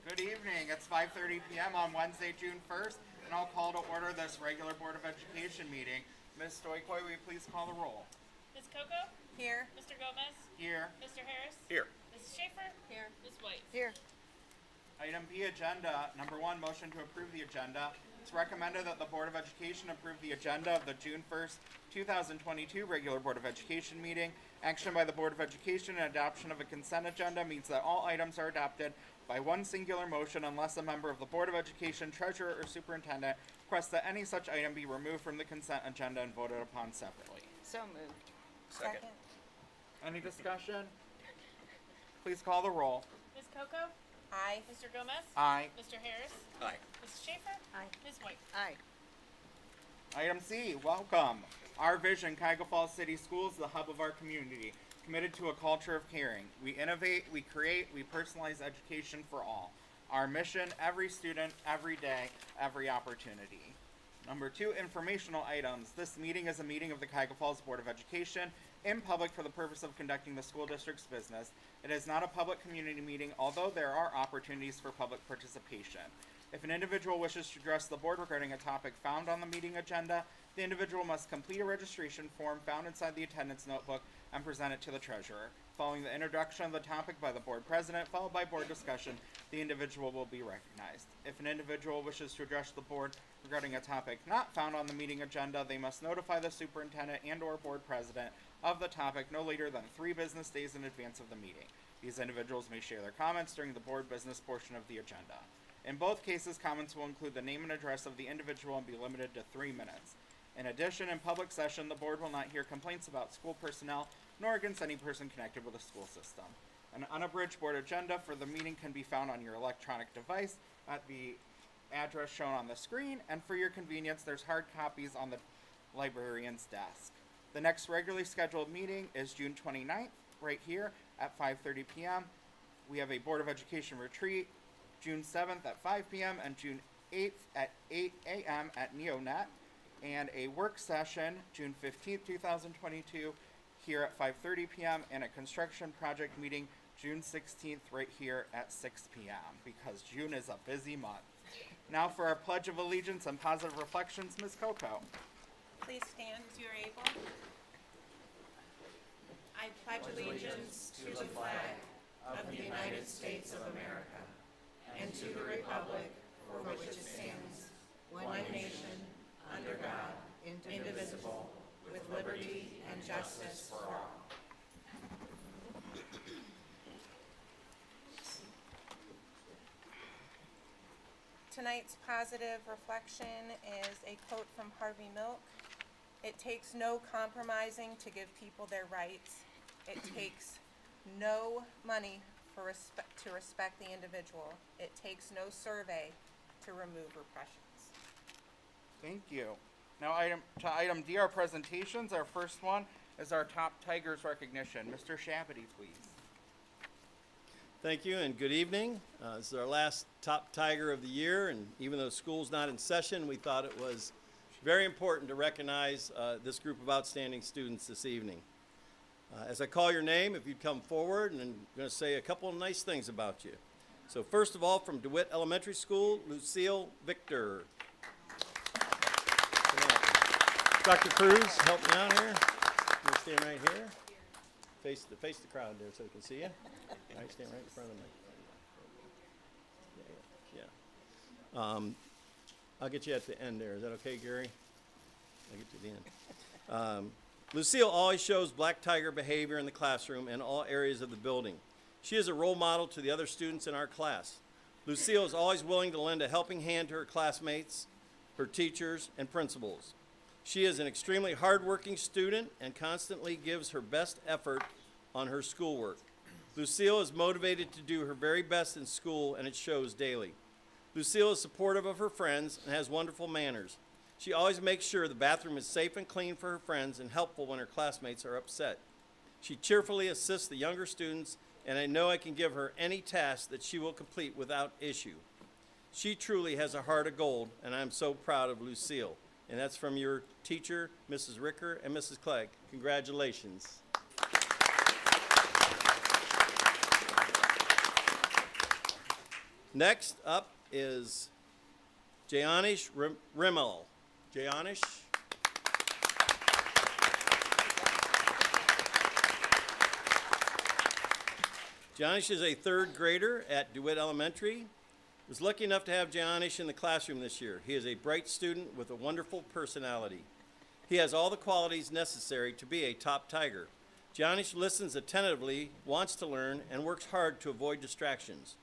Good evening. It's 5:30 p.m. on Wednesday, June 1st, and I'll call to order this regular Board of Education meeting. Ms. Stoikoi, will you please call the roll? Ms. Coco? Here. Mr. Gomez? Here. Mr. Harris? Here. Mrs. Schaefer? Here. Ms. White? Here. Item B, agenda. Number 1, motion to approve the agenda. It's recommended that the Board of Education approve the agenda of the June 1st, 2022 regular Board of Education meeting. Action by the Board of Education and adoption of a consent agenda means that all items are adopted by one singular motion unless a member of the Board of Education, Treasurer, or Superintendent requests that any such item be removed from the consent agenda and voted upon separately. So moved. Second. Any discussion? Please call the roll. Ms. Coco? Aye. Mr. Gomez? Aye. Mr. Harris? Aye. Mrs. Schaefer? Aye. Ms. White? Aye. Item C, welcome. Our vision, Cuyahoga Falls City Schools, the hub of our community, committed to a culture of caring. We innovate, we create, we personalize education for all. Our mission, every student, every day, every opportunity. Number 2, informational items. This meeting is a meeting of the Cuyahoga Falls Board of Education in public for the purpose of conducting the school district's business. It is not a public community meeting, although there are opportunities for public participation. If an individual wishes to address the board regarding a topic found on the meeting agenda, the individual must complete a registration form found inside the attendance notebook and present it to the treasurer. Following the introduction of the topic by the board president, followed by board discussion, the individual will be recognized. If an individual wishes to address the board regarding a topic not found on the meeting agenda, they must notify the superintendent and/or board president of the topic no later than 3 business days in advance of the meeting. These individuals may share their comments during the board business portion of the agenda. In both cases, comments will include the name and address of the individual and be limited to 3 minutes. In addition, in public session, the board will not hear complaints about school personnel nor against any person connected with the school system. An unabridged board agenda for the meeting can be found on your electronic device at the address shown on the screen, and for your convenience, there's hard copies on the librarian's desk. The next regularly scheduled meeting is June 29th, right here at 5:30 p.m. We have a Board of Education retreat June 7th at 5 p.m. and June 8th at 8 a.m. at NeoNet, and a work session June 15th, 2022 here at 5:30 p.m. and a construction project meeting June 16th right here at 6 p.m. because June is a busy month. Now for our Pledge of Allegiance and Positive Reflections, Ms. Coco. Please stand as you are able. I pledge allegiance to the flag of the United States of America and to the republic for which it stands, one nation, under God, indivisible, with liberty and justice for all. Tonight's positive reflection is a quote from Harvey Milk. It takes no compromising to give people their rights. It takes no money to respect the individual. It takes no survey to remove repressions. Thank you. Now item D, our presentations. Our first one is our Top Tigers recognition. Mr. Shabady, please. Thank you and good evening. This is our last Top Tiger of the year, and even though school's not in session, we thought it was very important to recognize this group of outstanding students this evening. As I call your name, if you'd come forward, and I'm going to say a couple of nice things about you. So first of all, from DeWitt Elementary School, Lucille Victor. Dr. Cruz, help me out here. You stand right here. Face the crowd there so we can see you. All right, stand right in front of me. Yeah. I'll get you at the end there. Is that okay, Gary? I'll get you at the end. Lucille always shows black tiger behavior in the classroom and all areas of the building. She is a role model to the other students in our class. Lucille is always willing to lend a helping hand to her classmates, her teachers, and principals. She is an extremely hardworking student and constantly gives her best effort on her schoolwork. Lucille is motivated to do her very best in school, and it shows daily. Lucille is supportive of her friends and has wonderful manners. She always makes sure the bathroom is safe and clean for her friends and helpful when her classmates are upset. She cheerfully assists the younger students, and I know I can give her any task that she will complete without issue. She truly has a heart of gold, and I'm so proud of Lucille. And that's from your teacher, Mrs. Ricker and Mrs. Clegg. Congratulations. Next up is Jayanish Rimmel. Jayanish. Jayanish is a third grader at DeWitt Elementary. I was lucky enough to have Jayanish in the classroom this year. He is a bright student with a wonderful personality. He has all the qualities necessary to be a top Tiger. Jayanish listens attentively, wants to learn, and works hard to avoid distractions.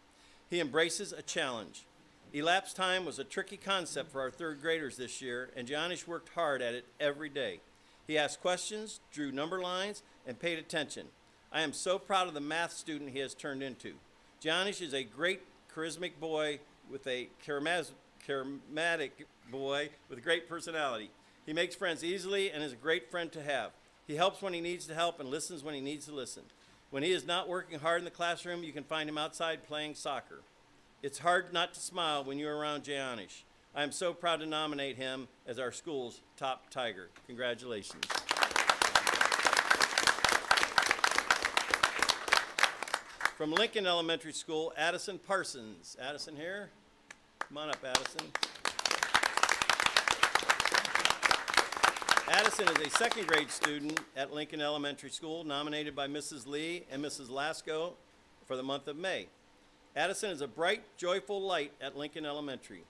He embraces a challenge. Elapsed time was a tricky concept for our third graders this year, and Jayanish worked hard at it every day. He asked questions, drew number lines, and paid attention. I am so proud of the math student he has turned into. Jayanish is a great, charismatic boy with a charismatic boy with a great personality. He makes friends easily and is a great friend to have. He helps when he needs to help and listens when he needs to listen. When he is not working hard in the classroom, you can find him outside playing soccer. It's hard not to smile when you're around Jayanish. I am so proud to nominate him as our school's top Tiger. Congratulations. From Lincoln Elementary School, Addison Parsons. Addison here? Come on up, Addison. Addison is a second grade student at Lincoln Elementary School, nominated by Mrs. Lee and Mrs. Lasco for the month of May. Addison is a bright, joyful light at Lincoln Elementary.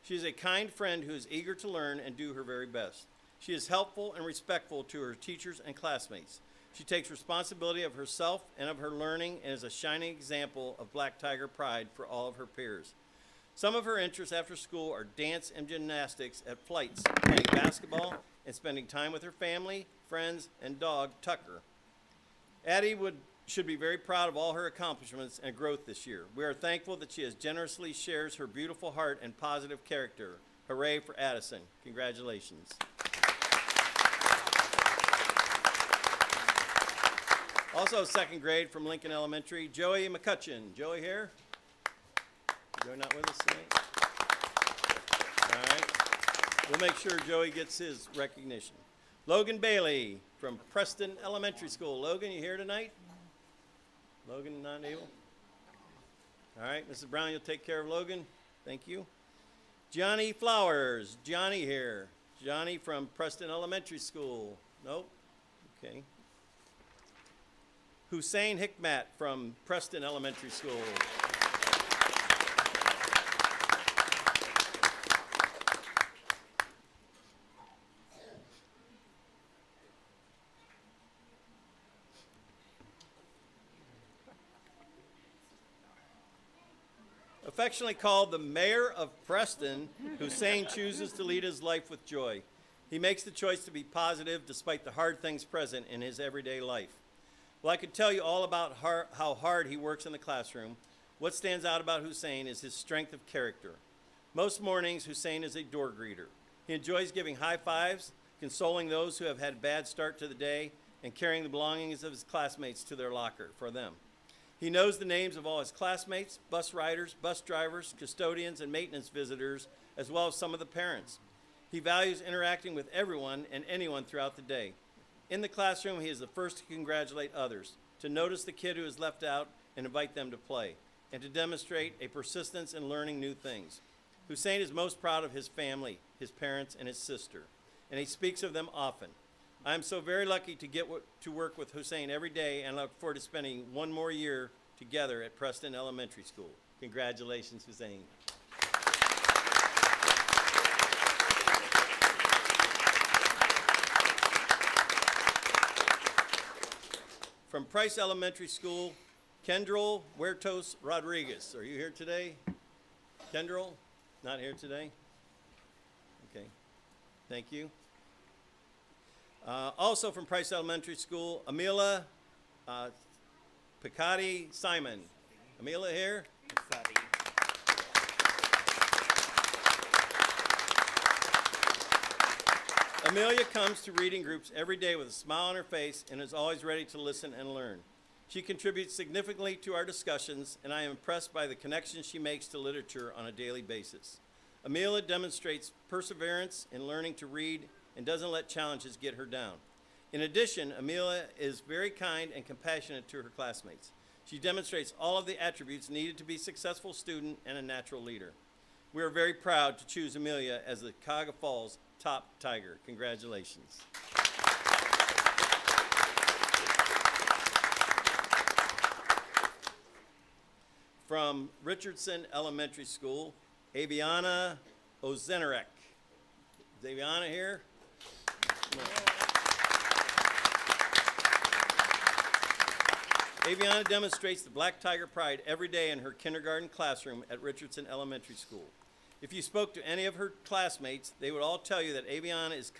She is a kind friend who is eager to learn and do her very best. She is helpful and respectful to her teachers and classmates. She takes responsibility of herself and of her learning and is a shining example of Black Tiger pride for all of her peers. Some of her interests after school are dance and gymnastics at flights, playing basketball, and spending time with her family, friends, and dog, Tucker. Addie should be very proud of all her accomplishments and growth this year. We are thankful that she has generously shares her beautiful heart and positive character. Hooray for Addison. Congratulations. Also second grade from Lincoln Elementary, Joey McCutcheon. Joey here? Joey not with us tonight? All right. We'll make sure Joey gets his recognition. Logan Bailey from Preston Elementary School. Logan, you here tonight? Logan not able? All right, Mrs. Brown, you'll take care of Logan. Thank you. Johnny Flowers. Johnny here. Johnny from Preston Elementary School. Nope. Okay. Hussein Hikmat from Preston Elementary School. Affectionately called the mayor of Preston, Hussein chooses to lead his life with joy. He makes the choice to be positive despite the hard things present in his everyday life. Well, I could tell you all about how hard he works in the classroom. What stands out about Hussein is his strength of character. Most mornings, Hussein is a door greeter. He enjoys giving high fives, consoling those who have had a bad start to the day, and carrying the belongings of his classmates to their locker for them. He knows the names of all his classmates, bus riders, bus drivers, custodians, and maintenance visitors, as well as some of the parents. He values interacting with everyone and anyone throughout the day. In the classroom, he is the first to congratulate others, to notice the kid who is left out and invite them to play, and to demonstrate a persistence in learning new things. Hussein is most proud of his family, his parents, and his sister, and he speaks of them often. I am so very lucky to get to work with Hussein every day and look forward to spending one more year together at Preston Elementary School. Congratulations, Hussein. From Price Elementary School, Kendrell Huertos Rodriguez. Are you here today? Kendrell? Not here today? Okay. Thank you. Also from Price Elementary School, Amila Picotti Simon. Amila here? Amelia comes to reading groups every day with a smile on her face and is always ready to listen and learn. She contributes significantly to our discussions, and I am impressed by the connections she makes to literature on a daily basis. Amelia demonstrates perseverance in learning to read and doesn't let challenges get her down. In addition, Amelia is very kind and compassionate to her classmates. She demonstrates all of the attributes needed to be a successful student and a natural leader. We are very proud to choose Amelia as the Cuyahoga Falls top Tiger. Congratulations. From Richardson Elementary School, Aviana Ozenarek. Is Aviana here? Aviana demonstrates the Black Tiger pride every day in her kindergarten classroom at Richardson Elementary School. If you spoke to any of her classmates, they would all tell you that Aviana is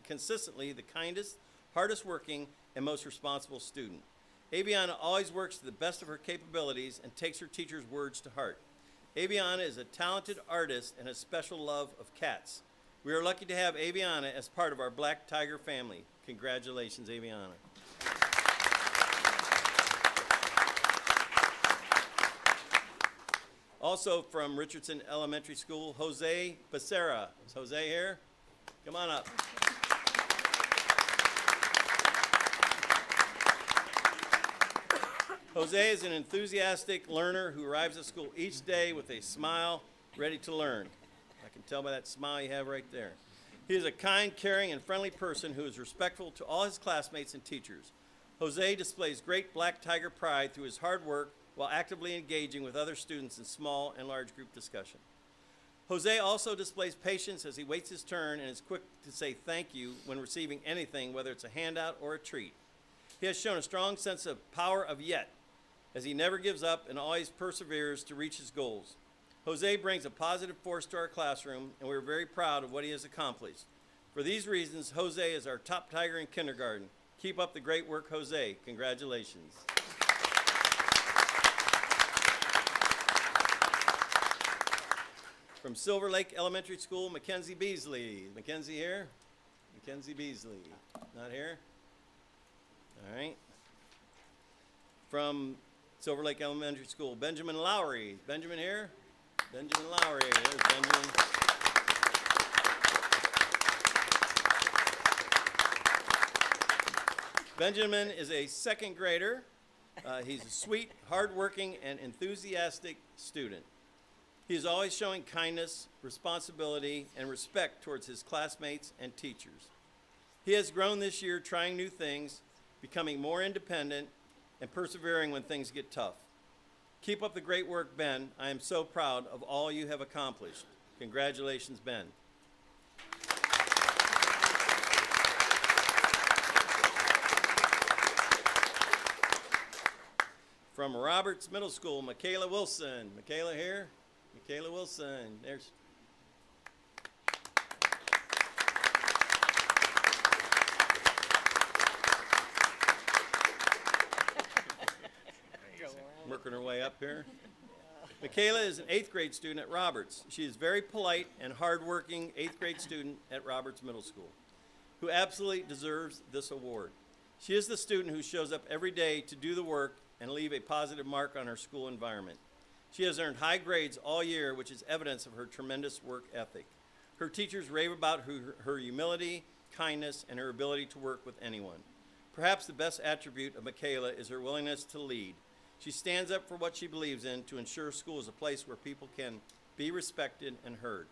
consistently the kindest, hardest working, and most responsible student. Aviana always works to the best of her capabilities and takes her teacher's words to heart. Aviana is a talented artist and a special love of cats. We are lucky to have Aviana as part of our Black Tiger family. Congratulations, Aviana. Also from Richardson Elementary School, Jose Becerra. Is Jose here? Come on up. Jose is an enthusiastic learner who arrives at school each day with a smile, ready to learn. I can tell by that smile you have right there. He is a kind, caring, and friendly person who is respectful to all his classmates and teachers. Jose displays great Black Tiger pride through his hard work while actively engaging with other students in small and large group discussion. Jose also displays patience as he waits his turn and is quick to say thank you when receiving anything, whether it's a handout or a treat. He has shown a strong sense of power of yet, as he never gives up and always perseveres to reach his goals. Jose brings a positive force to our classroom, and we're very proud of what he has accomplished. For these reasons, Jose is our top Tiger in kindergarten. Keep up the great work, Jose. Congratulations. From Silver Lake Elementary School, Mackenzie Beasley. Mackenzie here? Mackenzie Beasley. Not here? All right. From Silver Lake Elementary School, Benjamin Lowry. Benjamin here? Benjamin Lowry. There's Benjamin. Benjamin is a second grader. He's a sweet, hardworking, and enthusiastic student. He is always showing kindness, responsibility, and respect towards his classmates and teachers. He has grown this year trying new things, becoming more independent, and persevering when things get tough. Keep up the great work, Ben. I am so proud of all you have accomplished. Congratulations, Ben. From Roberts Middle School, Michaela Wilson. Michaela here? Michaela Wilson. There's. Working her way up here. Michaela is an 8th grade student at Roberts. She is very polite and hardworking 8th grade student at Roberts Middle School who absolutely deserves this award. She is the student who shows up every day to do the work and leave a positive mark on her school environment. She has earned high grades all year, which is evidence of her tremendous work ethic. Her teachers rave about her humility, kindness, and her ability to work with anyone. Perhaps the best attribute of Michaela is her willingness to lead. She stands up for what she believes in to ensure school is a place where people can be respected and heard.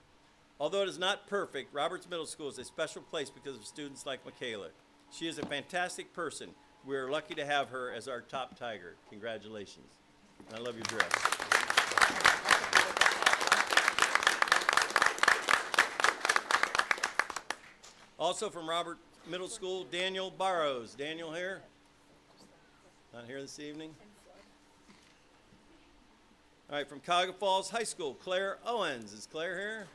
Although it is not perfect, Roberts Middle School is a special place because of students like Michaela. She is a fantastic person. We are lucky to have her as our top Tiger. Congratulations. And I love your dress. Also from Roberts Middle School, Daniel Barrows. Daniel here? Not here this evening? All right, from Cuyahoga Falls High School, Claire Owens. Is Claire here?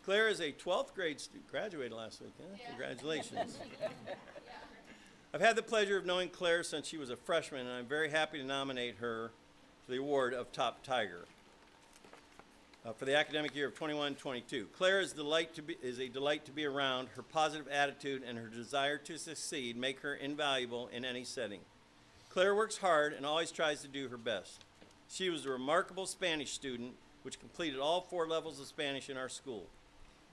Claire is a 12th grade student. Graduated last week, huh? Yeah. Congratulations. I've had the pleasure of knowing Claire since she was a freshman, and I'm very happy to nominate her for the award of Top Tiger for the academic year of 21-22. Claire is a delight to be around. Her positive attitude and her desire to succeed make her invaluable in any setting. Claire works hard and always tries to do her best. She was a remarkable Spanish student, which completed all 4 levels of Spanish in our school.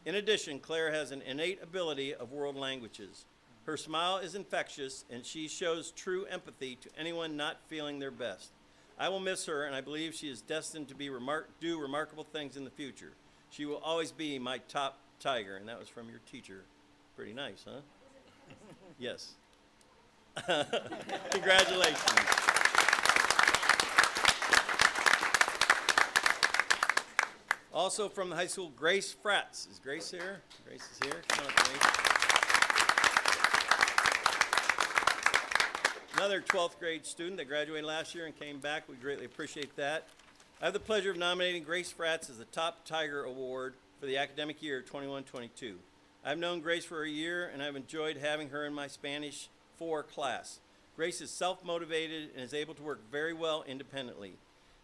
In addition, Claire has an innate ability of world languages. Her smile is infectious, and she shows true empathy to anyone not feeling their best. I will miss her, and I believe she is destined to do remarkable things in the future. She will always be my top tiger, and that was from your teacher. Pretty nice, huh? Yes. Congratulations. Also from the high school, Grace Fratz. Is Grace here? Grace is here. Come on up, Grace. Another 12th grade student that graduated last year and came back. We greatly appreciate that. I have the pleasure of nominating Grace Fratz as the Top Tiger Award for the academic year 21-22. I've known Grace for a year, and I've enjoyed having her in my Spanish 4 class. Grace is self-motivated and is able to work very well independently.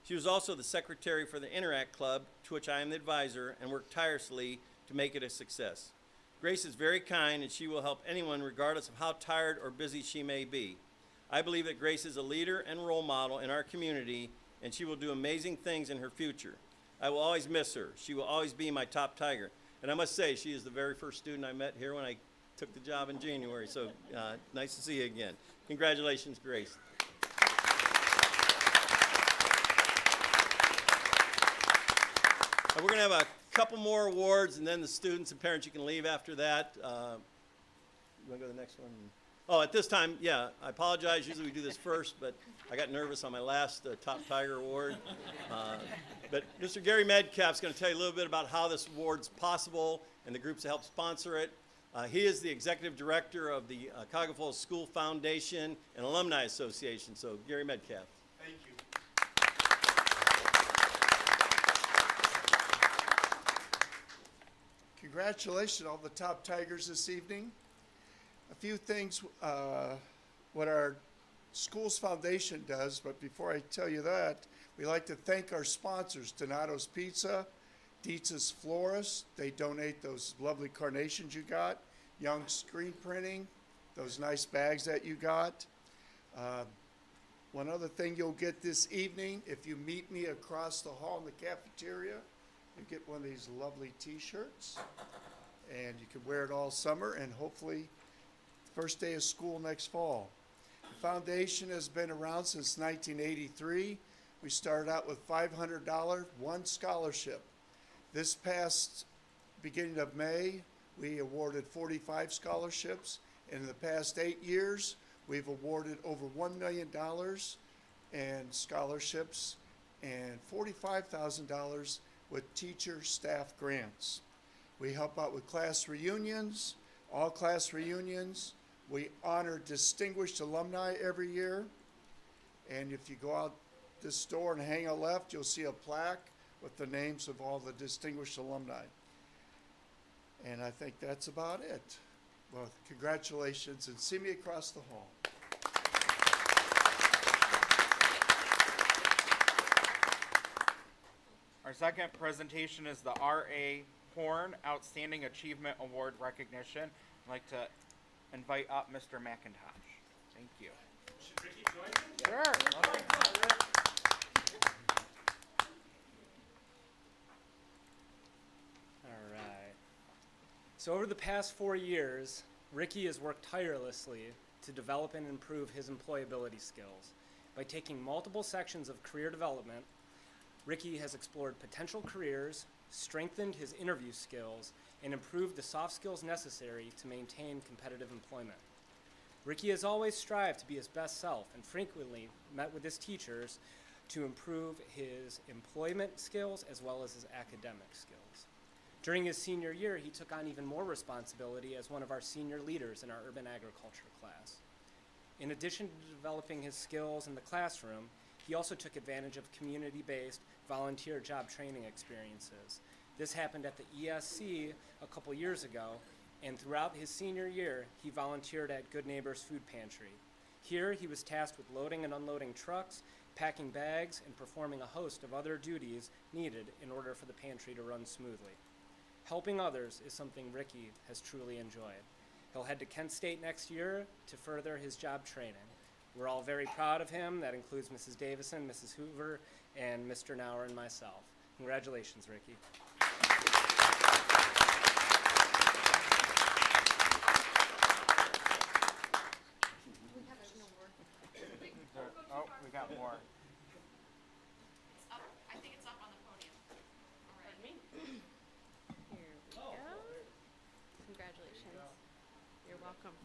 She was also the secretary for the Interact Club, to which I am the advisor, and worked tirelessly to make it a success. Grace is very kind, and she will help anyone regardless of how tired or busy she may be. I believe that Grace is a leader and role model in our community, and she will do amazing things in her future. I will always miss her. She will always be my top tiger. And I must say, she is the very first student I met here when I took the job in January. So nice to see you again. Congratulations, Grace. We're going to have a couple more awards, and then the students and parents, you can leave after that. You want to go to the next one? Oh, at this time, yeah, I apologize. Usually we do this first, but I got nervous on my last Top Tiger Award. But Mr. Gary Medcalf's going to tell you a little bit about how this award's possible and the groups that help sponsor it. He is the executive director of the Cuyahoga Falls School Foundation and Alumni Association. So, Gary Medcalf. Thank you. Congratulations, all the top Tigers this evening. A few things, what our school's foundation does, but before I tell you that, we like to thank our sponsors, Donato's Pizza, Dietz's Florist. They donate those lovely carnations you got, Young Screen Printing, those nice bags that you got. One other thing you'll get this evening, if you meet me across the hall in the cafeteria, you get one of these lovely t-shirts, and you can wear it all summer, and hopefully first day of school next fall. The foundation has been around since 1983. We started out with $500, one scholarship. This past beginning of May, we awarded 45 scholarships. In the past 8 years, we've awarded over $1 million in scholarships and $45,000 with teacher staff grants. We help out with class reunions, all class reunions. We honor distinguished alumni every year. And if you go out this door and hang a left, you'll see a plaque with the names of all the distinguished alumni. And I think that's about it. Well, congratulations, and see me across the hall. Our second presentation is the R.A. Horn Outstanding Achievement Award recognition. I'd like to invite up Mr. McIntosh. Thank you. Should Ricky join me? Sure. All right. So over the past 4 years, Ricky has worked tirelessly to develop and improve his employability skills. By taking multiple sections of career development, Ricky has explored potential careers, strengthened his interview skills, and improved the soft skills necessary to maintain competitive employment. Ricky has always strived to be his best self and frequently met with his teachers to improve his employment skills as well as his academic skills. During his senior year, he took on even more responsibility as one of our senior leaders in our urban agriculture class. In addition to developing his skills in the classroom, he also took advantage of community-based volunteer job training experiences. This happened at the ESC a couple years ago, and throughout his senior year, he volunteered at Good Neighbors Food Pantry. Here, he was tasked with loading and unloading trucks, packing bags, and performing a host of other duties needed in order for the pantry to run smoothly. Helping others is something Ricky has truly enjoyed. He'll head to Kent State next year to further his job training. We're all very proud of him. That includes Mrs. Davison, Mrs. Hoover, and Mr. Nauer and myself. Congratulations, Ricky. more. It's up, I think it's up on the podium. All right. Here we go. Congratulations. You're welcome.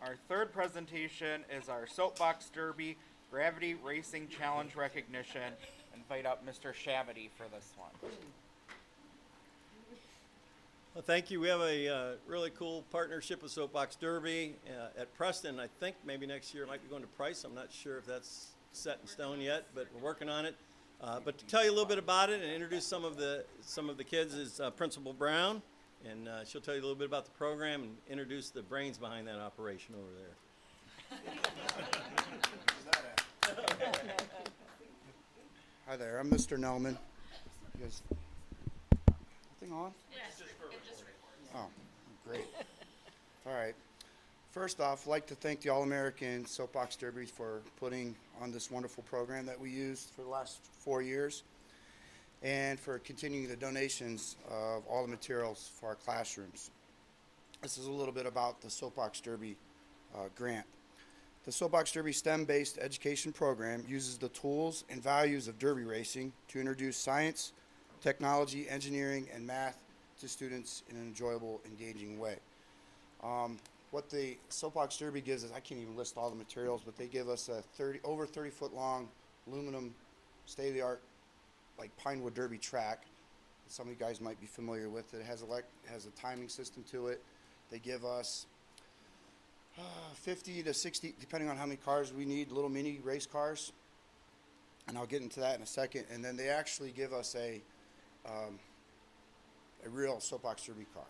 Our third presentation is our Soapbox Derby Gravity Racing Challenge recognition. Invite up Mr. Shavity for this one. Well, thank you. We have a really cool partnership with Soapbox Derby at Preston. I think maybe next year it might be going to Price. I'm not sure if that's set in stone yet, but we're working on it. But to tell you a little bit about it and introduce some of the kids is Principal Brown, and she'll tell you a little bit about the program and introduce the brains behind that operation over there. Hi there, I'm Mr. Nelman. You guys, thing on? Yes, it just records. Oh, great. All right. First off, I'd like to thank the All-American Soapbox Derby for putting on this wonderful program that we used for the last 4 years, and for continuing the donations of all the materials for our classrooms. This is a little bit about the Soapbox Derby grant. The Soapbox Derby STEM-based education program uses the tools and values of derby racing to introduce science, technology, engineering, and math to students in an enjoyable, engaging way. What the Soapbox Derby gives us, I can't even list all the materials, but they give us a over 30-foot long aluminum state-of-the-art like Pinewood Derby track that some of you guys might be familiar with. It has a timing system to it. They give us 50 to 60, depending on how many cars we need, little mini race cars, and I'll get into that in a second. And then they actually give us a real Soapbox Derby car,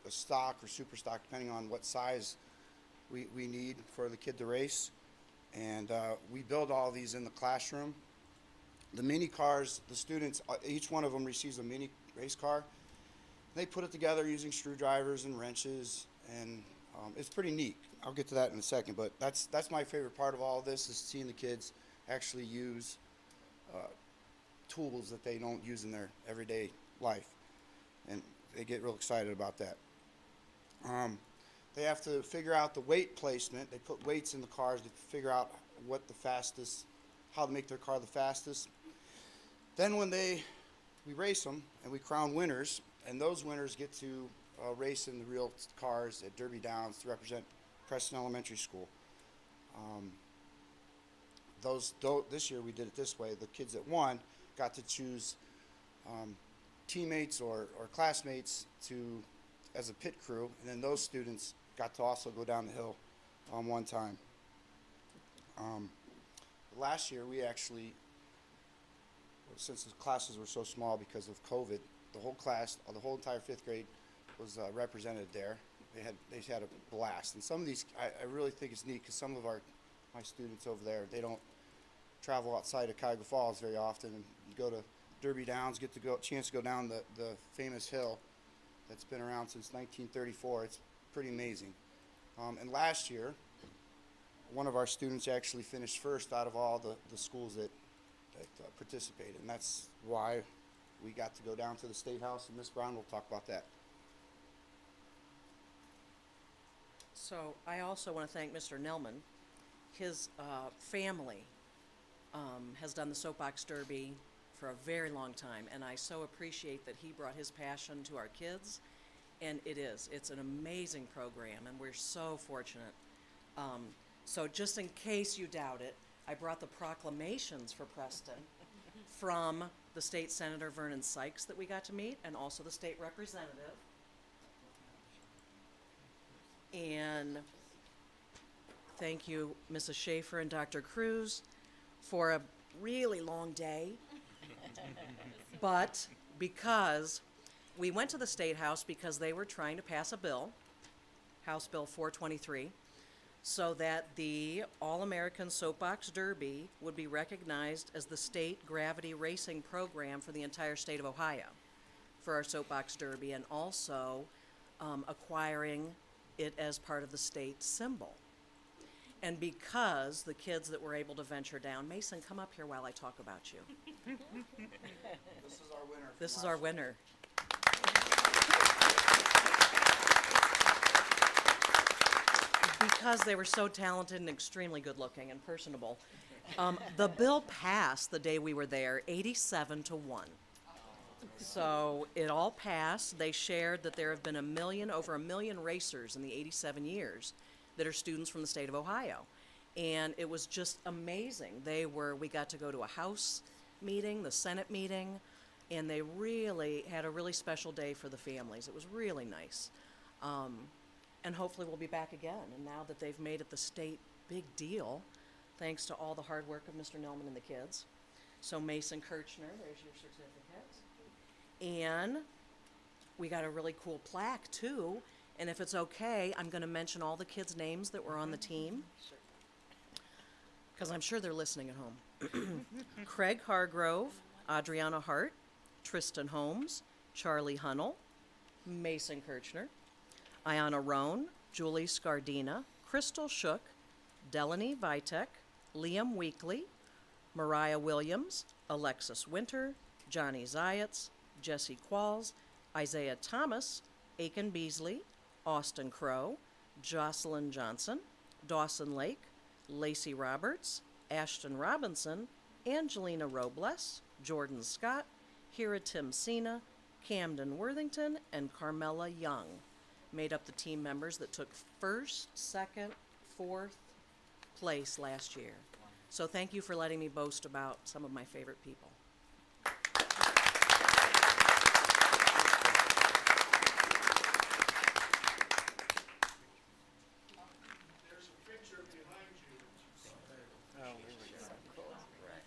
a stock or super stock, depending on what size we need for the kid to race. And we build all these in the classroom. The mini cars, the students, each one of them receives a mini race car. They put it together using screwdrivers and wrenches, and it's pretty neat. I'll get to that in a second, but that's my favorite part of all of this, is seeing the kids actually use tools that they don't use in their everyday life, and they get real excited about that. They have to figure out the weight placement. They put weights in the cars to figure out how to make their car the fastest. Then when we race them and we crown winners, and those winners get to race in the real cars at Derby Downs to represent Preston Elementary School. This year we did it this way. The kids that won got to choose teammates or classmates as a pit crew, and then those students got to also go down the hill one time. Last year we actually, since the classes were so small because of COVID, the whole entire fifth grade was represented there. They had a blast, and some of these I really think it's neat, because some of my students over there, they don't travel outside of Cuyahoga Falls very often, and go to Derby Downs, get to chance to go down the famous hill that's been around since 1934. It's pretty amazing. And last year, one of our students actually finished first out of all the schools that participated, and that's why we got to go down to the State House, and Ms. Brown will talk about that. So I also want to thank Mr. Nelman. His family has done the Soapbox Derby for a very long time, and I so appreciate that he brought his passion to our kids, and it's an amazing program, and we're so fortunate. So just in case you doubt it, I brought the proclamations for Preston from the state senator Vernon Sykes that we got to meet, and also the state representative. And thank you, Mrs. Schaefer and Dr. Cruz, for a really long day. But because we went to the State House because they were trying to pass a bill, House Bill 423, so that the All-American Soapbox Derby would be recognized as the state gravity racing program for the entire state of Ohio for our Soapbox Derby, and also acquiring it as part of the state symbol. And because the kids that were able to venture down, Mason, come up here while I talk about you. This is our winner. This is our winner. because they were so talented and extremely good-looking and personable. The bill passed the day we were there, 87-1. So it all passed. They shared that there have been over a million racers in the 87 years that are students from the state of Ohio. And it was just amazing. We got to go to a House meeting, the Senate meeting, and they really had a really special day for the families. It was really nice. And hopefully we'll be back again. And now that they've made it the state big deal, thanks to all the hard work of Mr. Nelman and the kids. So Mason Kirchner, there's your certificate. And we got a really cool plaque too. And if it's okay, I'm gonna mention all the kids' names that were on the team. Because I'm sure they're listening at home. Craig Hargrove, Adriana Hart, Tristan Holmes, Charlie Hunnell, Mason Kirchner, Ayana Roan, Julie Scardina, Crystal Shook, Delaney Vitek, Liam Weekly, Mariah Williams, Alexis Winter, Johnny Zayats, Jesse Qualls, Isaiah Thomas, Aiken Beasley, Austin Crow, Jocelyn Johnson, Dawson Lake, Lacey Roberts, Ashton Robinson, Angelina Robles, Jordan Scott, Hira Tim Sina, Camden Worthington, and Carmela Young made up the team members that took first, second, fourth place last year. So thank you for letting me boast about some of my favorite people.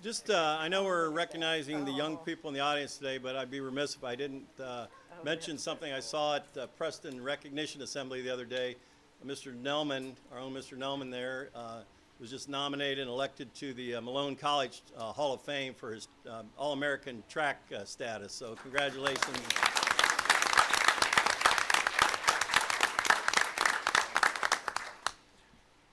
Just, I know we're recognizing the young people in the audience today, but I'd be remiss if I didn't mention something I saw at Preston Recognition Assembly the other day. Mr. Nelman, our own Mr. Nelman there, was just nominated and elected to the Malone College Hall of Fame for his All-American track status. So congratulations.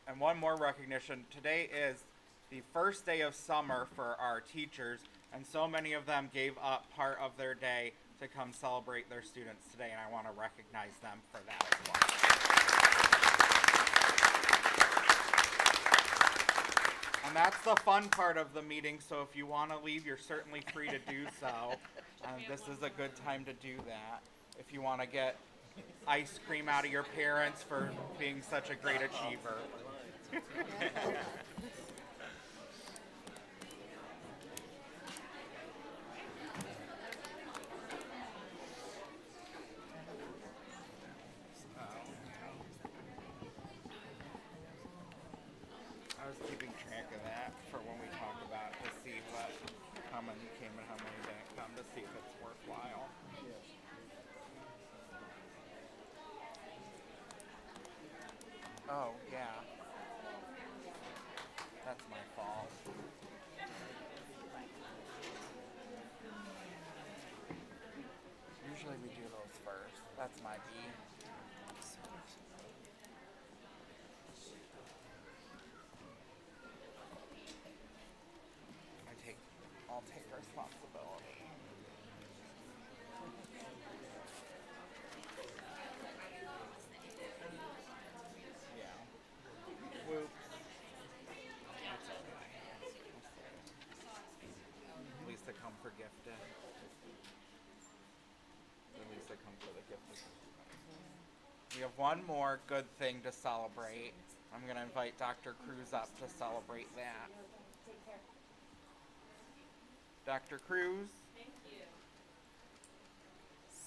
And one more recognition. Today is the first day of summer for our teachers, and so many of them gave up part of their day to come celebrate their students today, and I want to recognize them for that as well. And that's the fun part of the meeting, so if you want to leave, you're certainly free to do so. This is a good time to do that. If you want to get ice cream out of your parents for being such a great achiever. I was keeping track of that for when we talk about to see how many came and how many didn't come, to see if it's worthwhile. Oh, yeah. That's my fault. Usually we do those first. That's my B. I'll take responsibility. Yeah. Whoops. That's okay. At least they come for gifted. At least they come for the gifted. We have one more good thing to celebrate. I'm going to invite Dr. Cruz up to celebrate that. Dr. Cruz. Thank you.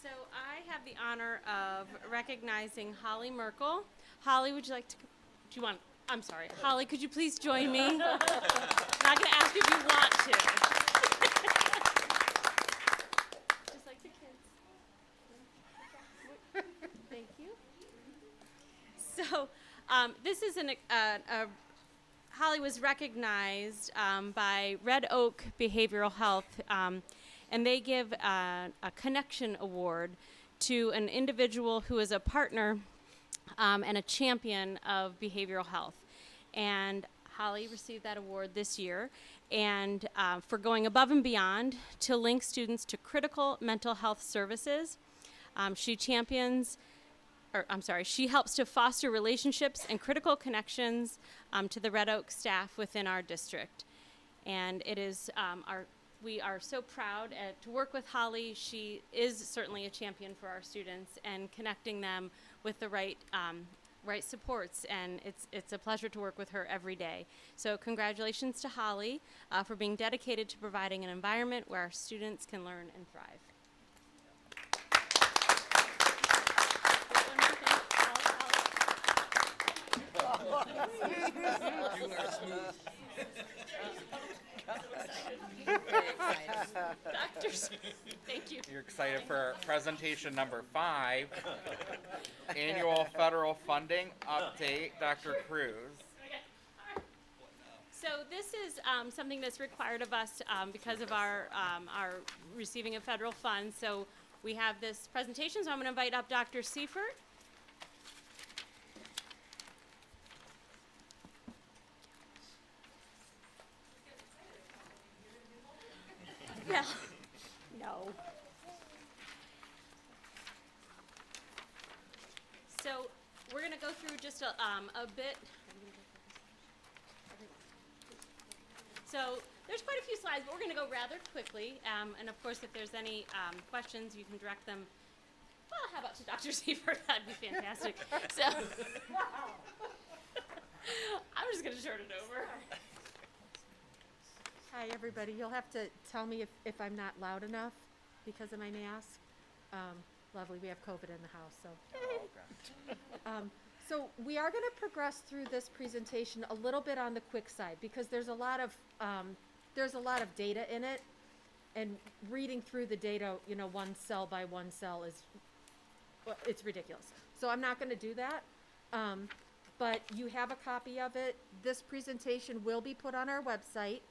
So I have the honor of recognizing Holly Merkel. Holly, would you like to, I'm sorry. Holly, could you please join me? Not going to ask if you want to. Just like the kids. Thank you. So this is Holly was recognized by Red Oak Behavioral Health, and they give a connection award to an individual who is a partner and a champion of behavioral health. And Holly received that award this year, and for going above and beyond to link students to critical mental health services. She champions she helps to foster relationships and critical connections to the Red Oak staff within our district. And it is we are so proud to work with Holly. She is certainly a champion for our students and connecting them with the right supports, and it's a pleasure to work with her every day. So congratulations to Holly for being dedicated to providing an environment where our students can learn and thrive. Doctors, thank you. You're excited for presentation number 5, annual federal funding update, Dr. Cruz. So this is something that's required of us because of our receiving of federal funds. So we have this presentation, so I'm going to invite up Dr. Seifert. Well, no. So we're going to go through just a bit. So there's quite a few slides, but we're going to go rather quickly. And of course, if there's any questions, you can direct them. Well, how about to Dr. Seifert? That'd be fantastic. So I'm just going to turn it over. Hi, everybody. You'll have to tell me if I'm not loud enough because of my mask. Lovely. We have COVID in the house, so. So we are going to progress through this presentation a little bit on the quick side because there's a lot of data in it, and reading through the data, one cell by one cell is, well, it's ridiculous. So I'm not going to do that. But you have a copy of it. This presentation will be put on our website.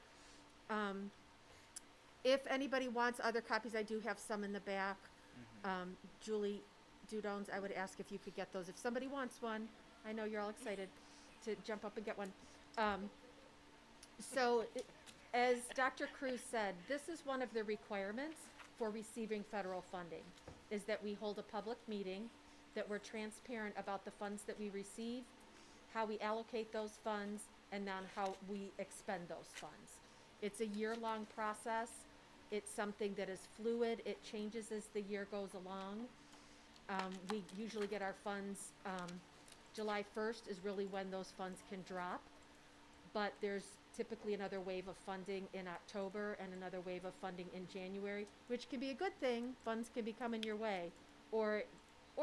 If anybody wants other copies, I do have some in the back. Julie Dudones, I would ask if you could get those. If somebody wants one, I know you're all excited to jump up and get one. As Dr. Cruz said, this is one of the requirements for receiving federal funding, is that we hold a public meeting, that we're transparent about the funds that we receive, how we allocate those funds, and then how we expend those funds. It's a year-long process. It's something that is fluid. It changes as the year goes along. We usually get our funds, July 1st is really when those funds can drop. But there's typically another wave of funding in October and another wave of funding in January, which can be a good thing. Funds can be coming your way, or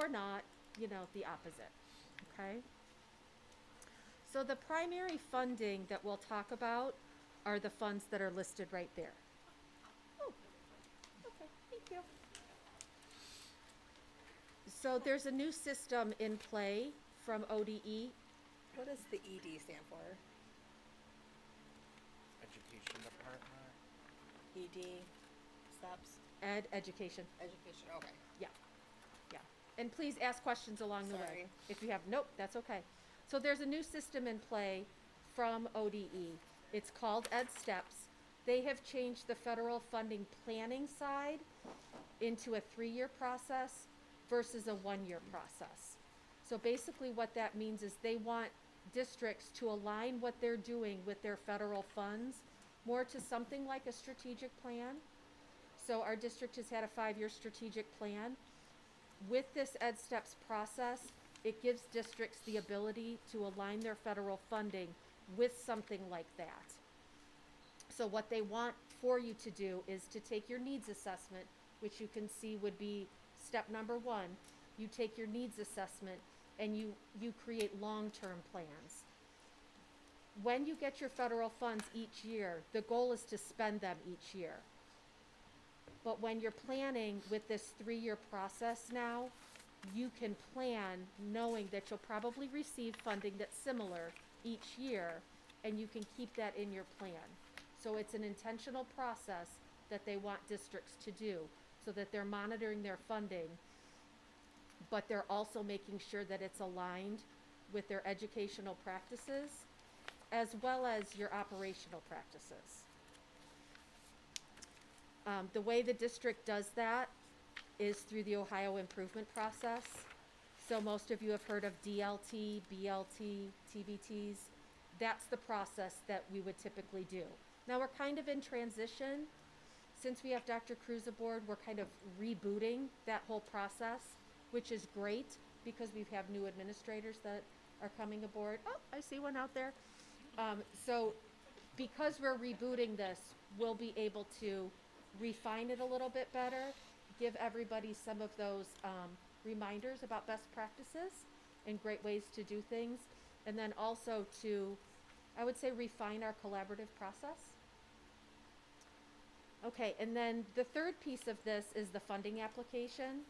not, the opposite, okay? So the primary funding that we'll talk about are the funds that are listed right there. Oh, okay, thank you. So there's a new system in play from ODE. What does the ED stand for? Education Department. ED, steps, Education. education, okay. Yeah. And please ask questions along the way. Sorry. If you have, nope, that's okay. So there's a new system in play from ODE. It's called EdSteps. They have changed the federal funding planning side into a 3-year process versus a 1-year process. So basically what that means is they want districts to align what they're doing with their federal funds more to something like a strategic plan. So our district has had a 5-year strategic plan. With this EdSteps process, it gives districts the ability to align their federal funding with something like that. So what they want for you to do is to take your needs assessment, which you can see would be step number 1. You take your needs assessment and you create long-term plans. When you get your federal funds each year, the goal is to spend them each year. But when you're planning with this 3-year process now, you can plan knowing that you'll probably receive funding that's similar each year, and you can keep that in your plan. So it's an intentional process that they want districts to do, so that they're monitoring their funding, but they're also making sure that it's aligned with their educational practices, as well as your operational practices. The way the district does that is through the Ohio improvement process. So most of you have heard of DLT, BLT, TBTs. That's the process that we would typically do. Now we're kind of in transition. Since we have Dr. Cruz aboard, we're kind of rebooting that whole process, which is great because we have new administrators that are coming aboard. Oh, I see one out there. So because we're rebooting this, we'll be able to refine it a little bit better, give everybody some of those reminders about best practices and great ways to do things, and then also to, I would say, refine our collaborative process. Okay, and then the third piece of this is the funding application.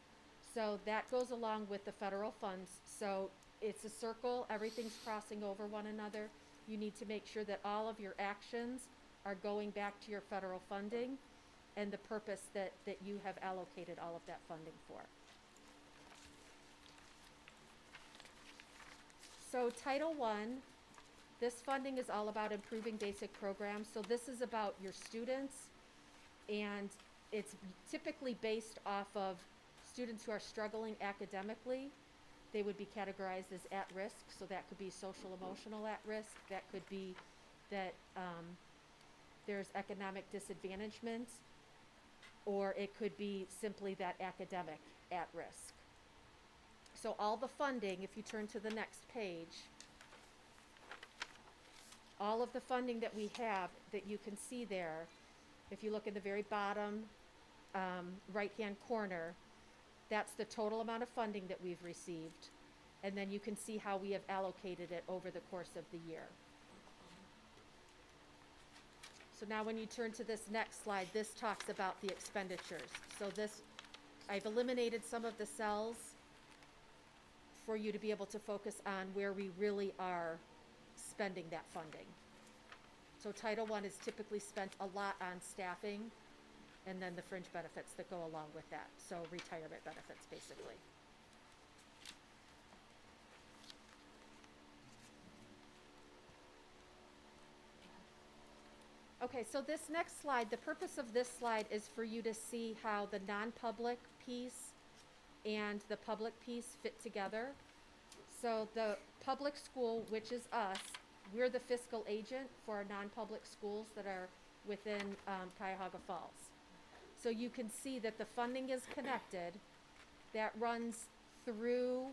So that goes along with the federal funds. So it's a circle, everything's crossing over one another. You need to make sure that all of your actions are going back to your federal funding and the purpose that you have allocated all of that funding for. So Title I, this funding is all about improving basic programs. So this is about your students, and it's typically based off of students who are struggling academically. They would be categorized as at risk, so that could be social emotional at risk, that could be that there's economic disadvantagement, or it could be simply that academic at risk. So all the funding, if you turn to the next page, all of the funding that we have that you can see there, if you look in the very bottom right-hand corner, that's the total amount of funding that we've received. And then you can see how we have allocated it over the course of the year. So now when you turn to this next slide, this talks about the expenditures. So this, I've eliminated some of the cells for you to be able to focus on where we really are spending that funding. So Title I is typically spent a lot on staffing, and then the fringe benefits that go along with that. So retirement benefits, basically. Okay, so this next slide, the purpose of this slide is for you to see how the non-public piece and the public piece fit together. So the public school, which is us, we're the fiscal agent for our non-public schools that are within Cuyahoga Falls. So you can see that the funding is connected. That runs through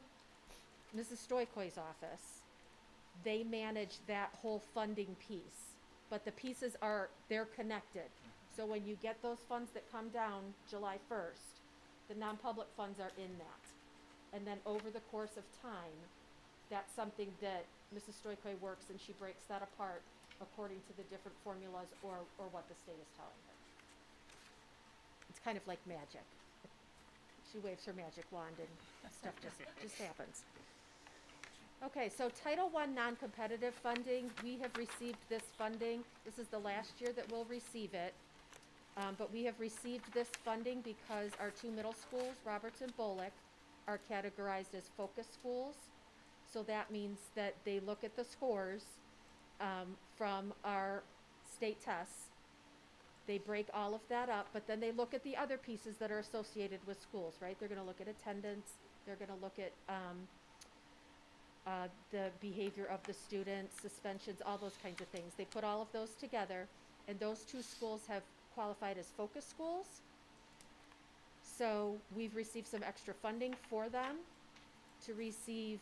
Mrs. Stoykoy's office. They manage that whole funding piece, but the pieces are, they're connected. So when you get those funds that come down July 1st, the non-public funds are in that. And then over the course of time, that's something that Mrs. Stoykoy works, and she breaks that apart according to the different formulas or what the state is telling her. It's kind of like magic. She waves her magic wand and stuff just happens. Okay, so Title I non-competitive funding, we have received this funding. This is the last year that we'll receive it. But we have received this funding because our two middle schools, Roberts and Bullock, are categorized as focus schools. So that means that they look at the scores from our state tests. They break all of that up, but then they look at the other pieces that are associated with schools, right? They're gonna look at attendance, they're gonna look at the behavior of the students, suspensions, all those kinds of things. They put all of those together, and those two schools have qualified as focus schools. So we've received some extra funding for them to receive,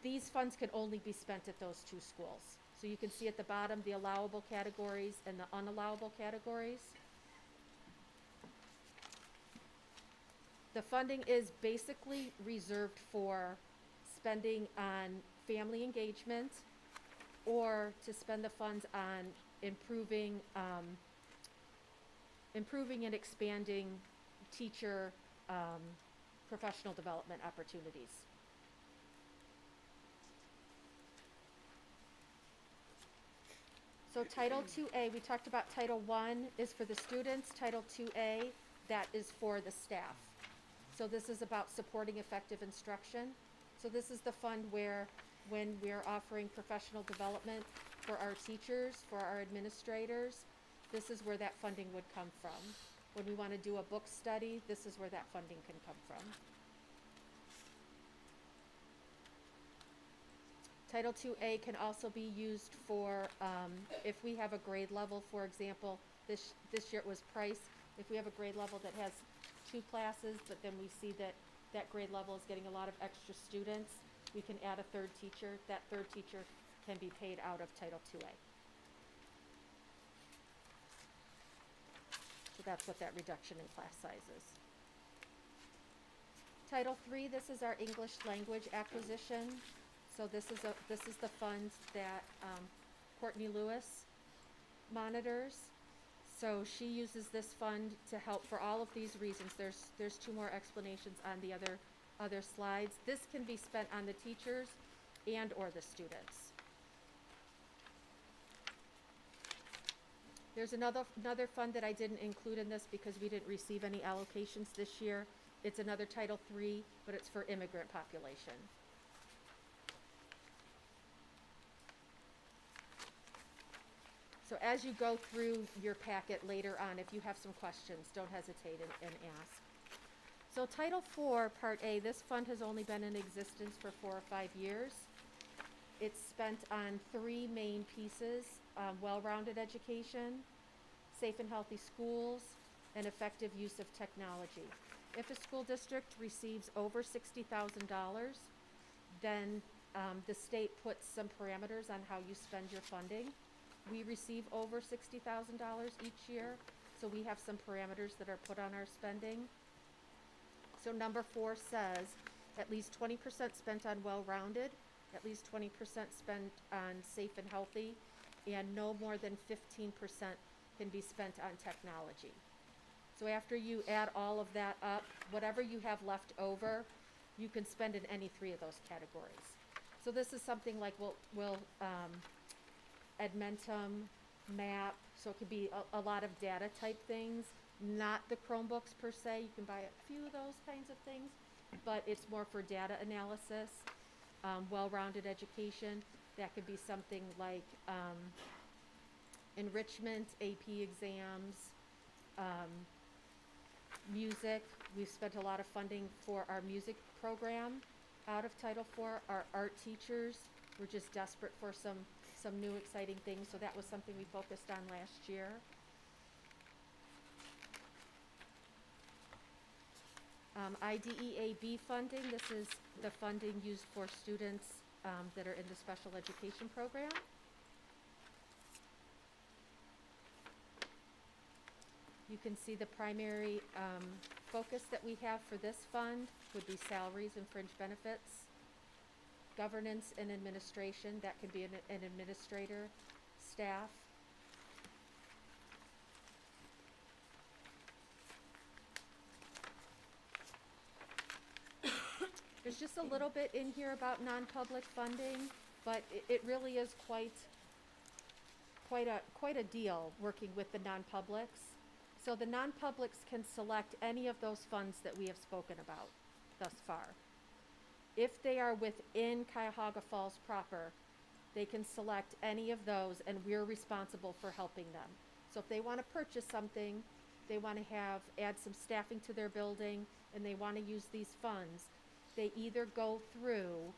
these funds can only be spent at those two schools. So you can see at the bottom the allowable categories and the unallowable categories. The funding is basically reserved for spending on family engagement or to spend the funds on improving and expanding teacher professional development opportunities. So Title IIA, we talked about Title I is for the students. Title IIA, that is for the staff. So this is about supporting effective instruction. So this is the fund where when we're offering professional development for our teachers, for our administrators, this is where that funding would come from. When we want to do a book study, this is where that funding can come from. Title II-A can also be used for, if we have a grade level, for example, this year it was price. If we have a grade level that has 2 classes, but then we see that that grade level is getting a lot of extra students, we can add a 3rd teacher. That 3rd teacher can be paid out of Title II-A. So that's what that reduction in class size is. Title III, this is our English language acquisition. So this is the fund that Courtney Lewis monitors. So she uses this fund to help for all of these reasons. There's 2 more explanations on the other slides. This can be spent on the teachers and or the students. There's another fund that I didn't include in this because we didn't receive any allocations this year. It's another Title III, but it's for immigrant population. So as you go through your packet later on, if you have some questions, don't hesitate and ask. So Title IV, Part A, this fund has only been in existence for 4 or 5 years. It's spent on 3 main pieces: well-rounded education, safe and healthy schools, and effective use of technology. If a school district receives over $60,000, then the state puts some parameters on how you spend your funding. We receive over $60,000 each year, so we have some parameters that are put on our spending. So number 4 says at least 20% spent on well-rounded, at least 20% spent on safe and healthy, and no more than 15% can be spent on technology. So after you add all of that up, whatever you have left over, you can spend in any 3 of those categories. So this is something like we'll Edmentum, MAP, so it could be a lot of data type things, not the Chromebooks per se. You can buy a few of those kinds of things, but it's more for data analysis. Well-rounded education, that could be something like enrichment, AP exams, music. We've spent a lot of funding for our music program out of Title IV. Our art teachers, we're just desperate for some new exciting things, so that was something we focused on last year. IDEAB funding, this is the funding used for students that are in the special education program. You can see the primary focus that we have for this fund would be salaries and fringe benefits. Governance and administration, that could be an administrator, staff. There's just a little bit in here about non-public funding, but it really is quite a deal working with the non-publics. So the non-publics can select any of those funds that we have spoken about thus far. If they are within Cuyahoga Falls proper, they can select any of those, and we're responsible for helping them. So if they want to purchase something, they want to add some staffing to their building, and they want to use these funds, they either go through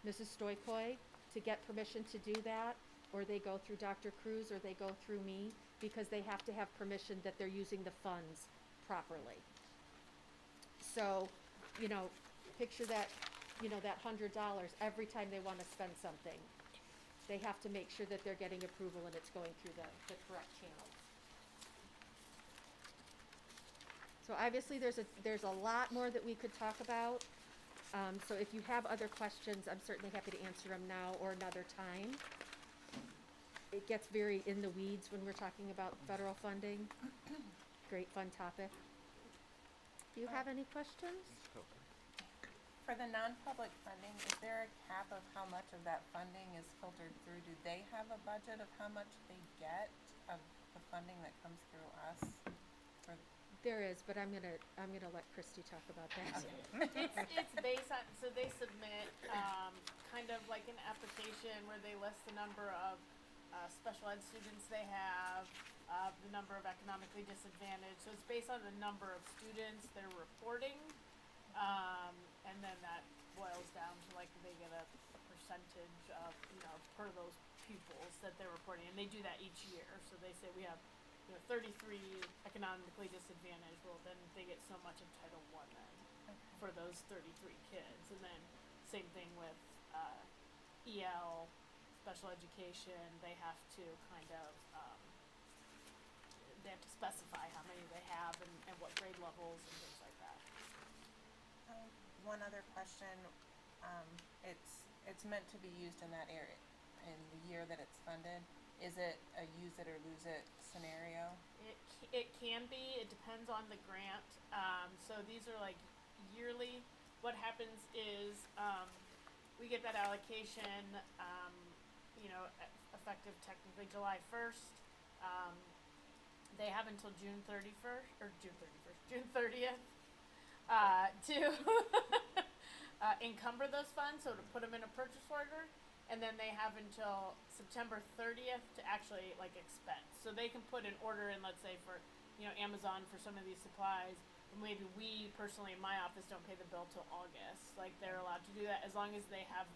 Mrs. Stoikoi to get permission to do that, or they go through Dr. Cruz, or they go through me, because they have to have permission that they're using the funds properly. So, picture that, that $100 every time they want to spend something. They have to make sure that they're getting approval and it's going through the correct channels. So obviously there's a lot more that we could talk about. So if you have other questions, I'm certainly happy to answer them now or another time. It gets very in the weeds when we're talking about federal funding. Great fun topic. Do you have any questions? For the non-public funding, is there a cap of how much of that funding is filtered through? Do they have a budget of how much they get of the funding that comes through us? There is, but I'm gonna let Christy talk about that. It's based on, so they submit kind of like an application where they list the number of special ed students they have, the number of economically disadvantaged. So it's based on the number of students they're reporting, and then that boils down to like they get a percentage of, per those pupils that they're reporting, and they do that each year. So they say we have, 33 economically disadvantaged. Well, then they get so much of Title I then for those 33 kids, and then same thing with EL, special education. They have to kind of they have to specify how many they have and what grade levels and things like that. One other question, it's meant to be used in that area, in the year that it's funded. Is it a use it or lose it scenario? It can be. It depends on the grant. So these are like yearly. What happens is we get that allocation, effective technically July 1st. They have until June 30th to encumber those funds, so to put them in a purchase order, and then they have until September 30th to actually expense. So they can put an order in, let's say for Amazon for some of these supplies, but maybe we personally in my office don't pay the bill till August. They're allowed to do that as long as they have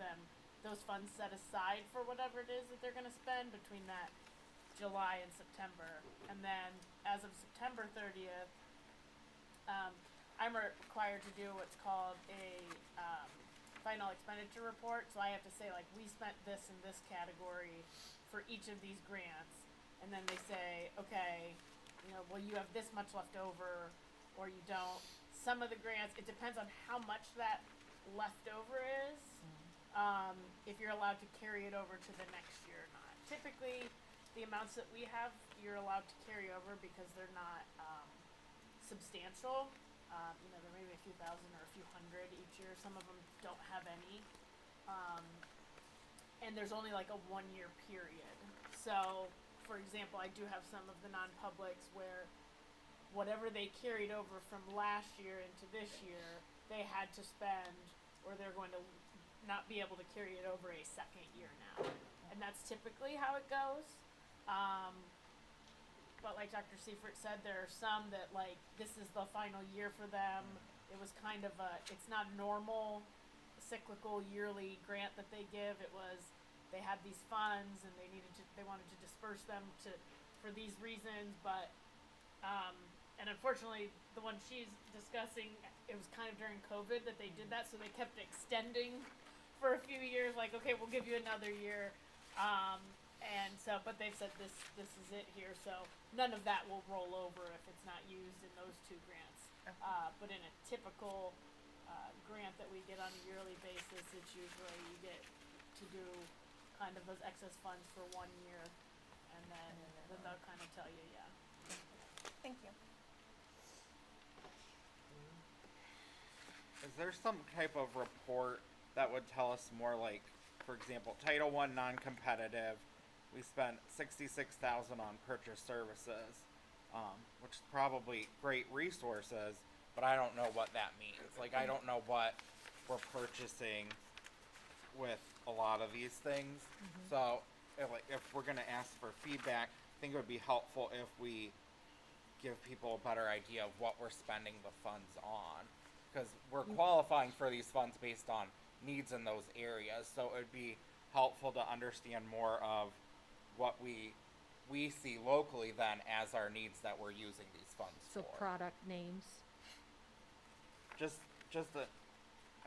those funds set aside for whatever it is that they're going to spend between that July and September. And then as of September 30th, I'm required to do what's called a final expenditure report. So I have to say we spent this in this category for each of these grants, and then they say, okay, well, you have this much left over or you don't. Some of the grants, it depends on how much that leftover is, if you're allowed to carry it over to the next year or not. Typically, the amounts that we have, you're allowed to carry over because they're not substantial. There may be a few thousand or a few hundred each year. Some of them don't have any. And there's only a 1-year period. So, for example, I do have some of the non-publics where whatever they carried over from last year into this year, they had to spend, or they're going to not be able to carry it over a second year now. And that's typically how it goes. But like Dr. Seifert said, there are some that this is the final year for them. It was kind of it's not normal cyclical yearly grant that they give. It was, they had these funds and they wanted to disperse them for these reasons, but, and unfortunately the one she's discussing, it was kind of during COVID that they did that, so they kept extending for a few years, okay, we'll give you another year. And so, but they've said this is it here, so none of that will roll over if it's not used in those two grants. Okay. But in a typical grant that we get on a yearly basis, it's usually you get to do kind of those excess funds for 1 year, and then they'll kind of tell you, yeah. Thank you. Is there some type of report that would tell us more, for example, Title I non-competitive, we spent $66,000 on purchase services, which is probably great resources, but I don't know what that means. I don't know what we're purchasing with a lot of these things. So, if we're gonna ask for feedback, I think it would be helpful if we give people a better idea of what we're spending the funds on, because we're qualifying for these funds based on needs in those areas. So it would be helpful to understand more of what we see locally then as our needs that we're using these funds So for. product names. Just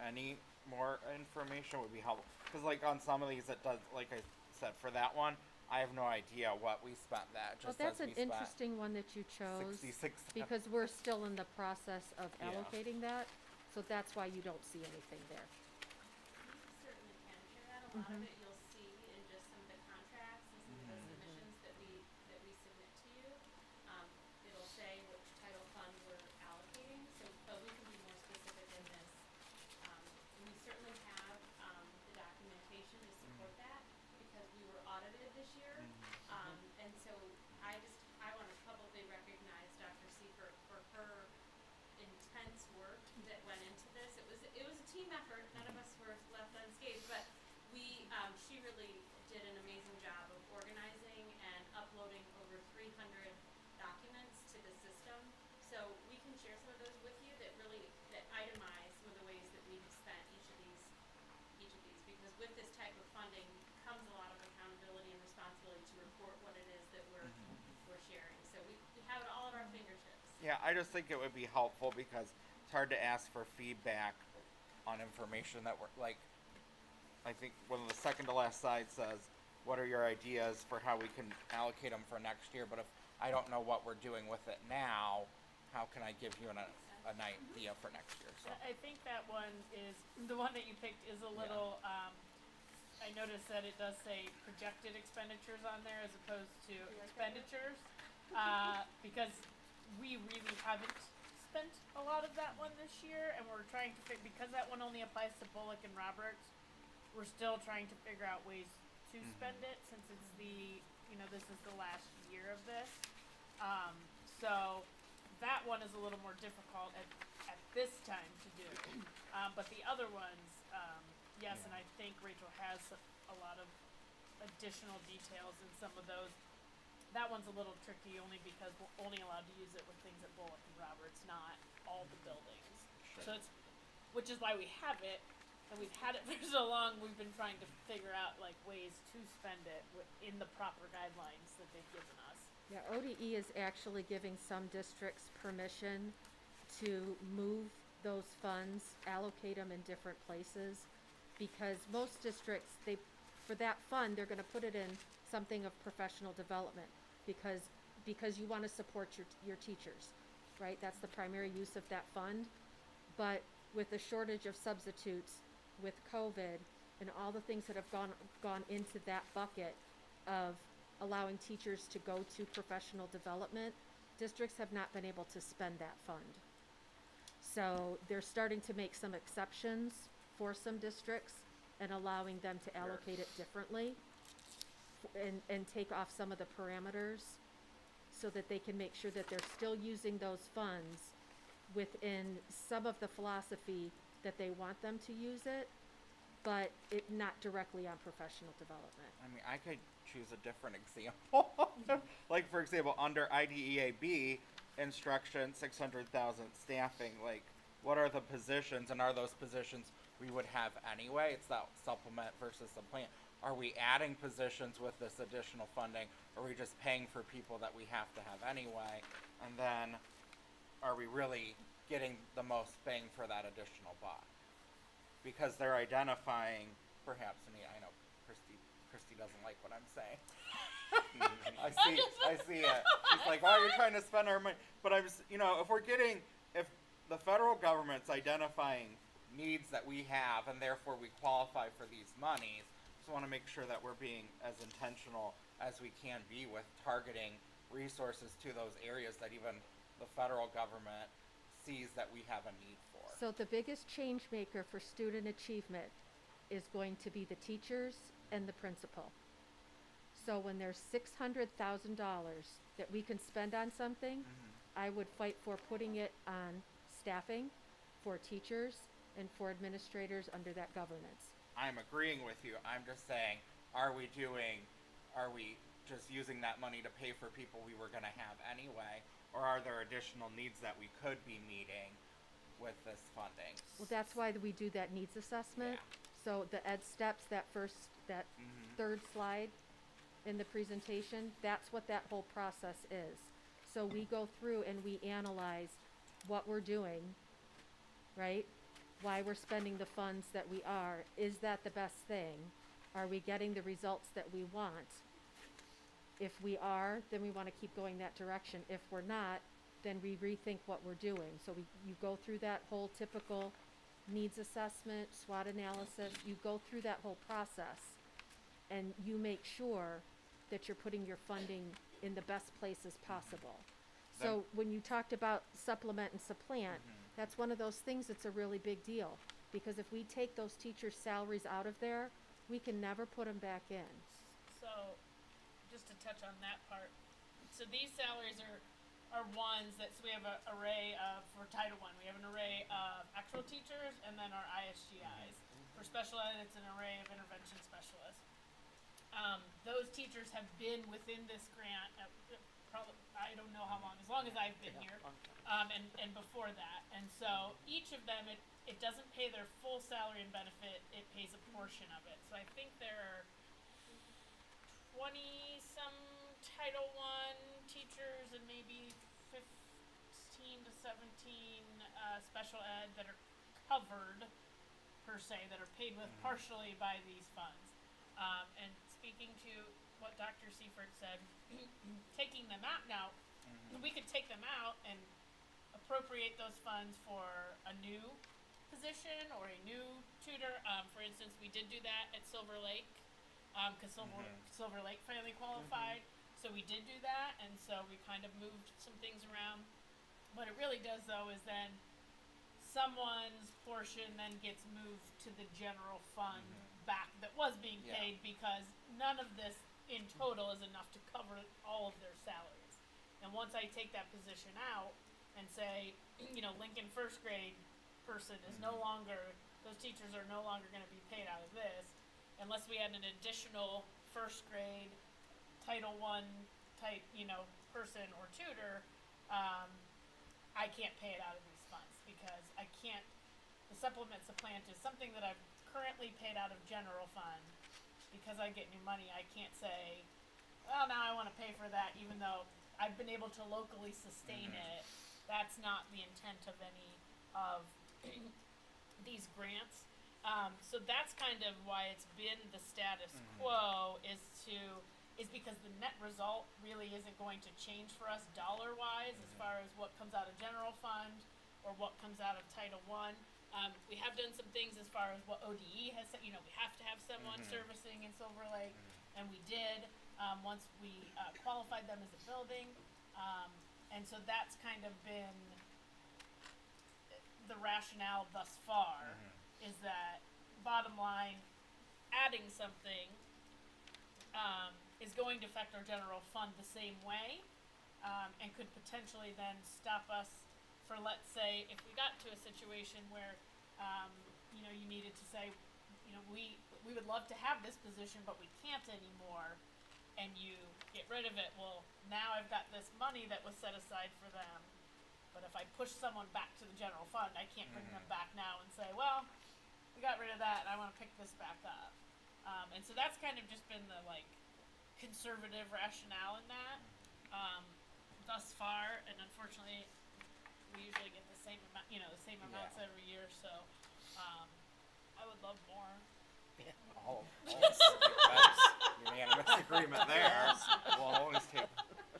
any more information would be helpful, because on some of these it does, like I said, for that one I have no idea what we spent that. Well, Just that's says an we spent interesting one that you chose 66. because we're still in the process of Yeah. allocating that, so that's why you don't see anything there. You certainly can share that. A lot of it you'll see in just some of the contracts and some of the submissions that we submit to you. It'll say which title fund we're allocating, so, but we can be more specific in this. We certainly have, the documentation to support that because we were audited this year. And so I want to publicly recognize Dr. Seifert for her intense work that went into this. It was a team effort. None of us were left unscathed, but she really did an amazing job of organizing and uploading over 300 documents to the system. So we can share some of those with you that itemize some of the ways that we have spent each of these, because with this type of Yeah, I just think it would be helpful because it's hard to ask for feedback on information that we're like. I think one of the second to last side says, "What are your ideas for how we can allocate them for next year?" But if I don't know what we're doing with it now, how can I give you an idea for next year? So I think that one is, the one that you picked is a little, I noticed that it does say projected expenditures on there as opposed to expenditures, because we really haven't spent a lot of that one this year, and we're trying to because that one only applies to Bullock and Roberts, we're still trying to figure out ways to spend it, since it's this is the last year of this. So that one is a little more difficult at this time to do. But the other ones, yes, and I think Rachel has a lot of additional details in some of those. That one's a little tricky only because we're only allowed to use it with things at Bullock and Roberts, not all the buildings. So which is why we have it, and we've had it for so long, we've been trying to figure out like ways to spend it in the proper guidelines that they've given us. Yeah, ODE is actually giving some districts permission to move those funds, allocate them in different places, because most districts, for that fund, they're gonna put it in something of professional development, because you wanna support your teachers, right? That's the primary use of that fund. But with the shortage of substitutes, with COVID, and all the things that have gone into that bucket of allowing teachers to go to professional development, districts have not been able to spend that fund. So they're starting to make some exceptions for some districts and allowing them to allocate it differently and take off some of the parameters so that they can make sure that they're still using those funds within some of the philosophy that they want them to use it, but it not directly on professional development. I mean, I could choose a different example. Like, for example, under IDEAB, instruction, 600,000 staffing, like, what are the positions, and are those positions we would have anyway? It's that supplement versus the plan. Are we adding positions with this additional funding? Or are we just paying for people that we have to have anyway? And then, are we really getting the most bang for that additional buck? Because they're identifying, perhaps, I know Christy doesn't like what I'm saying. I see it. She's like, "Oh, you're trying to spend our money." But if the federal government's identifying needs that we have, and therefore we qualify for these monies, just want to make sure that we're being as intentional as we can be with targeting resources to those areas that even the federal government sees that we have a need for. So the biggest change maker for student achievement is going to be the teachers and the principal. So when there's $600,000 that we can spend on something, I would fight for putting it on staffing for teachers and for administrators under that governance. I'm agreeing with you. I'm just saying, are we just using that money to pay for people we were going to have anyway? Or are there additional needs that we could be meeting with this funding? Well, that's why we do that needs assessment. Yeah. So the ed steps, that third slide in the presentation, that's what that whole process is. So we go through and we analyze what we're doing, right? Why we're spending the funds that we are. Is that the best thing? Are we getting the results that we want? If we are, then we want to keep going that direction. If we're not, then we rethink what we're doing. So you go through that whole typical needs assessment, SWOT analysis, you go through that whole process, and you make sure that you're putting your funding in the best places possible. So when you talked about supplement and supplant, that's one of those things that's a really big deal. Because if we take those teachers' salaries out of there, we can never put them back in. So, just to touch on that part, so these salaries are ones that, so we have an array of, for Title I, we have an array of actual teachers and then our ISGIs. For special ed, it's an array of intervention specialists. Those teachers have been within this grant, probably, I don't know how long as I've been here, and before that. And so each of them, it doesn't pay their full salary and benefit, it pays a portion of it. So I think there are 20-some Title I teachers and maybe 15 to 17 special ed that are covered, per se, that are paid with partially by these funds. And speaking to what Dr. Seifert said, taking them out now, we could take them out and appropriate those funds for a new position or a new tutor. For instance, we did do that at Silver Lake, because Silver Lake finally qualified. So we did do that, and so we kind of moved some things around. What it really does, though, is then someone's portion then gets moved to the general fund back that was being paid, because none of this in total is enough to cover all of their salaries. And once I take that position out and say, Lincoln first grade person is no longer, those teachers are no longer going to be paid out of this, unless we had an additional first grade Title I type, person or tutor, I can't pay it out of these funds, because I can't, the supplement supplant is something that I've currently paid out of general fund. Because I get new money, I can't say, well, now I want to pay for that, even though I've been able to locally sustain it. That's not the intent of any of these grants. So that's kind of why it's been the status quo, is because the net result really isn't going to change for us dollar-wise as far as what comes out of general fund or what comes out of Title I. We have done some things as far as what ODE has said, we have to have someone servicing in Silver Lake, and we did, once we qualified them as a building. And so that's kind of been the rationale thus far, is that bottom line, adding something is going to affect our general fund the same way, and could potentially then stop us for, let's say, if we got to a situation where, you needed to say, we would love to have this position, but we can't anymore, and you get rid of it. Well, now I've got this money that was set aside for them, but if I push someone back to the general fund, I can't bring them back now and say, well, we got rid of that, and I want to pick this back up. And so that's kind of just been the, conservative rationale in that, thus far, and unfortunately, we usually get the same amount, the same amounts every year, so, I would love more. That's unanimous agreement there. We'll always take,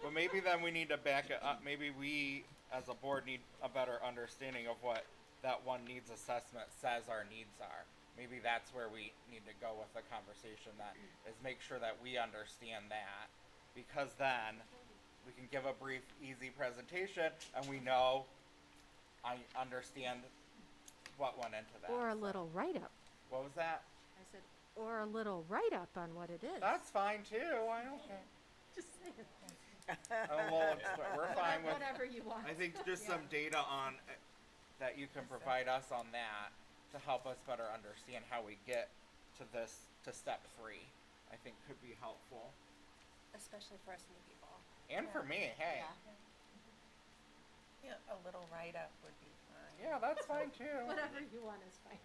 but maybe then we need to back it up. Maybe we, as a board, need a better understanding of what that one needs assessment says our needs are. Maybe that's where we need to go with the conversation, that is make sure that we understand that, because then we can give a brief, easy presentation, and we know, I understand what went into that. Or a little write-up. What was that? I said, or a little write-up on what it is. That's fine too. I don't care. Just saying. Well, we're fine with. Whatever you want. I think just some data on that you can provide us on that to help us better understand how we get to this, to step 3. I think could be helpful. Especially for us new people. And for me, hey. Yeah, a little write-up would be fine. Yeah, that's fine too. Whatever you want is fine.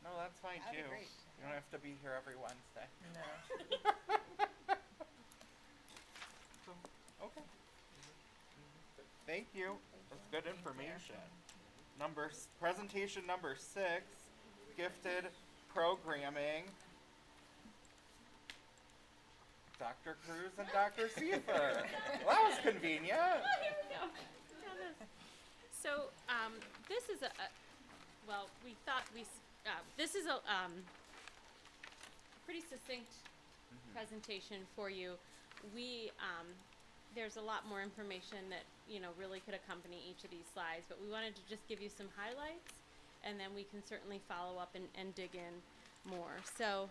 No, that's fine That'd be too. great. You don't have to be here every Wednesday. No. Okay. Thank you. That's good information. Presentation number 6, gifted programming. Dr. Cruz and Dr. Seifert. Well, that was convenient. Oh, here we go. So, this is this is a pretty succinct presentation for you. There's a lot more information that, really could accompany each of these slides, but we wanted to just give you some highlights, and then we can certainly follow up and dig in more. So,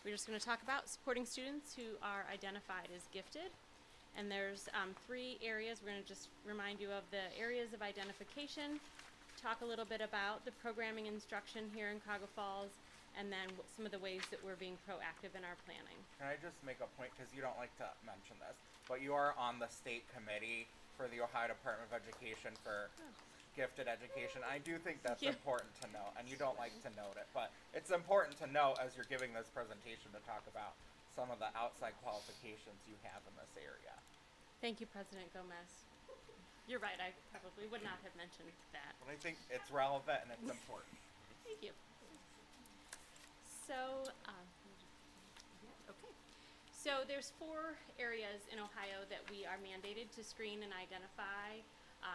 we're just going to talk about supporting students who are identified as gifted. And there's 3 areas. We're going to just remind you of the areas of identification, talk a little bit about the programming instruction here in Cuyahoga Falls, and then some of the ways that we're being proactive in our planning. Can I just make a point, because you don't like to mention this, but you are on the state committee for the Ohio Department of Education for gifted education. I do think that's important to note, and you don't like to note it, but it's important to note as you're giving this presentation to talk about some of the outside qualifications you have in this area. Thank you, President Gomez. You're right, I probably would not have mentioned that. But I think it's relevant and it's important. Thank you. So, okay. So there's 4 areas in Ohio that we are mandated to screen and identify: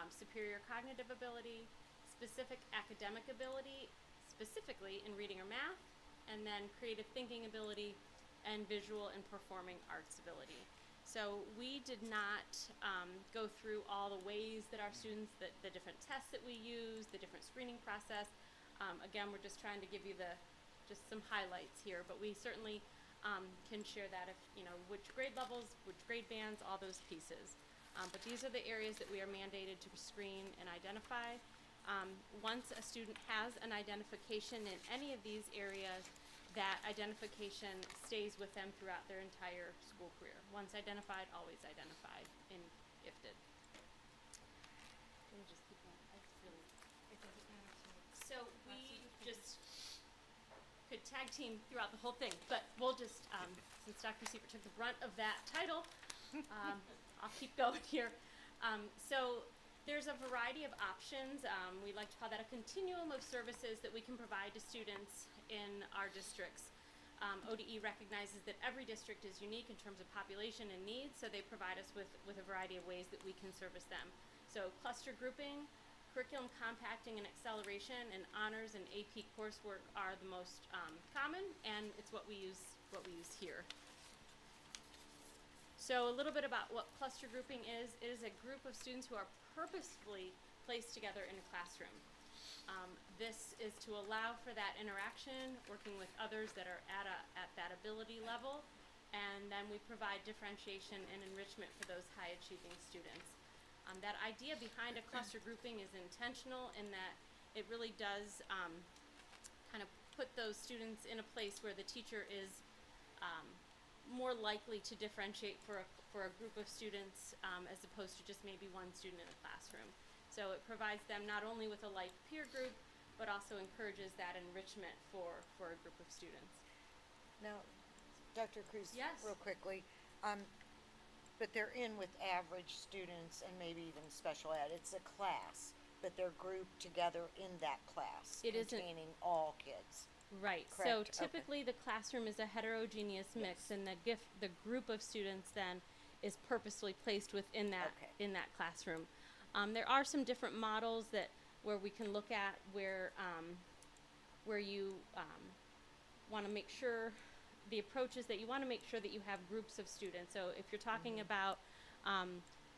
superior cognitive ability, specific academic ability, specifically in reading or math, and then creative thinking ability, and visual and performing arts ability. So we did not go through all the ways that our students, the different tests that we use, the different screening process. Again, we're just trying to give you just some highlights here, but we certainly can share that if, which grade levels, which grade bands, all those pieces. But these are the areas that we are mandated to screen and identify. Once a student has an identification in any of these areas, that identification stays with them throughout their entire school career. Once identified, always identified in gifted. Let me just keep going. It doesn't matter to me. So we just could tag team throughout the whole thing, but we'll just, since Dr. Siebert took the brunt of that title, I'll keep going here. So there's a variety of options. We like to call that a continuum of services that we can provide to students in our districts. ODE recognizes that every district is unique in terms of population and needs, so they provide us with a variety of ways that we can service them. So cluster grouping, curriculum compacting and acceleration, and honors and AP coursework are the most common, and it's what we use here. So a little bit about what cluster grouping is. It is a group of students who are purposefully placed together in a classroom. This is to allow for that interaction, working with others that are at that ability level, and then we provide differentiation and enrichment for those high achieving students. That idea behind a cluster grouping is intentional in that it really does kind of put those students in a place where the teacher is more likely to differentiate for a group of students as opposed to just maybe one student in a classroom. So it provides them not only with a like peer group, but also encourages that enrichment for a group of students. Now, Dr. Cruz, Yes. real quickly, but they're in with average students and maybe even special ed. It's a class, but they're grouped together in that class, It isn't- containing all kids. Right. So Correct, okay. typically the classroom is a heterogeneous mix, and the group of students then is purposely placed within that Okay. in that classroom. There are some different models where we can look at where you want to make sure the approach is that you want to make sure that you have groups of students. So if you're talking about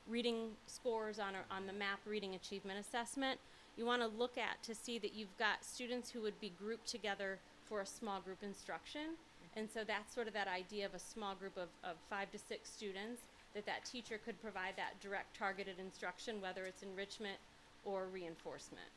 reading scores on the MAP reading achievement assessment, you want to look at to see that you've got students who would be grouped together for a small group instruction. And so that's sort of that idea of a small group of 5 to 6 students, that teacher could provide that direct targeted instruction, whether it's enrichment or reinforcement.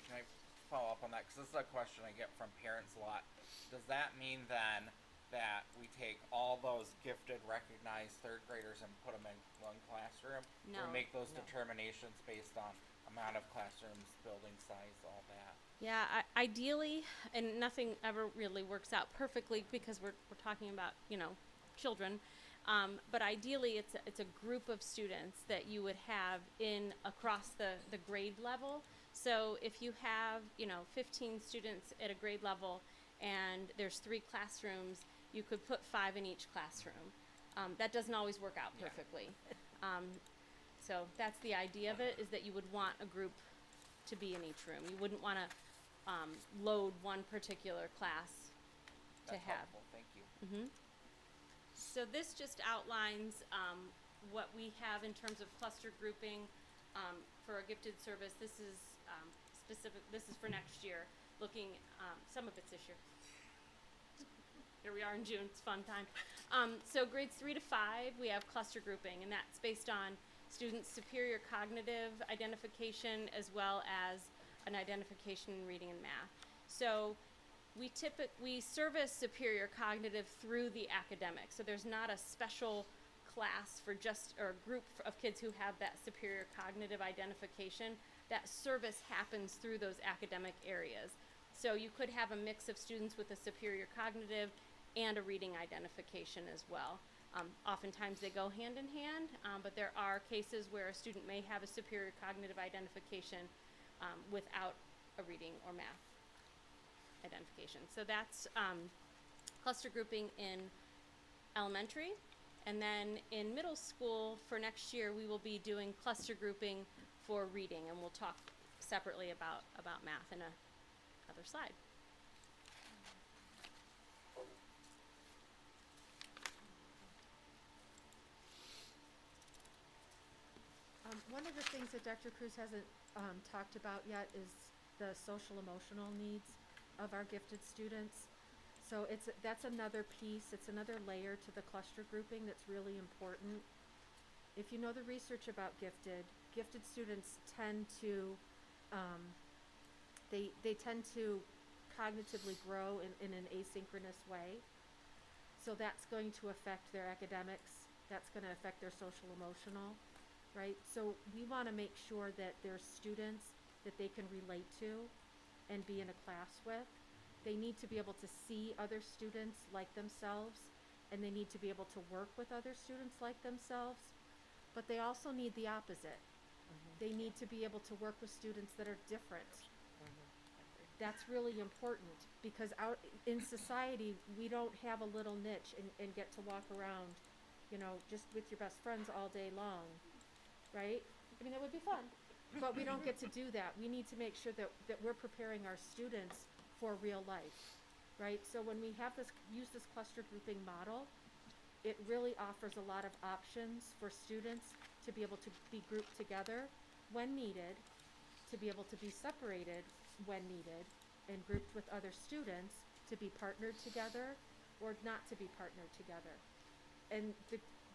Can I follow up on that? Because this is a question I get from parents a lot. Does that mean then that we take all those gifted, recognized third graders and put them in one classroom? No. Or we make those determinations based on amount of classrooms, building size, all that? Yeah, ideally, and nothing ever really works out perfectly because we're talking about, children. But ideally, it's a group of students that you would have across the grade level. So if you have 15 students at a grade level and there's 3 classrooms, you could put 5 in each classroom. That doesn't always work out perfectly. So that's the idea of it, is that you would want a group to be in each room. You wouldn't want to load one particular class to That's have. helpful, thank you. So this just outlines what we have in terms of cluster grouping for a gifted service. This is specific. This is for next year. Looking, some of it's this year. Here we are in June. It's fun time. So grades 3 to 5, we have cluster grouping, and that's based on students' superior cognitive identification as well as an identification in reading and math. So we service superior cognitive through the academic. So there's not a special class or a group of kids who have that superior cognitive identification. That service happens through those academic areas. So you could have a mix of students with a superior cognitive and a reading identification as well. Oftentimes they go hand in hand, but there are cases where a student may have a superior cognitive identification without a reading or math identification. So that's cluster grouping in elementary. And then in middle school for next year, we will be doing cluster grouping for reading, and we'll talk separately about math in a other slide. One of the things that Dr. Cruz hasn't talked about yet is the social emotional needs of our gifted students. So that's another piece, it's another layer to the cluster grouping that's really important. If you know the research about gifted students tend to, they tend to cognitively grow in an asynchronous way. So that's going to affect their academics, that's going to affect their social emotional, right? So we want to make sure that there's students that they can relate to and be in a class with. They need to be able to see other students like themselves, and they need to be able to work with other students like themselves, but they also need the opposite. They need to be able to work with students that are different. That's really important, because out in society, we don't have a little niche and get to walk around, you know, just with your best friends all day long, right? I mean, that would be fun, but we don't get to do that. We need to make sure that we're preparing our students for real life, right? So when we have use this cluster grouping model, it really offers a lot of options for students to be able to be grouped together when needed, to be able to be separated when needed, and grouped with other students to be partnered together or not to be partnered together. And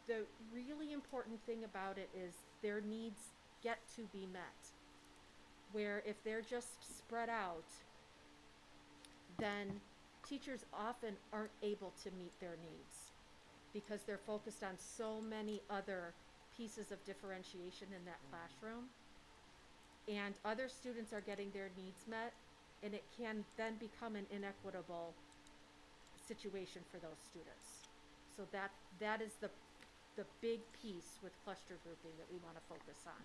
the really important thing about it is their needs get to be met. Where if they're just spread out, then teachers often aren't able to meet their needs because they're focused on so many other pieces of differentiation in that classroom. And other students are getting their needs met, and it can then become an inequitable situation for those students. So that is the big piece with cluster grouping that we want to focus on.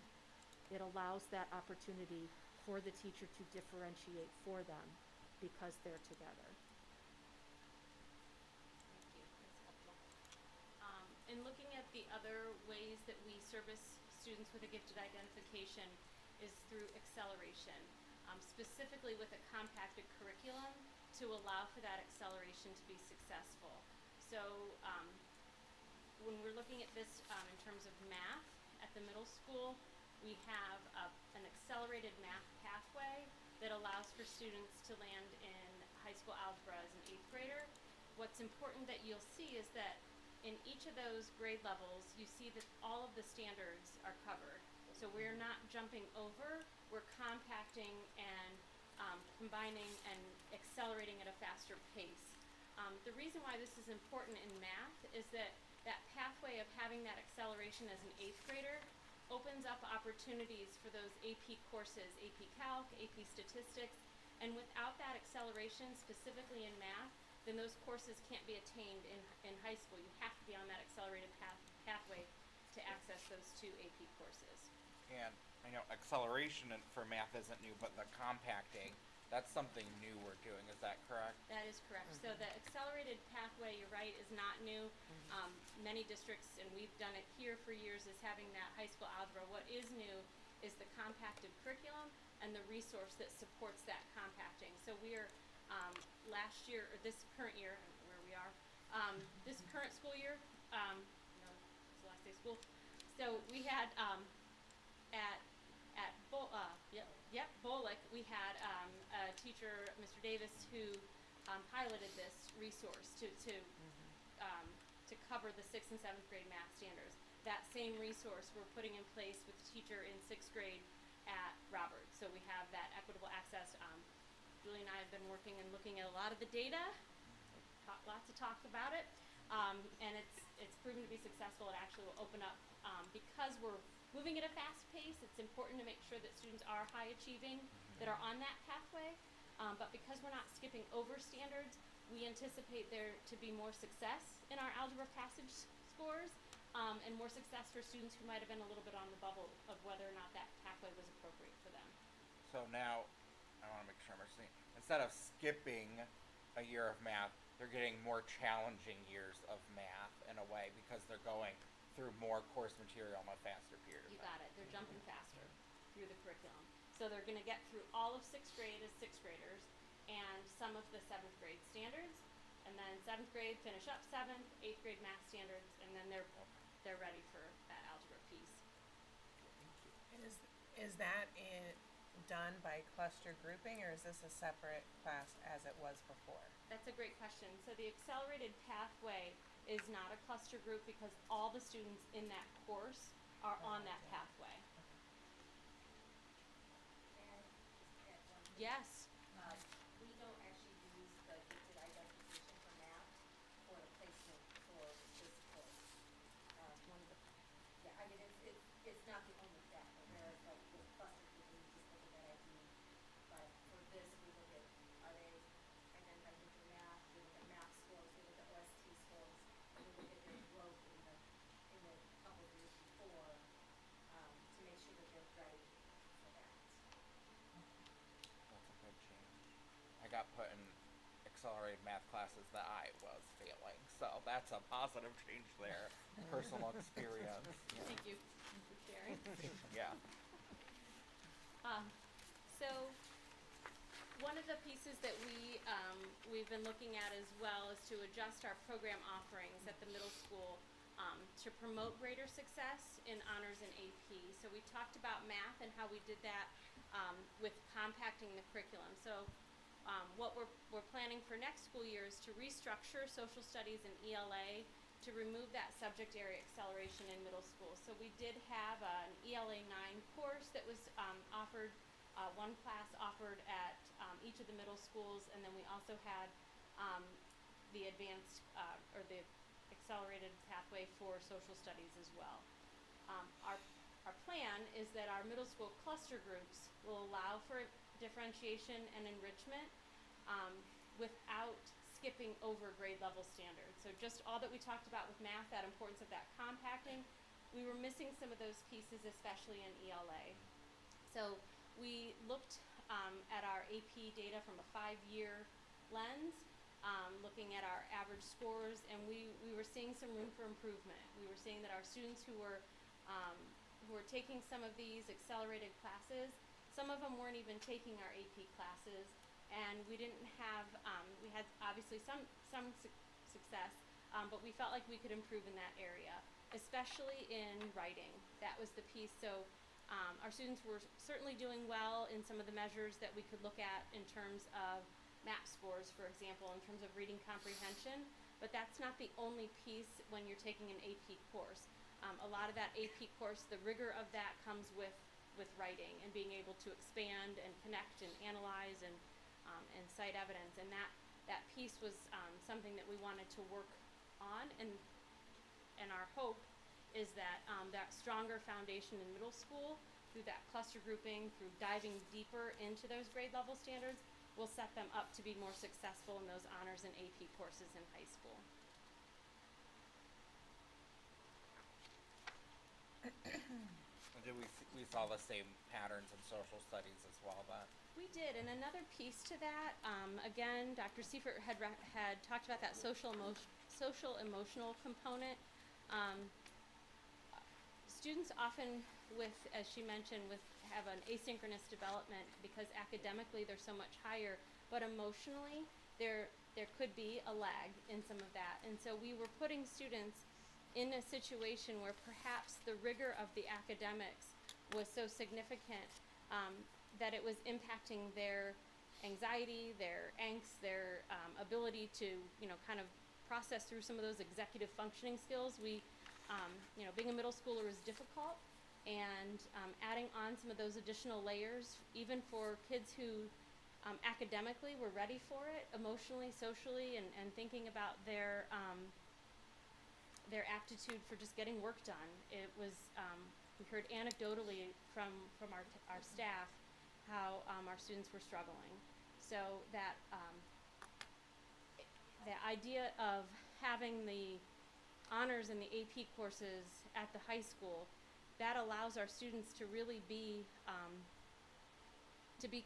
It allows that opportunity for the teacher to differentiate for them because they're together. Thank you, that's helpful. In looking at the other ways that we service students with a gifted identification is through acceleration, specifically with a compacted curriculum to allow for that acceleration to be successful. So when we're looking at this in terms of math at the middle school, we have an accelerated math pathway that allows for students to land in high school algebra as an 8th grader. What's important that you'll see is that in each of those grade levels, you see that all of the standards are covered. So we're not jumping over, we're compacting and combining and accelerating at a faster pace. The reason why this is important in math is that pathway of having that acceleration as an 8th grader opens up opportunities for those AP courses, AP Calc, AP Statistics, and without that acceleration, specifically in math, then those courses can't be attained in high school. You have to be on that accelerated pathway to access those 2 AP courses. And I know acceleration for math isn't new, but the compacting, that's something new we're doing, is that correct? That is correct. So the accelerated pathway, you're right, is not new. Many districts, and we've done it here for years, is having that high school algebra. What is new is the compacted curriculum and the resource that supports that compacting. So we are, last year, or this current year, I don't know where we are, this current school year, no, it's the last day of school. So we had, at Bolick, we had a teacher, Mr. Davis, who piloted this resource to cover the 6th and 7th grade math standards. That same resource we're putting in place with the teacher in 6th grade at Roberts. So we have that equitable access. Julie and I have been working and looking at a lot of the data. Lots of talk about it, and it's proven to be successful. It actually will open up because we're moving at a fast pace. It's important to make sure that students are high achieving, that are on that pathway. But because we're not skipping over standards, we anticipate there to be more success in our algebra passage scores, and more success for students who might have been a little bit on the bubble of whether or not that pathway was appropriate for them. So now, I want to make sure I'm understanding. Instead of skipping a year of math, they're getting more challenging years of math in a way because they're going through more course material in a faster period of You time. got it. They're jumping faster through the curriculum. So they're going to get through all of sixth grade as sixth graders and some of the seventh grade standards. And then seventh grade finish up seventh, eighth grade math standards, and then they're ready for that algebra piece. And is that done by cluster grouping, or is this a separate class as it was before? That's a great question. So the accelerated pathway is not a cluster group because all the students in that course are on that pathway. Yes. We don't actually use the gifted identification for math for the placement for this course. Yeah, I mean, it's not the only factor, whereas like with cluster grouping, you just look at that ID. But for this, we look at, are they identified with math, we look at math scores, we look at OST scores, and we look at their growth in the couple of years before, to make sure that they're ready for that. That's a good change. I got put in accelerated math classes that I was failing, so that's a positive change there. Personal experience. Yeah. Thank you for sharing. Yeah. So one of the pieces that we've been looking at as well is to adjust our program offerings at the middle school to promote greater success in honors and AP. So we talked about math and how we did that with compacting the curriculum. So what we're planning for next school year is to restructure social studies and ELA to remove that subject area acceleration in middle school. So we did have an ELA 9 course that was offered, one class offered at each of the middle schools, and then we also had the advanced or the accelerated pathway for social studies as well. Our plan is that our middle school cluster groups will allow for differentiation and enrichment without skipping over grade level standards. So just all that we talked about with math, that importance of that compacting, we were missing some of those pieces, especially in ELA. So we looked at our AP data from a 5-year lens, looking at our average scores, and we were seeing some room for improvement. We were seeing that our students who were taking some of these accelerated classes, some of them weren't even taking our AP classes, and we didn't have, we had obviously some success, but we felt like we could improve in that area, especially in writing. That was the piece. So our students were certainly doing well in some of the measures that we could look at in terms of MAP scores, for example, in terms of reading comprehension, but that's not the only piece when you're taking an AP course. A lot of that AP course, the rigor of that comes with writing and being able to expand and connect and analyze and cite evidence, and that piece was something that we wanted to work on, and our hope is that that stronger foundation in middle school through that cluster grouping, through diving deeper into those grade level standards, will set them up to be more successful in those honors and AP courses in high school. Did we saw the same patterns in social studies as well then? We did, and another piece to that, again, Dr. Seifert had talked about that social emotional component. Students often as she mentioned, have an asynchronous development because academically they're so much higher, but emotionally there could be a lag in some of that. And so we were putting students in a situation where perhaps the rigor of the academics was so significant that it was impacting their anxiety, their angst, their ability to, kind of process through some of those executive functioning skills. We, being a middle schooler is difficult, and adding on some of those additional layers, even for kids who academically were ready for it, emotionally, socially, and thinking about their aptitude for just getting work done. It was, we heard anecdotally from our staff how our students were struggling. So that the idea of having the honors and the AP courses at the high school, that allows our students to really be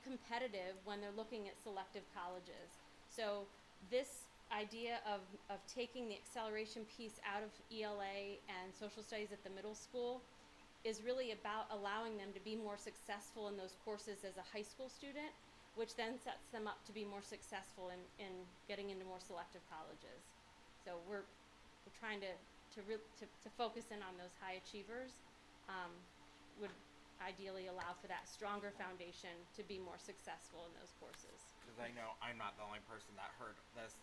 competitive when they're looking at selective colleges. So this idea of taking the acceleration piece out of ELA and social studies at the middle school is really about allowing them to be more successful in those courses as a high school student, which then sets them up to be more successful in getting into more selective colleges. So we're trying to focus in on those high achievers, would ideally allow for that stronger foundation to be more successful in those courses. Because I know I'm not the only person that heard this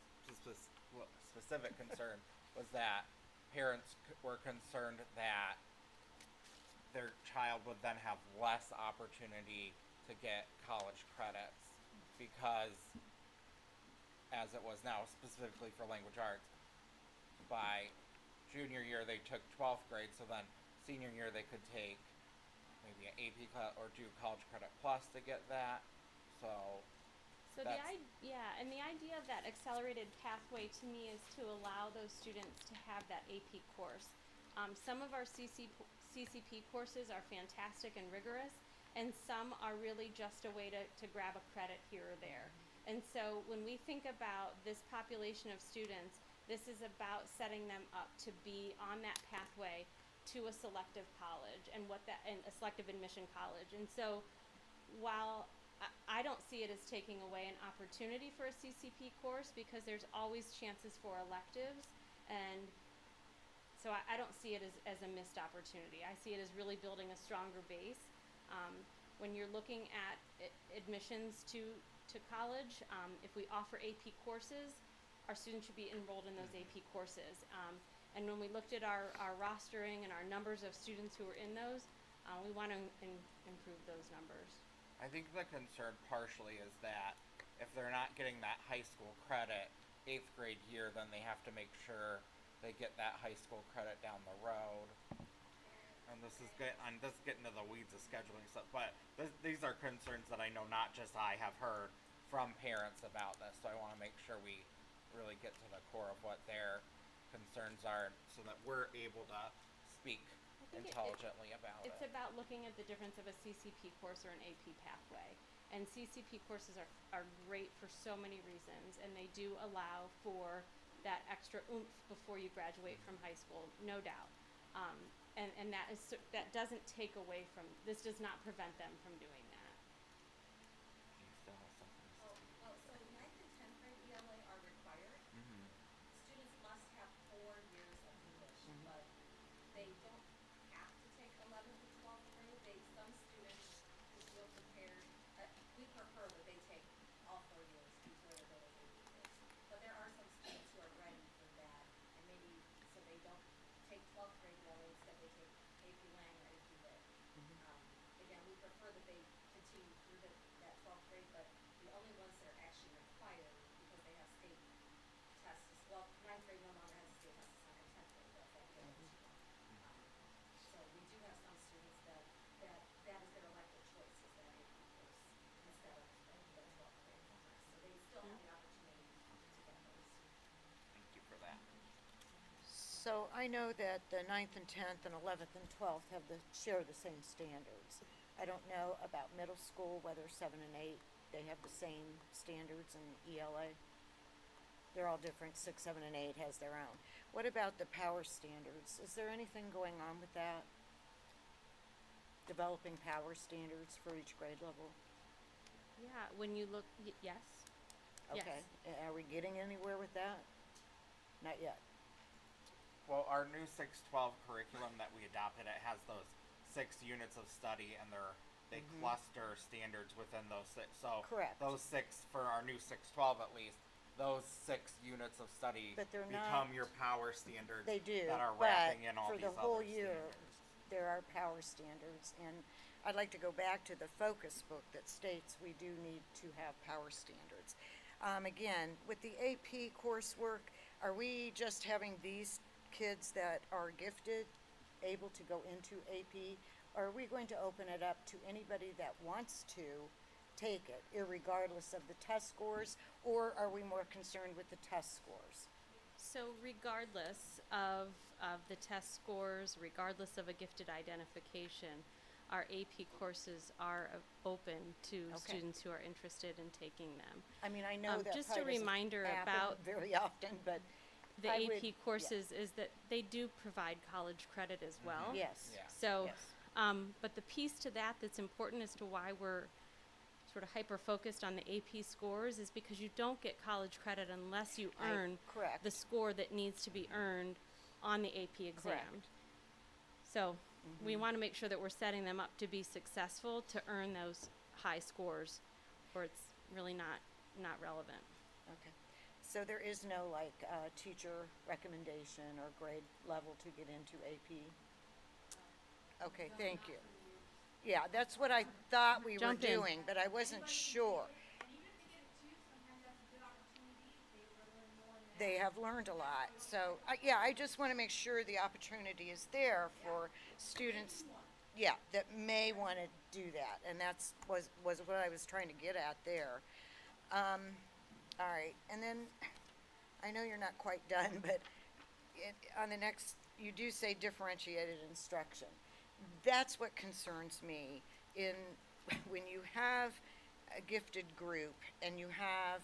specific concern was that parents were concerned that their child would then have less opportunity to get college credits because, as it was now, specifically for language arts, by junior year they took 12th grade, so then senior year they could take maybe an AP class or do college credit plus to get that. So the idea of that accelerated pathway to me is to allow those students to have that AP course. Some of our CCP courses are fantastic and rigorous, and some are really just a way to grab a credit here or there. And so when we think about this population of students, this is about setting them up to be on that pathway to a selective college and a selective admission college. And so while I don't see it as taking away an opportunity for a CCP course, because there's always chances for electives, and so I don't see it as a missed opportunity. I see it as really building a stronger base. When you're looking at admissions to college, if we offer AP courses, our students should be enrolled in those AP courses. And when we looked at our rostering and our numbers of students who were in those, we want to improve those numbers. I think the concern partially is that if they're not getting that high school credit 8th grade year, then they have to make sure they get that high school credit down the road. And this is getting to the weeds of scheduling stuff, but these are concerns that I know not just I have heard from parents about this, so I want to make sure we really get to the core of what their concerns are so that we're able to speak intelligently about it. It's about looking at the difference of a CCP course or an AP pathway. And CCP courses are great for so many reasons, and they do allow for that extra oomph before you graduate from high school, no doubt. And that doesn't take away from, this does not prevent them from doing that. You still have something to say? So 9th and 10th grade ELA are required. Students must have 4 years of English, but they don't have to take 11th and 12th grade. Some students who feel prepared, we prefer that they take all 4 years before they go to AP course. But there are some students who are ready for that, and maybe so they don't take 12th grade ELA, instead they take AP Lang or AP Lit. Again, we prefer that they continue through that 12th grade, but the only ones that are actually required, because they have state tests, well, 9th grade no longer has a state test assignment, 10th grade does, that we don't teach them. So we do have some students that is their elective choice, is that AP course, instead of the 12th grade class. So they still have the opportunity to get those. Thank you for that. So I know that the 9th and 10th and 11th and 12th share the same standards. I don't know about middle school, whether 7 and 8, they have the same standards in ELA. They're all different, 6, 7, and 8 has their own. What about the power standards? Is there anything going on with that? Developing power standards for each grade level? Yeah, when you look, yes. Okay, Yes. are we getting anywhere with that? Not yet. Well, our new 612 curriculum that we adopted, it has those 6 units of study, and they cluster standards within those 6. So Correct. those 6 for our new 612 at least, those 6 units of study But they're become not- your power standards They do, that are but wrapping in all for these the whole other year, standards. there are power standards, and I'd like to go back to the focus book that states we do need to have power standards. Again, with the AP coursework, are we just having these kids that are gifted able to go into AP? Or are we going to open it up to anybody that wants to take it, irregardless of the test scores, or are we more concerned with the test scores? So regardless of the test scores, regardless of a gifted identification, our AP courses are open to Okay. students who are interested in taking them. I mean, I know that Just a probably doesn't reminder happen about very often, but the I AP would- yeah. courses is that they do provide college credit as well. yes. Yeah. So, Yes. but the piece to that that's important as to why we're sort of hyper-focused on the AP scores is because you don't get college credit unless you earn Correct. the score that needs to be earned on the AP exam. Correct. So we want to make sure that we're setting them up to be successful to earn those high scores, or it's really not relevant. Okay. So there is no like teacher recommendation or grade level to get into AP? Okay, thank you. Yeah, that's what I thought we were Jump in. doing, but I wasn't sure. And even if they get it too, sometimes that's a good opportunity, they learn more in that. They have learned a lot. So, yeah, I just want to make sure the opportunity is there for students, yeah, that may want to do that. And that's was what I was trying to get at there. All right, and then I know you're not quite done, but on the next, you do say differentiated instruction. That's what concerns me in when you have a gifted group and you have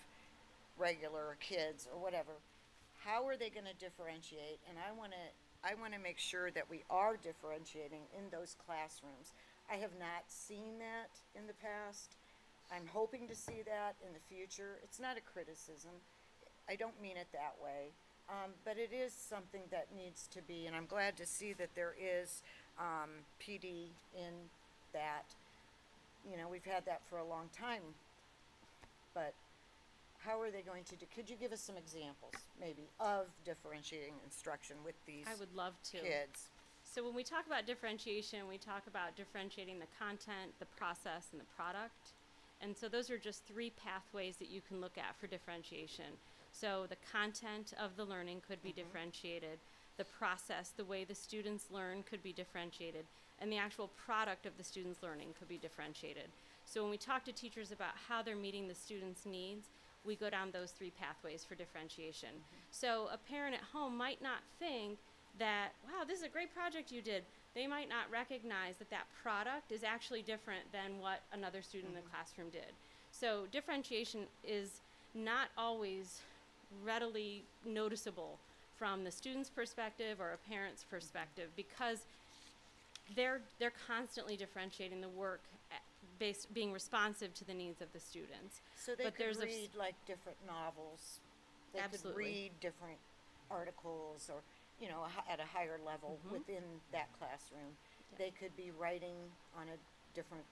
regular kids or whatever. How are they going to differentiate? And I want to make sure that we are differentiating in those classrooms. I have not seen that in the past. I'm hoping to see that in the future. It's not a criticism. I don't mean it that way. But it is something that needs to be, and I'm glad to see that there is PD in that. You know, we've had that for a long time. But how are they going to do? Could you give us some examples, maybe, of differentiating instruction with these I would love to. kids? So when we talk about differentiation, we talk about differentiating the content, the process, and the product. And so those are just 3 pathways that you can look at for differentiation. So the content of the learning could be differentiated, the process, the way the students learn could be differentiated, and the actual product of the students' learning could be differentiated. So when we talk to teachers about how they're meeting the students' needs, we go down those 3 pathways for differentiation. So a parent at home might not think that, wow, this is a great project you did. They might not recognize that that product is actually different than what another student in the classroom did. So differentiation is not always readily noticeable from the student's perspective or a parent's perspective because they're constantly differentiating the work being responsive to the needs of the students. So they But could there's a read like different novels. They Absolutely. could read different articles or, you know, at a higher level within that classroom. They could be writing on a different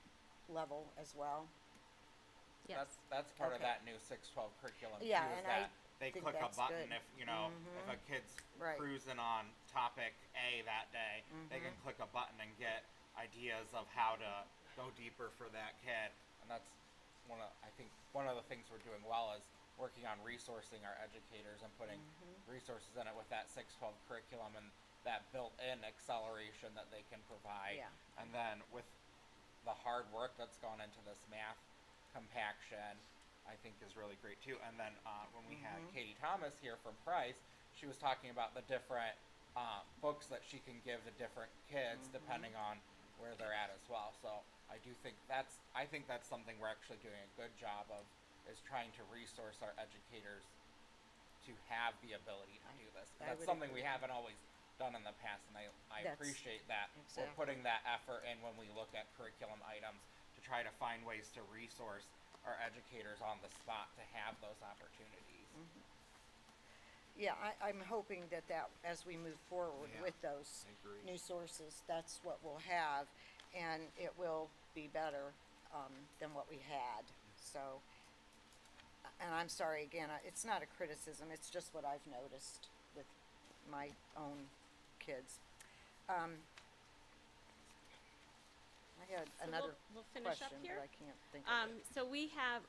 level as well. Yes. That's part of Okay. that new 612 curriculum Yeah, too, is and I that they think click a that's button good. if, you know, if a kid's Right. cruising on topic A that day, they can click a button and get ideas of how to go deeper for that kid. And that's I think one of the things we're doing well is working on resourcing our educators and putting resources in it with that 612 curriculum and that built-in acceleration that they can provide. Yeah. And then with the hard work that's gone into this math compaction, I think is really great too. And then when we had Katie Thomas here from Price, she was talking about the different books that she can give to different kids depending on where they're at as well. So I think that's something we're actually doing a good job of, is trying to resource our educators to have the ability to do this. 'Cause I that's would something agree. we haven't always done in the past, and I That's- appreciate that exactly. we're putting that effort in when we look at curriculum items to try to find ways to resource our educators on the spot to have those opportunities. Yeah, I'm hoping that as we move forward Yeah, with those I agree. new sources, that's what we'll have, and it will be better than what we had. So, and I'm sorry again, it's not a criticism, it's just what I've noticed with my own kids. I had So another we'll finish question, up here. but I can't think of it. So we have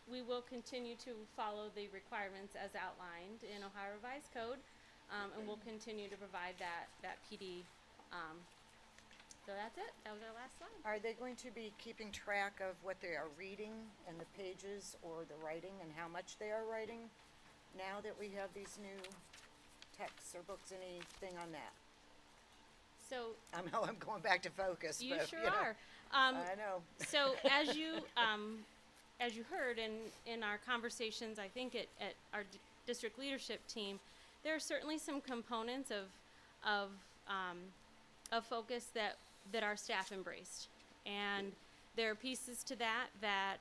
we will continue to follow the requirements as outlined in Ohio Revised Code, and we'll continue to provide that PD. So that's it. That was our last slide. Are they going to be keeping track of what they are reading and the pages or the writing and how much they are writing? now that we have these new texts or books, anything on that? So I know I'm going back to focus, you but, sure you know, are. I know. So as you heard in our conversations, I think at our district leadership team, there are certainly some components of focus that our staff embraced, and there are pieces to that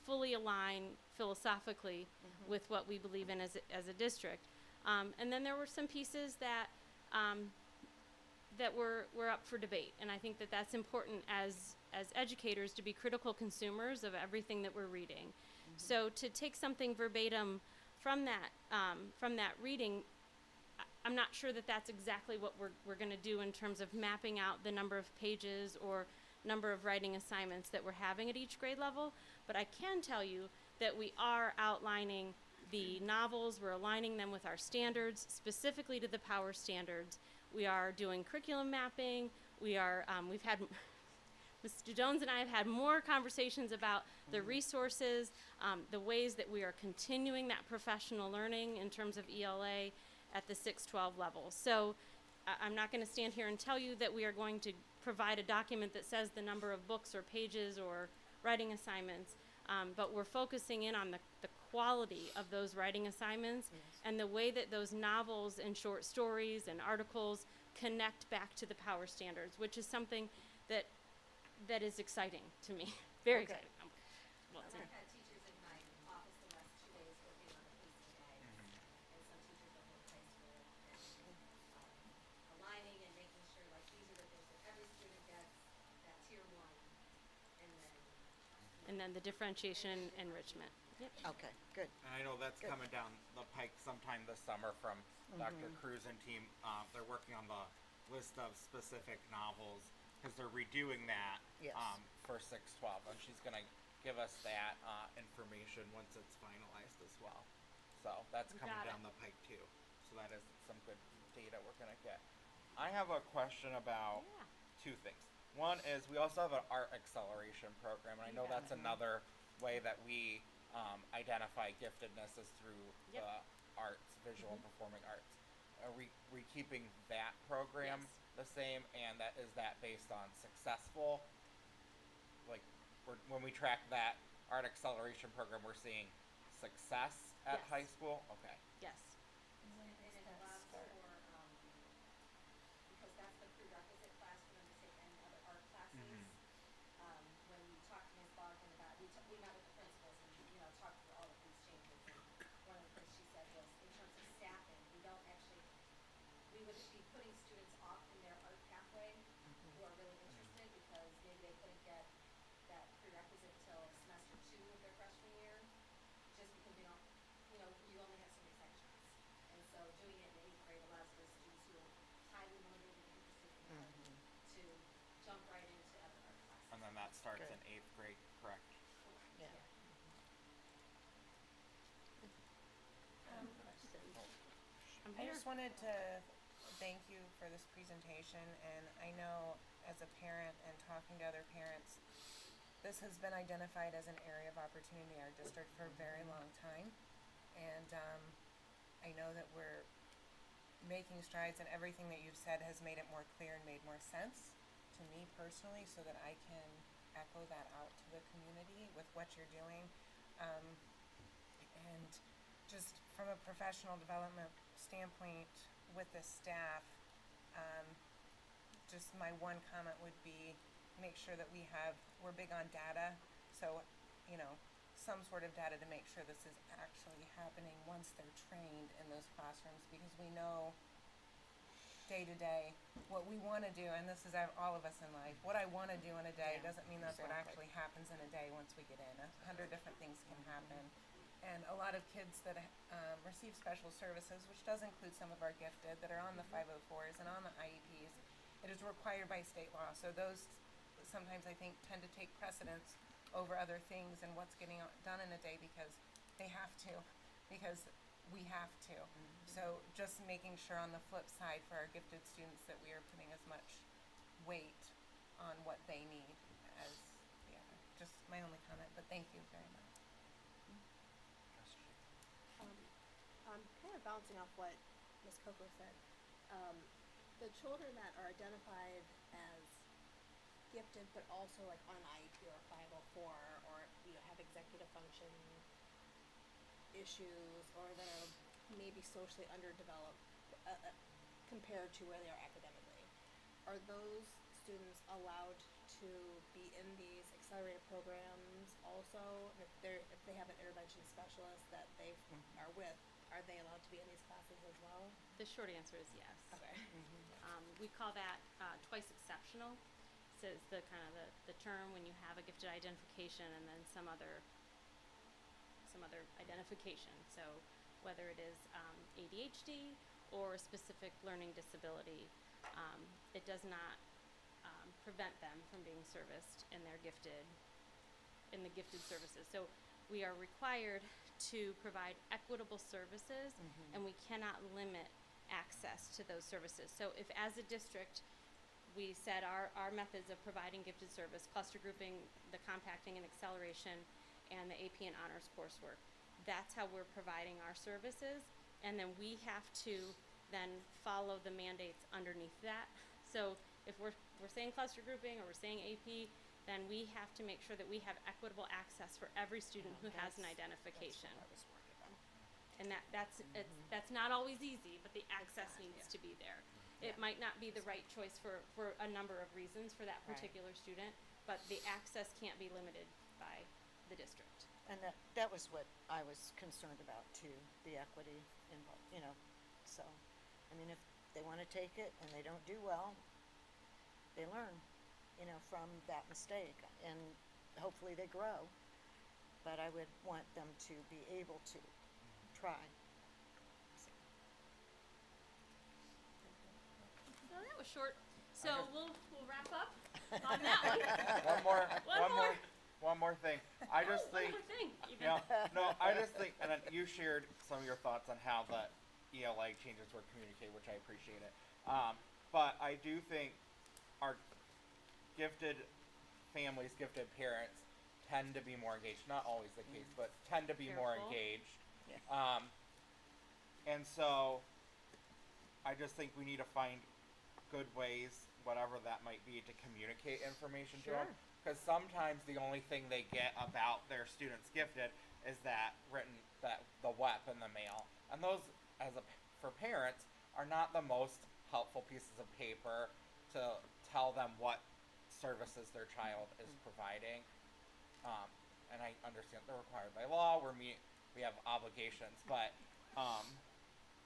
fully align philosophically with what we believe in as a district, and then there were some pieces that were up for debate, and I think that that's important as educators to be critical consumers of everything that we're reading. So to take something verbatim from that reading, I'm not sure that that's exactly what we're going to do in terms of mapping out the number of pages or number of writing assignments that we're having at each grade level, but I can tell you that we are outlining the novels, we're aligning them with our standards, specifically to the power standards. We are doing curriculum mapping. We've had, Mr. Jones and I have had more conversations about the resources, the ways that we are continuing that professional learning in terms of ELA at the 6-12 level. So I'm not going to stand here and tell you that we are going to provide a document that says the number of books or pages or writing assignments, but we're focusing in on the quality of those writing assignments and the way that those novels and short stories and articles connect back to the power standards, which is something that is exciting to me. Very Okay. exciting. Well, it's I've had teachers in my office the last 2 days working on the pacing guides, and some teachers over in high school, and aligning and making sure, like, these are the things that every student gets, that tier 1, and then the differentiation enrichment. Yep. Okay, good. And I know that's Good. coming down the pike sometime this summer from Dr. Cruz and team. They're working on the list of specific novels because they're redoing that Yes. for 6-12, and she's going to give us that information once it's finalized as well. So that's coming Got it. down the pike too. So that is some good data we're going to get. I have a question about two things. One is we also have an art acceleration program, and I know that's another way that we identify giftedness is through the arts, visual and performing arts. Are we keeping that program the same, and is that based on successful? Like, when we track that art acceleration program, we're seeing success at Yes. high school? Okay. Yes. and it allows for, because that's the prerequisite class for them to take any other art classes. When we talked to Ms. Bogdan about, we met with the principals and, talked through all of these changes, and one of the things she said was, in terms of staffing, we would be putting students off in their art pathway who are really interested because maybe they couldn't get that prerequisite till semester 2 of their freshman year, just because we don't, you only have so many sections. And so doing it in 8th grade allows those students who are highly motivated and interested in art to jump right into other art classes. And then that starts Good. in 8th grade, correct? Yeah. I just wanted to thank you for this presentation, and I know as a parent and talking to other parents, this has been identified as an area of opportunity in our district for a very long time. And I know that we're making strides, and everything that you've said has made it more clear and made more sense to me personally, so that I can echo that out to the community with what you're doing. And just from a professional development standpoint with the staff, just my one comment would be make sure that we're big on data, so some sort of data to make sure this is actually happening once they're trained in those classrooms, because we know day to day what we want to do, and this is all of us in life, what I want to do in a day doesn't mean that's what actually happens in a day once we get in. 100 different things can happen. And a lot of kids that receive special services, which does include some of our gifted that are on the 504s and on the IEPs, it is required by state law. So those sometimes I think tend to take precedence over other things and what's getting done in a day because they have to, because we have to. So just making sure on the flip side for our gifted students that we are putting as much weight on what they need as the other. Just my only comment, but thank you very much. bouncing off what Ms. Coco said, the children that are identified as gifted but also like on IEP or 504 or have executive function issues or that are maybe socially underdeveloped compared to where they are academically, are those students allowed to be in these accelerated programs also? If they have an intervention specialist that they are with, are they allowed to be in these classes as well? The short answer is yes. Okay. We call that twice exceptional. So it's the kind of the term when you have a gifted identification and then some other identification. So whether it is ADHD or a specific learning disability, it does not prevent them from being serviced in the gifted services. So we are required to provide equitable services, and we cannot limit access to those services. So if as a district we said our methods of providing gifted service, cluster grouping, the compacting and acceleration, and the AP and honors coursework, that's how we're providing our services, and then we have to then follow the mandates underneath that. So if we're saying cluster grouping or we're saying AP, then we have to make sure that we have equitable access for every student who has an identification. That's what I was working on. And that's not always easy, but the access needs to be there. It might not be the right choice for a number of reasons for that particular student, but the access can't be limited by the district. And that was what I was concerned about too, the equity involved, so, I mean, if they wanna take it and they don't do well, they learn, from that mistake, and hopefully they grow, but I would want them to be able to try. So that was short. So we'll wrap up on that one. One more thing. I just think, one more thing. I just think, and then you shared some of your thoughts on how the ELA changes were communicated, which I appreciate it. But I do think our gifted families, gifted parents tend to be more engaged. Not always the case, but tend to be more engaged. Yeah. And so I just think we need to find good ways, whatever that might be, to communicate information to them. Because sometimes the only thing they get about their students gifted is that the WEP in the mail, and those for parents are not the most helpful pieces of paper to tell them what services their child is providing. And I understand they're required by law. We have obligations, but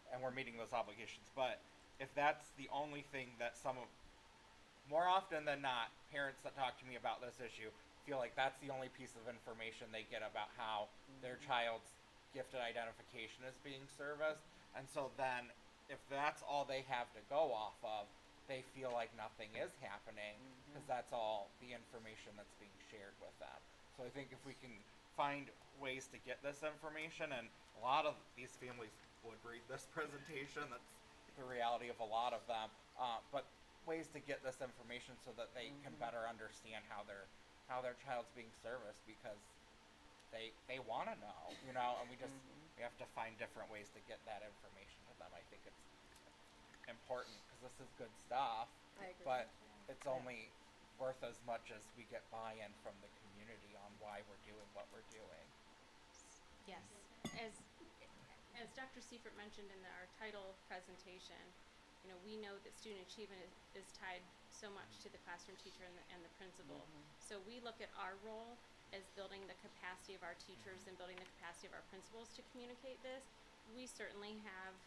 and we're meeting those obligations. But if that's the only thing that more often than not, parents that talk to me about this issue feel like that's the only piece of information they get about how their child's gifted identification is being serviced. And so then, if that's all they have to go off of, they feel like nothing is happening because that's all the information that's being shared with them. So I think if we can find ways to get this information, and a lot of these families would read this presentation, that's the reality of a lot of them, but ways to get this information so that they can better understand how their child's being serviced, because they want to know, and we have to find different ways to get that information to them. I think it's important because this is good stuff, I agree. but it's only worth as much as we get buy-in from the community on why we're doing what we're doing. Yes. As Dr. Seifert mentioned in our title presentation, we know that student achievement is tied so much to the classroom teacher and the principal. So we look at our role as building the capacity of our teachers and building the capacity of our principals to communicate this. We certainly have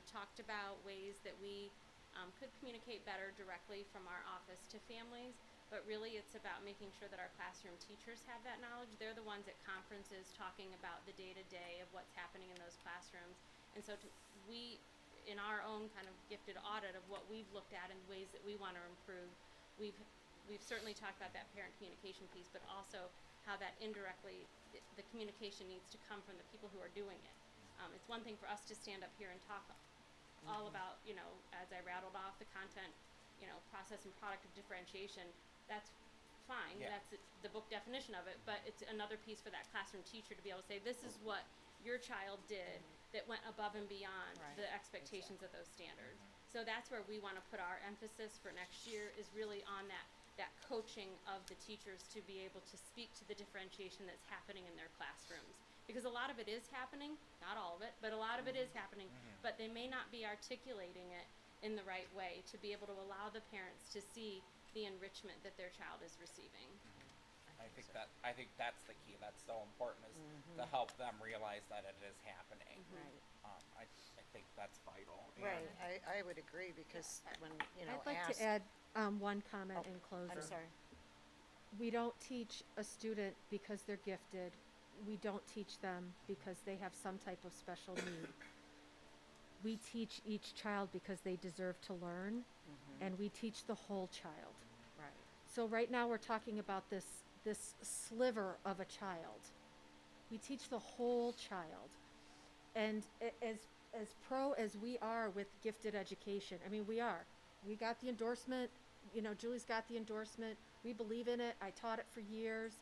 talked about ways that we could communicate better directly from our office to families, but really it's about making sure that our classroom teachers have that knowledge. They're the ones at conferences talking about the day-to-day of what's happening in those classrooms. And so in our own kind of gifted audit of what we've looked at and ways that we want to improve, we've certainly talked about that parent communication piece, but also how that indirectly the communication needs to come from the people who are doing it. It's one thing for us to stand up here and talk all about, as I rattled off the content, process and product of differentiation. That's fine. Yeah. That's the book definition of it, but it's another piece for that classroom teacher to be able to say, this is what your child did that went above and beyond Right. the expectations of those standards. So that's where we want to put our emphasis for next year, is really on that coaching of the teachers to be able to speak to the differentiation that's happening in their classrooms. Because a lot of it is happening, not all of it, but a lot of it is happening, but they may not be articulating it in the right way to be able to allow the parents to see the enrichment that their child is receiving. I think that's the key. That's so important, is to help them realize that it is happening. Right. I think that's vital. Right, I would agree, because when, you know, I'd like asked. to add one comment in closing. I'm sorry. We don't teach a student because they're gifted. We don't teach them because they have some type of special need. We teach each child because they deserve to learn, and we teach the whole child. Right. So right now we're talking about this sliver of a child. We teach the whole child. And as pro as we are with gifted education, I mean, we are. We got the endorsement, you know, Julie's got the endorsement. We believe in it. I taught it for years.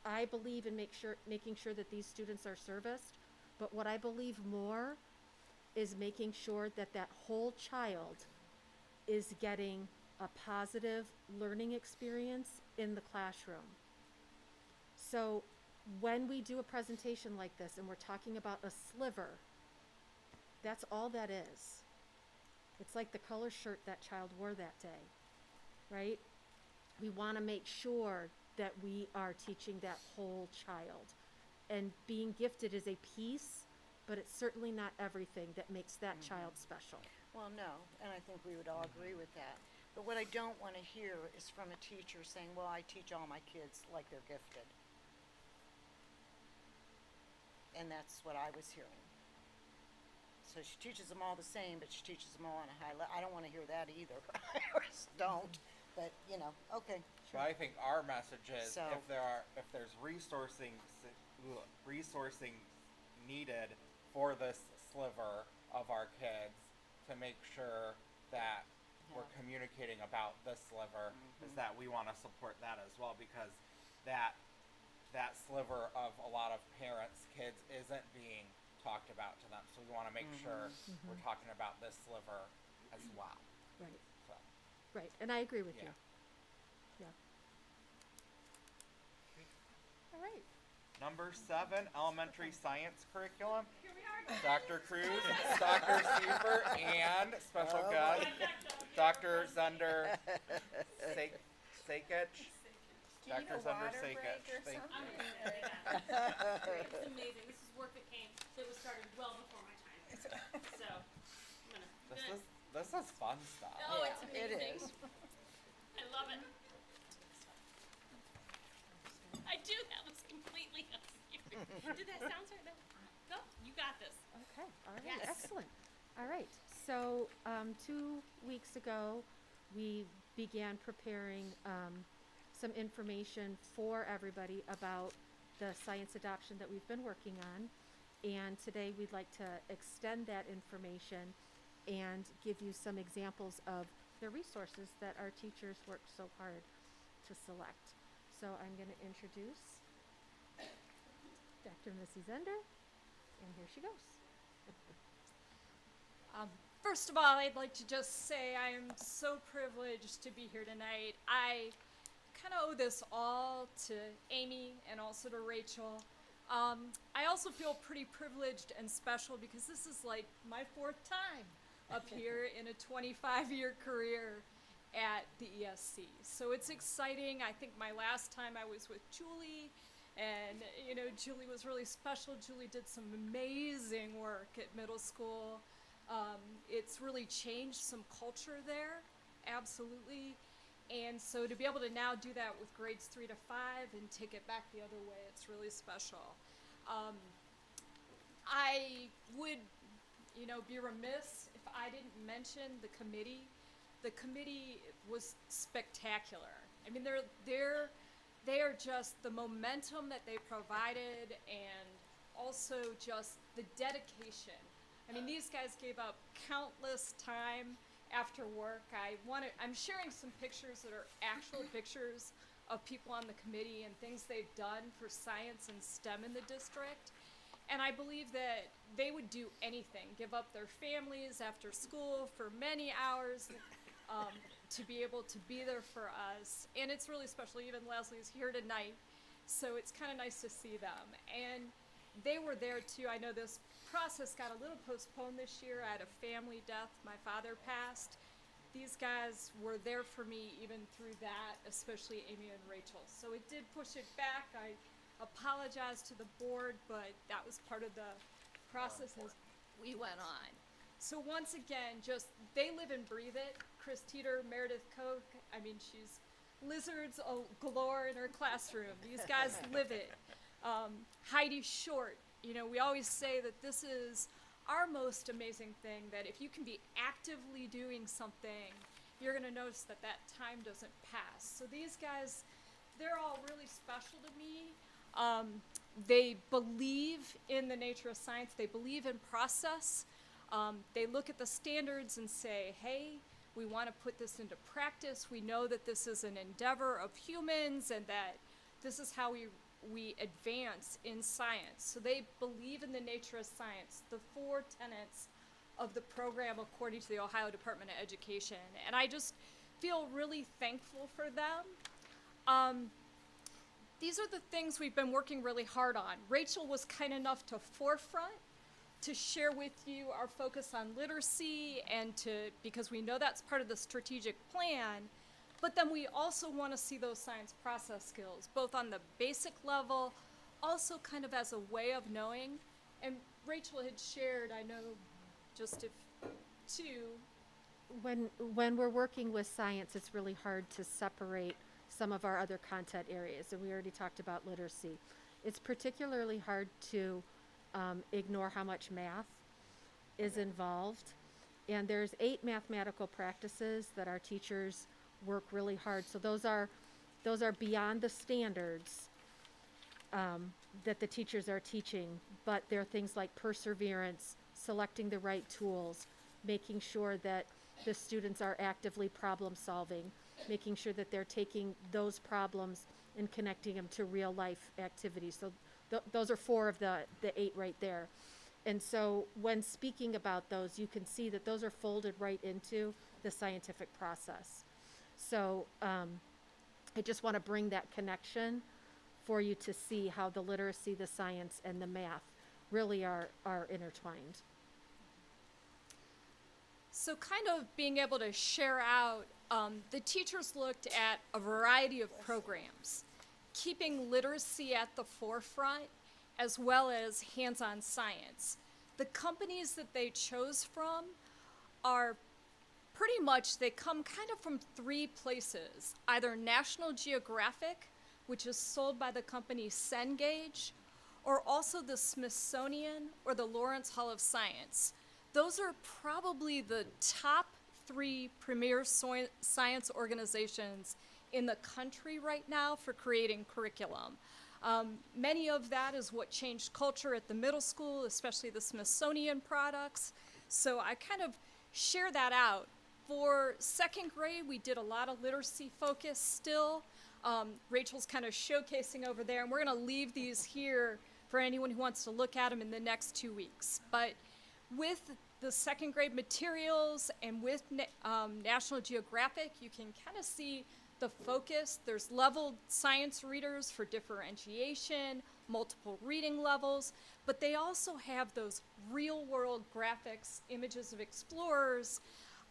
I believe in making sure that these students are serviced. But what I believe more is making sure that that whole child is getting a positive learning experience in the classroom. So when we do a presentation like this and we're talking about a sliver, that's all that is. It's like the color shirt that child wore that day, right? We want to make sure that we are teaching that whole child. And being gifted is a piece, but it's certainly not everything that makes that child special. Well, no, and I think we would all agree with that. But what I don't want to hear is from a teacher saying, well, I teach all my kids like they're gifted. And that's what I was hearing. So she teaches them all the same, but she teaches them all on a high level. I don't want to hear that either. I just don't. But, you know, okay. So I think our message is, So- if there's resourcing needed for this sliver of our kids, to make sure that we're communicating about this sliver, is that we want to support that as well, because that sliver of a lot of parents' kids isn't being talked about to them. So we want to make sure we're talking about this sliver as well. Right, So, right. And I agree with Yeah. you. Yeah. All right. number 7, elementary science curriculum. Dr. Cruz, Dr. Seifert, and special guest, Dr. Zunder Sakic. Dr. Zunder Sakic. Thank you. It's amazing. This is work that was started well before my time. So, This is fun stuff. oh, it's It amazing. is. I love it. I do. That was completely. Did that sound right? No, you got this. Okay, all right, Yes. excellent. All right, so 2 weeks ago, we began preparing some information for everybody about the science adoption that we've been working on. And today we'd like to extend that information and give you some examples of the resources that our teachers worked so hard to select. So I'm going to introduce Dr. Missy Zender, and here she goes. First of all, I'd like to just say I am so privileged to be here tonight. I kind of owe this all to Amy and also to Rachel. I also feel pretty privileged and special because this is like my 4th time up here in a 25-year career at the ESC. So it's exciting. I think my last time I was with Julie, and you know, Julie was really special. Julie did some amazing work at middle school. It's really changed some culture there, absolutely. And so to be able to now do that with grades 3 to 5 and take it back the other way, it's really special. I would, you know, be remiss if I didn't mention the committee. The committee was spectacular. I mean, they are just the momentum that they provided, and also just the dedication. I mean, these guys gave up countless time after work. I'm sharing some pictures that are actual pictures of people on the committee and things they've done for science and STEM in the district. And I believe that they would do anything, give up their families after school for many hours to be able to be there for us. And it's really special, even Leslie's here tonight, so it's kind of nice to see them. And they were there too. I know this process got a little postponed this year. I had a family death. My father passed. These guys were there for me even through that, especially Amy and Rachel. So it did push it back. I apologize to the board, but that was part of the process as we went on. So once again, just, they live and breathe it. Chris Teeter, Meredith Koch, I mean, she's lizards galore in her classroom. These guys live it. Heidi Short, you know, we always say that this is our most amazing thing, that if you can be actively doing something, you're gonna notice that that time doesn't pass. So these guys, they're all really special to me. They believe in the nature of science. They believe in process. They look at the standards and say, hey, we want to put this into practice. We know that this is an endeavor of humans and that this is how we advance in science. So they believe in the nature of science, the 4 tenets of the program according to the Ohio Department of Education. And I just feel really thankful for them. These are the things we've been working really hard on. Rachel was kind enough to forefront to share with you our focus on literacy and because we know that's part of the strategic plan, but then we also want to see those science process skills, both on the basic level, also kind of as a way of knowing. And Rachel had shared, I know, just when we're working with science, it's really hard to separate some of our other content areas, and we already talked about literacy. It's particularly hard to ignore how much math is involved. And there's 8 mathematical practices that our teachers work really hard. So those are beyond the standards that the teachers are teaching, but they're things like perseverance, selecting the right tools, making sure that the students are actively problem solving, making sure that they're taking those problems and connecting them to real life activities. So those are 4 of the 8 right there. And so when speaking about those, you can see that those are folded right into the scientific process. So I just want to bring that connection for you to see how the literacy, the science, and the math really are intertwined. So kind of being able to share out, the teachers looked at a variety of programs, keeping literacy at the forefront as well as hands-on science. The companies that they chose from are pretty much, they come kind of from 3 places, either National Geographic, which is sold by the company Cengage, or also the Smithsonian or the Lawrence Hall of Science. Those are probably the top 3 premier science organizations in the country right now for creating curriculum. Many of that is what changed culture at the middle school, especially the Smithsonian products. So I kind of share that out. For 2nd grade, we did a lot of literacy focus still. Rachel's kind of showcasing over there, and we're gonna leave these here for anyone who wants to look at them in the next 2 weeks. But with the 2nd grade materials and with National Geographic, you can kind of see the focus. There's leveled science readers for differentiation, multiple reading levels, but they also have those real world graphics, images of explorers,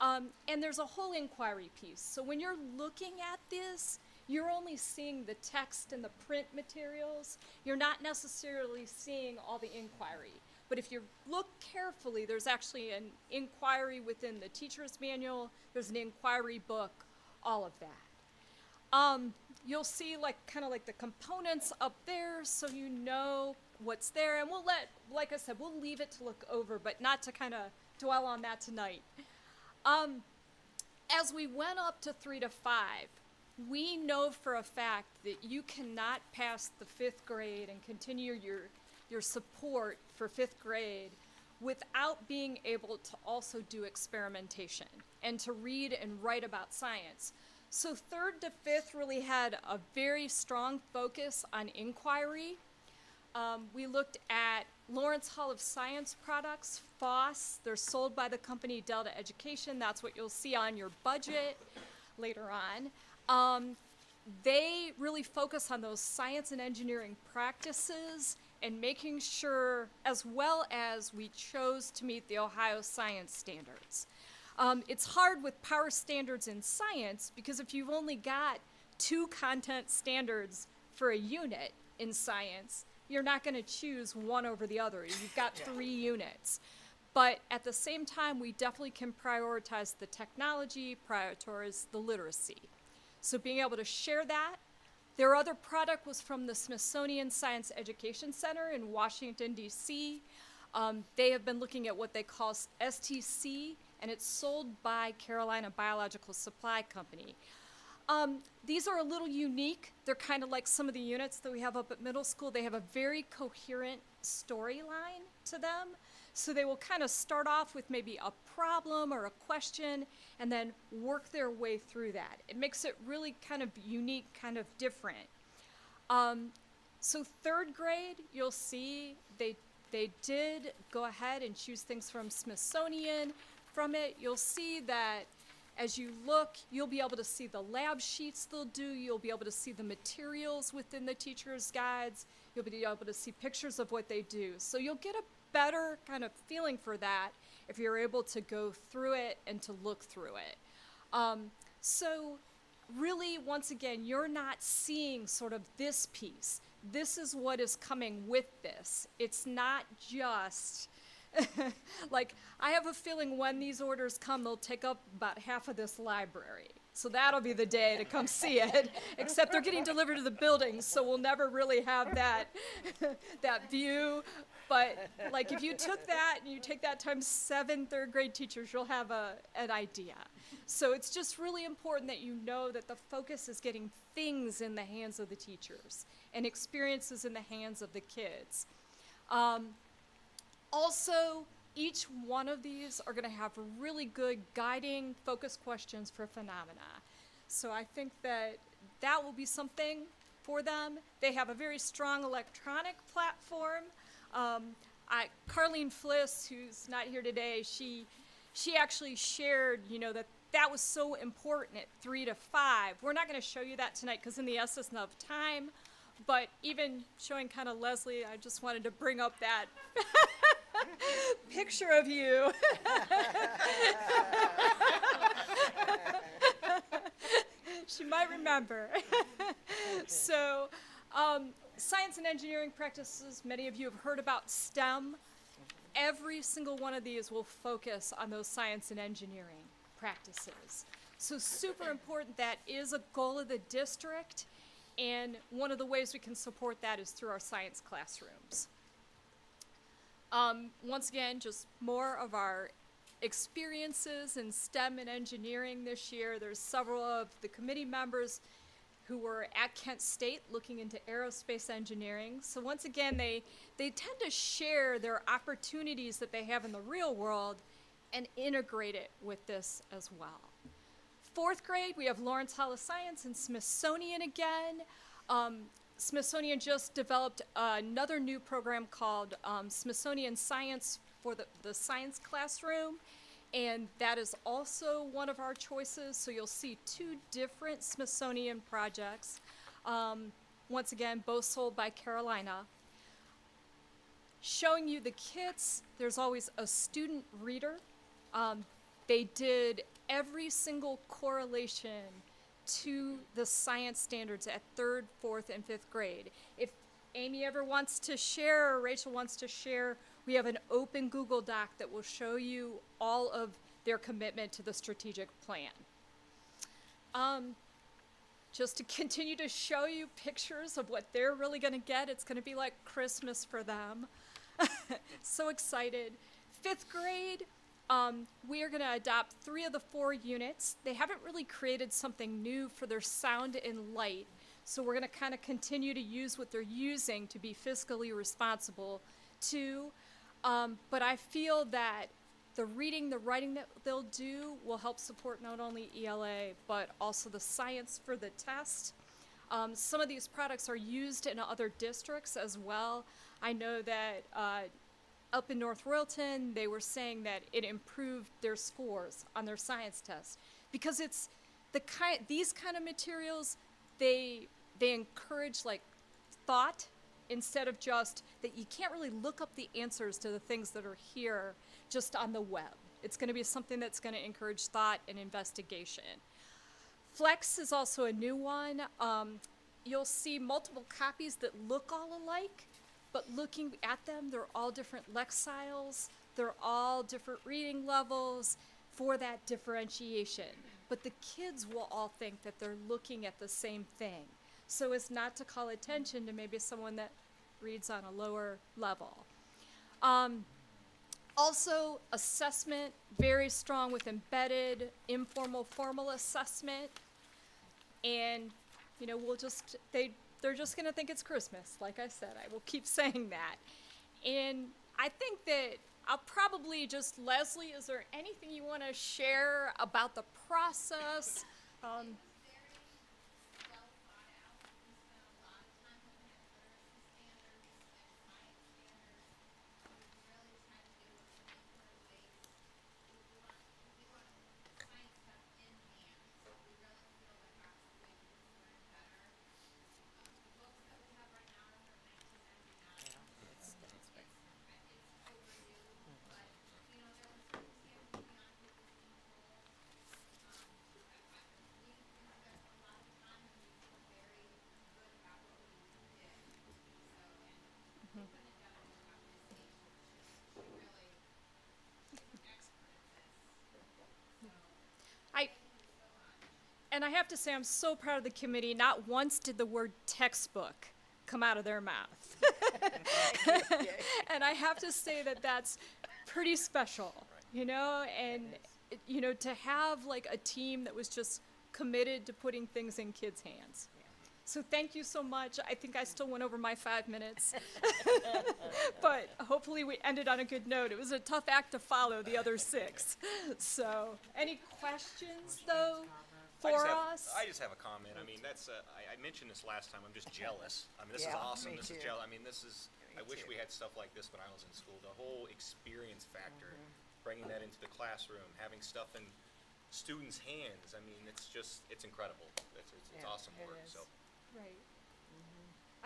and there's a whole inquiry piece. So when you're looking at this, you're only seeing the text and the print materials. You're not necessarily seeing all the inquiry. But if you look carefully, there's actually an inquiry within the teacher's manual. There's an inquiry book, all of that. You'll see kind of like the components up there so you know what's there. And we'll like I said, we'll leave it to look over, but not to kind of dwell on that tonight. As we went up to 3 to 5, we know for a fact that you cannot pass the 5th grade and continue your support for 5th grade without being able to also do experimentation and to read and write about science. So 3rd to 5th really had a very strong focus on inquiry. We looked at Lawrence Hall of Science products, FOSS. They're sold by the company Delta Education. That's what you'll see on your budget later on. They really focus on those science and engineering practices and making sure, as well as we chose to meet the Ohio science standards. It's hard with power standards in science because if you've only got 2 content standards for a unit in science, you're not going to choose one over the other. You've got 3 units. But at the same time, we definitely can prioritize the technology, prioritize the literacy. So being able to share that. Their other product was from the Smithsonian Science Education Center in Washington, D.C. They have been looking at what they call STC, and it's sold by Carolina Biological Supply Company. These are a little unique. They're kind of like some of the units that we have up at middle school. They have a very coherent storyline to them. So they will kind of start off with maybe a problem or a question and then work their way through that. It makes it really kind of unique, kind of different. So 3rd grade, you'll see they did go ahead and choose things from Smithsonian. From it, you'll see that as you look, you'll be able to see the lab sheets they'll do. You'll be able to see the materials within the teacher's guides. You'll be able to see pictures of what they do. So you'll get a better kind of feeling for that if you're able to go through it and to look through it. So really, once again, you're not seeing sort of this piece. This is what is coming with this. It's not just like, I have a feeling when these orders come, they'll take up about half of this library. So that'll be the day to come see it, except they're getting delivered to the building, so we'll never really have that, that view. But like, if you took that and you take that times 7 3rd grade teachers, you'll have an idea. So it's just really important that you know that the focus is getting things in the hands of the teachers and experiences in the hands of the kids. Also, each one of these are going to have really good guiding focus questions for phenomena. So I think that that will be something for them. They have a very strong electronic platform. Carlene Fliss, who's not here today, she actually shared, that was so important at 3 to 5. We're not going to show you that tonight because in the essence of time, but even showing kind of Leslie, I just wanted to bring up that picture of you. She might remember. So, science and engineering practices, many of you have heard about STEM. Every single one of these will focus on those science and engineering practices. So super important. That is a goal of the district, and one of the ways we can support that is through our science classrooms. Once again, just more of our experiences in STEM and engineering this year. There's several of the committee members who were at Kent State looking into aerospace engineering. So once again, they tend to share their opportunities that they have in the real world and integrate it with this as well. 4th grade, we have Lawrence Hall of Science and Smithsonian again. Smithsonian just developed another new program called Smithsonian Science for the Science Classroom, and that is also one of our choices. So you'll see 2 different Smithsonian projects. Once again, both sold by Carolina. Showing you the kits, there's always a student reader. They did every single correlation to the science standards at 3rd, 4th, and 5th grade. If Amy ever wants to share or Rachel wants to share, we have an open Google Doc that will show you all of their commitment to the strategic plan. Just to continue to show you pictures of what they're really going to get, it's going to be like Christmas for them. So excited. 5th grade, we are going to adopt 3 of the 4 units. They haven't really created something new for their sound and light, so we're going to kind of continue to use what they're using to be fiscally responsible too. But I feel that the reading, the writing that they'll do will help support not only ELA, but also the science for the test. Some of these products are used in other districts as well. I know that up in North Royalton, they were saying that it improved their scores on their science test because it's these kind of materials. They encourage like thought instead of just that you can't really look up the answers to the things that are here just on the web. It's going to be something that's going to encourage thought and investigation. Flex is also a new one. You'll see multiple copies that look all alike, but looking at them, they're all different lexiles, they're all different reading levels for that differentiation. But the kids will all think that they're looking at the same thing, so as not to call attention to maybe someone that reads on a lower level. Also, assessment, very strong with embedded, informal, formal assessment. And, you know, they're just gonna think it's Christmas, like I said, I will keep saying that. And I think that I'll probably just, Leslie, is there anything you wanna share about the process? And I have to say, I'm so proud of the committee. Not once did the word textbook come out of their mouth. And I have to say that that's pretty special, you know, and, you know, to have like a team that was just committed to putting things in kids' hands. So thank you so much. I think I still went over my 5 minutes, but hopefully we ended on a good note. It was a tough act to follow, the other 6. So any questions though? I just have a comment. I mean, that's I mentioned this last time. I'm just jealous. I mean, this is awesome. This is jealous. I mean, this is. I wish we had stuff like this when I was in school. The whole experience factor, bringing that into the classroom, having stuff in students' hands. I mean, it's incredible. It's awesome work. So. Right.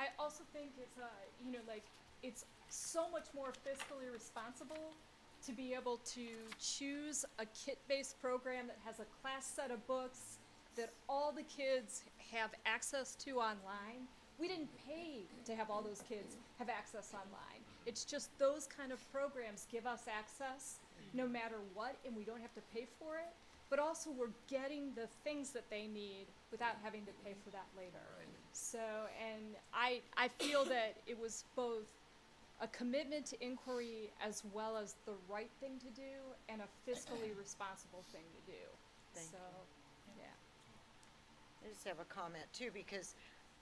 I also think it's you know, like it's so much more fiscally responsible to be able to choose a kit-based program that has a class set of books that all the kids have access to online. We didn't pay to have all those kids have access online. It's just those kind of programs give us access no matter what, and we don't have to pay for it. But also we're getting the things that they need without having to pay for that later. Right. So, and I feel that it was both a commitment to inquiry as well as the right thing to do and a fiscally responsible thing to do. Thank you. Yeah. I just have a comment too, because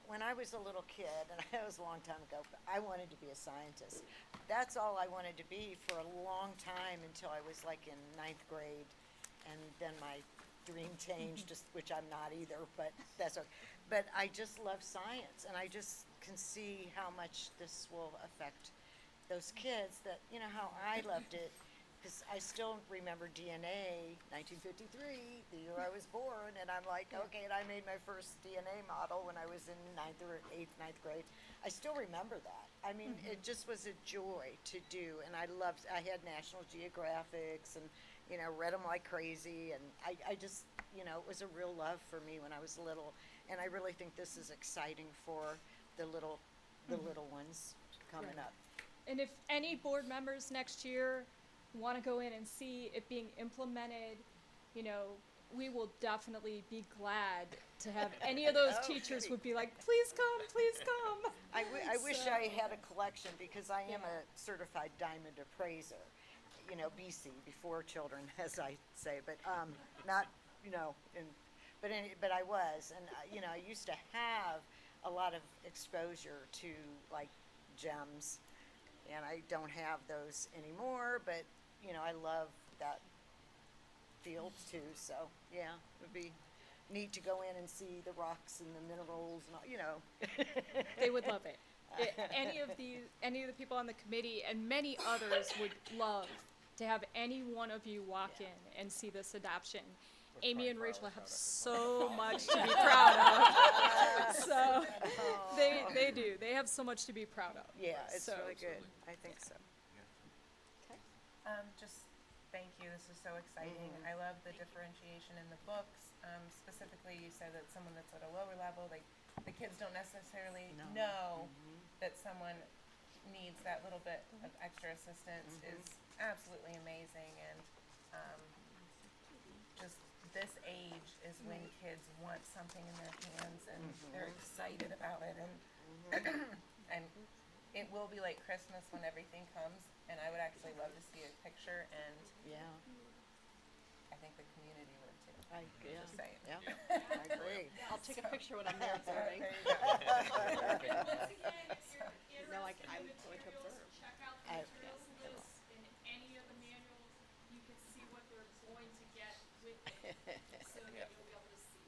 when I was a little kid, and it was a long time ago, but I wanted to be a scientist. That's all I wanted to be for a long time until I was like in 9th grade. And then my dream changed, which I'm not either, but that's okay. But I just love science, and I just can see how much this will affect those kids that, you know, how I loved it. Because I still remember DNA, 1953, the year I was born, and I'm like, okay, and I made my first DNA model when I was in 9th or 9th grade. I still remember that. I mean, it just was a joy to do, and I had National Geographics, and, you know, read them like crazy, and I just, you know, it was a real love for me when I was little, and I really think this is exciting for the little ones coming up. And if any board members next year want to go in and see it being implemented, you know, we will definitely be glad to have any of those teachers would be like, please come, please come. I wish I had a collection, because I am a certified diamond appraiser, you know, BC, before children, as I say, but not, you know, but I was, and you know, I used to have a lot of exposure to like gems, and I don't have those anymore, but you know, I love that field too, so yeah, it would be neat to go in and see the rocks and the minerals and all, you know. They would love it. Any of the people on the committee and many others would love to have any one of you walk in and see this adoption. Amy and Rachel have so much to be proud of. So they do. They have so much to be proud of. Yeah, it's So- really good. I think so. Just thank you. This is so exciting. I love the differentiation in the books. Specifically, you said that someone that's at a lower level, the kids don't necessarily know that someone needs that little bit of extra assistance is absolutely amazing. And just this age is when kids want something in their hands and they're excited about it. And it will be like Christmas when everything comes. And I would actually love to see a picture, and I think the community would too. Just saying. I agree. I'll take a picture when I'm there, it's all right. Once again, if you're No, interested I'm in going to materials, observe. check out the materials list in any of the manuals. You can see what they're going to get with it, so that you'll be able to see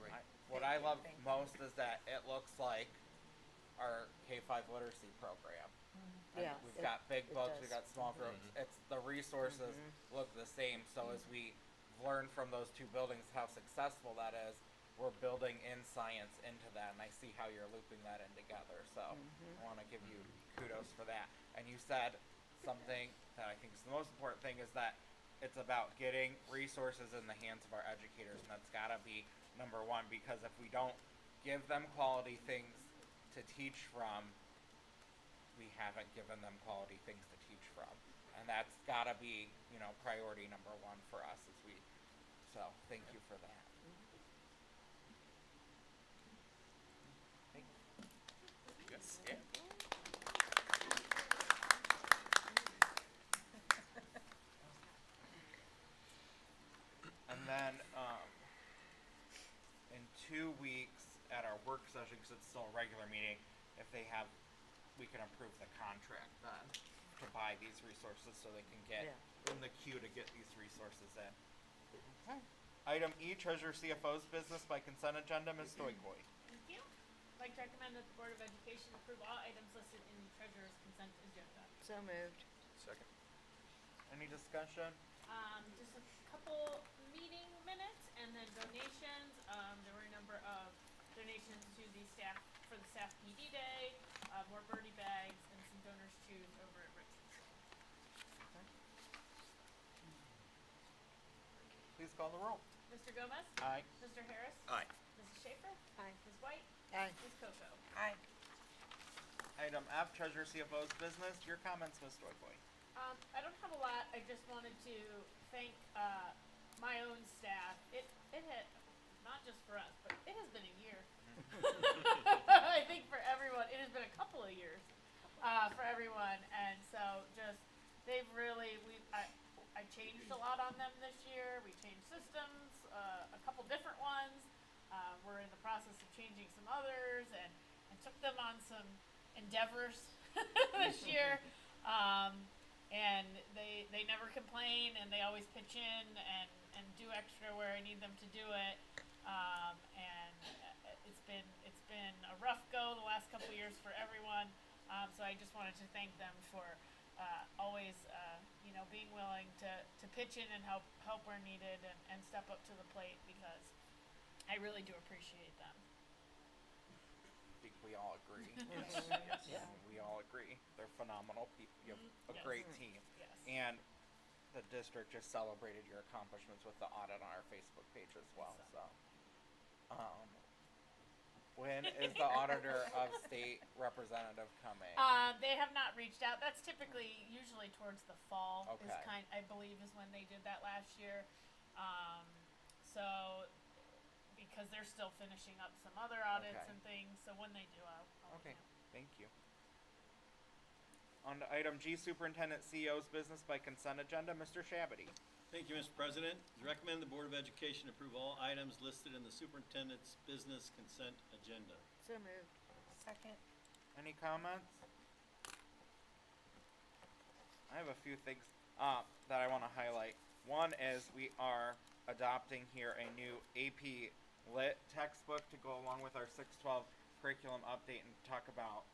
that. What I love most is that it looks like our K-5 literacy program. Yeah, We've got big books, does. we've got small groups. It's the resources look the same. So as we learn from those two buildings how successful that is, we're building in science into that, and I see how you're looping that in together. So I want to give you kudos for that. And you said something that I think is the most important thing is that it's about getting resources in the hands of our educators, and that's got to be number one, because if we don't give them quality things to teach from, we haven't given them quality things to teach from. And that's gotta be, priority number one for us so thank you for that. Yes, yeah. And then, in 2 weeks at our work session, because it's still a regular meeting, we can approve the contract then to buy these resources so they can get in the queue to get these resources in. Okay. Item E, Treasurer CFO's business by consent agenda, Ms. Stoikoi. Thank you. I'd like to recommend that the Board of Education approve all items listed in the treasurer's consent agenda. So moved. Second. Any discussion? Just a couple meeting minutes and then donations. There were a number of donations to the staff for the staff PD day, more birdie bags, and some donors' shoes over at Richmond. Please call the roll. Mr. Gomez? Aye. Mr. Harris? Aye. Mrs. Schaefer? Aye. Ms. White? Aye. Ms. Coco? Aye. Item F, Treasurer CFO's business. Your comments, Ms. Stoikoi. I don't have a lot. I just wanted to thank my own staff. It had, not just for us, but it has been a year. I think for everyone, it has been a couple of years for everyone, and so just they've really I changed a lot on them this year. We changed systems, a couple different ones. We're in the process of changing some others, and took them on some endeavors this year. And they never complain, and they always pitch in and do extra where I need them to do it. And it's been a rough go the last couple of years for everyone. So I just wanted to thank them for always being willing to pitch in and help where needed and step up to the plate, because I really do appreciate them. I think we all agree. Yeah. We all agree. They're phenomenal people. You have a Yes. great team. Yes. And the district just celebrated your accomplishments with the audit on our Facebook page as well. So, when is the auditor of state representative coming? They have not reached out. That's usually towards the fall. Okay. I believe is when they did that last year. So because they're still finishing up some other audits Okay. and things, so when they do, I'll Okay, let you know. thank you. On to item G, Superintendent CEO's business by consent agenda, Mr. Shabady. Thank you, Mr. President. It's recommended the Board of Education approve all items listed in the superintendent's business consent agenda. So moved. Second. Any comments? I have a few things that I want to highlight. One is we are adopting here a new AP lit textbook to go along with our 612 curriculum update and talk about,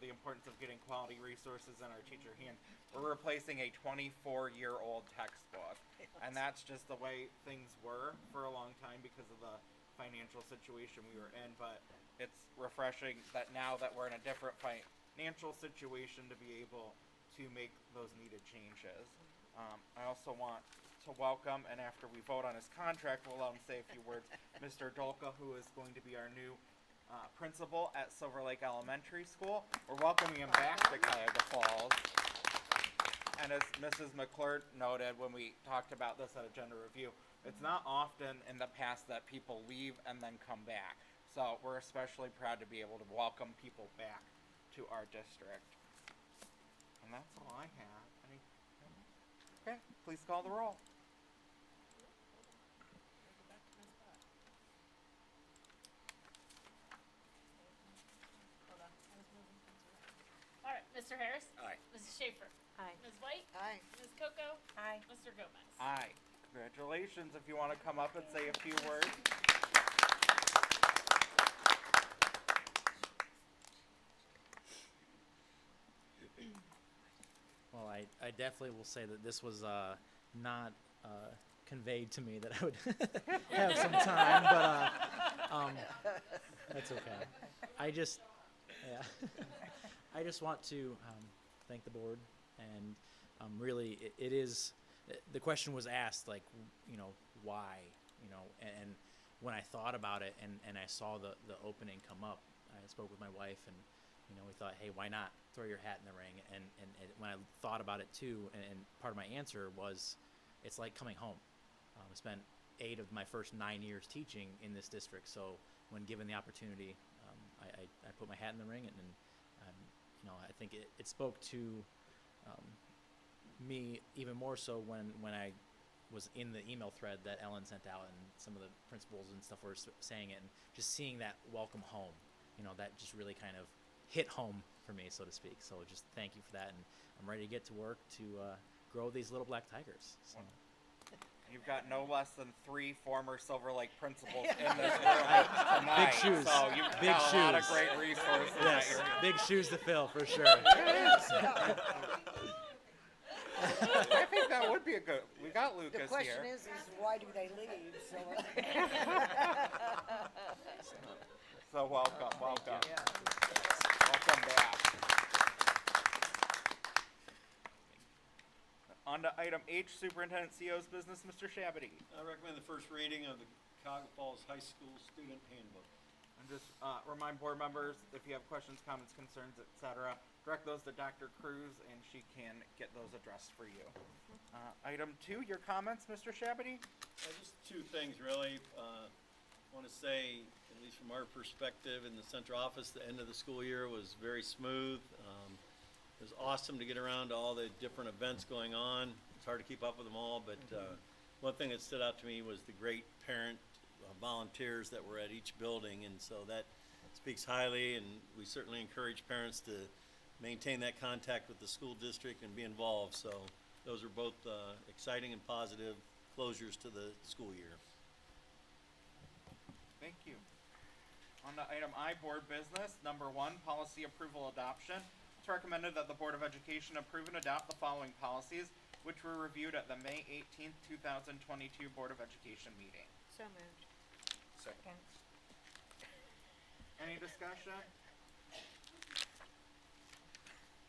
the importance of getting quality resources in our teacher hands. We're replacing a 24-year-old textbook, and that's just the way things were for a long time because of the financial situation we were in. But it's refreshing that now that we're in a different financial situation to be able to make those needed changes. I also want to welcome, and after we vote on his contract, we'll let him say a few words, Mr. Dolka, who is going to be our new principal at Silver Lake Elementary School. We're welcoming him back to Cuyahoga Falls. And as Mrs. McClure noted when we talked about this at agenda review, it's not often in the past that people leave and then come back. So we're especially proud to be able to welcome people back to our district. And that's all I have. Okay, please call the roll. All right, Mr. Harris? Aye. Mrs. Schaefer? Aye. Ms. White? Aye. Ms. Coco? Aye. Mr. Gomez? Aye. Congratulations. If you want to come up and say a few words. Well, I definitely will say that this was not conveyed to me that I would have some time, but that's okay. I just want to thank the board, and really it is, the question was asked, like, why, and when I thought about it and I saw the opening come up, I spoke with my wife, and we thought, hey, why not throw your hat in the ring? And when I thought about it too, and part of my answer was, it's like coming home. I spent 8 of my first 9 years teaching in this district, so when given the opportunity, I put my hat in the ring, and I think it spoke to me even more so when I was in the email thread that Ellen sent out, and some of the principals and stuff were saying it, and just seeing that welcome home, that just really kind of hit home for me, so to speak. So just thank you for that, and I'm ready to get to work to grow these little black tigers. So. You've got no less than 3 former Silver Lake principals in this room tonight. Big shoes. So you've Big got shoes. a lot of great resources. Yes, that you're big shoes to fill for sure. I think that would be a good. We got Lucas The question here. is why do they leave? So, So welcome. Welcome back. On to item H, Superintendent CO's business, Mr. Shabady. I recommend the first reading of the Cuyahoga Falls High School Student Handbook. And just remind board members, if you have questions, comments, concerns, etc., direct those to Dr. Cruz, and she can get those addressed for you. Item 2, your comments, Mr. Shabady? Just 2 things, really. I want to say, at least from our perspective in the central office, the end of the school year was very smooth. It was awesome to get around to all the different events going on. It's hard to keep up with them all, but one thing that stood out to me was the great parent volunteers that were at each building, and so that speaks highly, and we certainly encourage parents to maintain that contact with the school district and be involved. So those are both exciting and positive closures to the school year. Thank you. On to item I, board business. Number 1, policy approval adoption. It's recommended that the Board of Education approve and adopt the following policies, which were reviewed at the May 18th, 2022 Board of Education meeting. so moved. Second. Any discussion?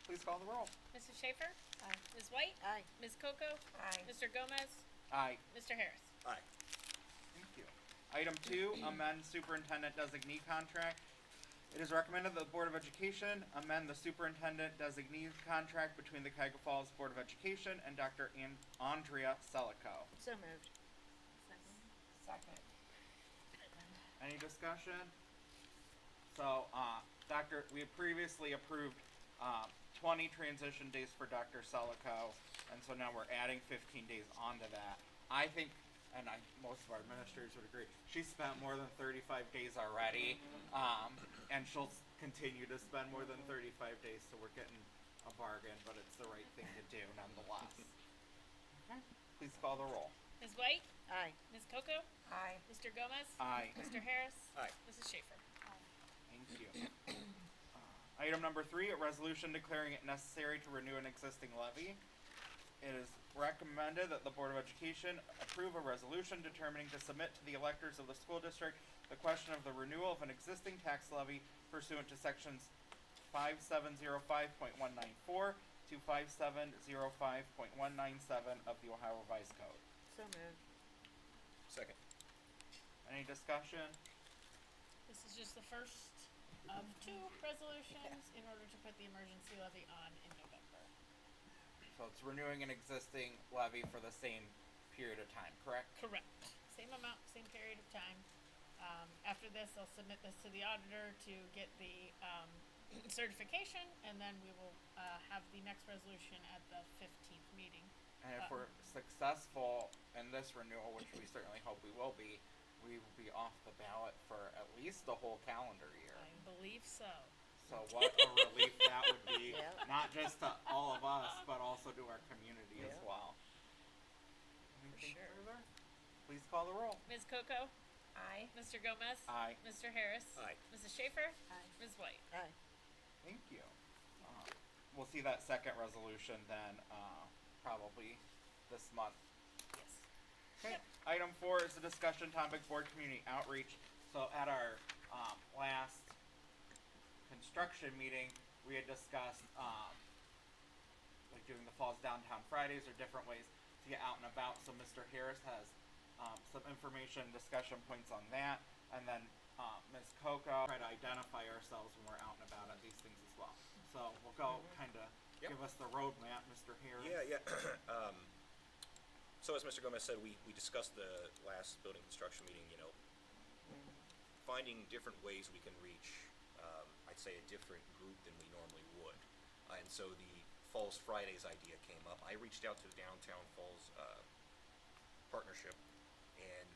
Please call the roll. Mrs. Schaefer? Aye. Ms. White? Aye. Ms. Coco? Aye. Mr. Gomez? Aye. Mr. Harris? Aye. Thank you. Item 2, amend superintendent designee contract. It is recommended that the Board of Education amend the superintendent designee contract between the Cuyahoga Falls Board of Education and Dr. Andrea Selico. So moved. Second. Any discussion? So, we had previously approved 20 transition days for Dr. Selico, and so now we're adding 15 days onto that. I think, and most of our administrators would agree, she's spent more than 35 days already, and she'll continue to spend more than 35 days, so we're getting a bargain, but it's the right thing to do nonetheless. Okay. Please call the roll. Ms. White? Aye. Ms. Coco? Aye. Mr. Gomez? Aye. Mr. Harris? Aye. Mrs. Schaefer? Thank you. Item number 3, a resolution declaring it necessary to renew an existing levy. It is recommended that the Board of Education approve a resolution determining to submit to the electors of the school district the question of the renewal of an existing tax levy pursuant to sections 5705.194 to 5705.197 of the Ohio Revised Code. So moved. Second. Any discussion? This is just the first of 2 resolutions in order to put the emergency levy on in November. So it's renewing an existing levy for the same period of time, correct? Correct. Same amount, same period of time. After this, I'll submit this to the auditor to get the certification, and then we will have the next resolution at the 15th meeting. And if we're successful in this renewal, which we certainly hope we will be off the ballot for at least the whole calendar year. I believe so. So what a relief that would be, Yep. not just to all of us, but also to our community as Yep. well. Anything sure. further? Please call the roll. Ms. Coco? Aye. Mr. Gomez? Aye. Mr. Harris? Aye. Mrs. Schaefer? Aye. Ms. White? Aye. Thank you. We'll see that second resolution then, probably this month. Yes. Okay. Item 4 is a discussion topic board community outreach. So at our last construction meeting, we had discussed like doing the Falls Downtown Fridays or different ways to get out and about. So Mr. Harris has some information, discussion points on that, and then Ms. Coco try to identify ourselves when we're out and about at these things as well. So we'll go kind of Yep. give us the roadmap, Mr. Harris. Yeah. So as Mr. Gomez said, we discussed the last building construction meeting, finding different ways we can reach, I'd say, a different group than we normally would. And so the Falls Fridays idea came up. I reached out to the Downtown Falls Partnership, and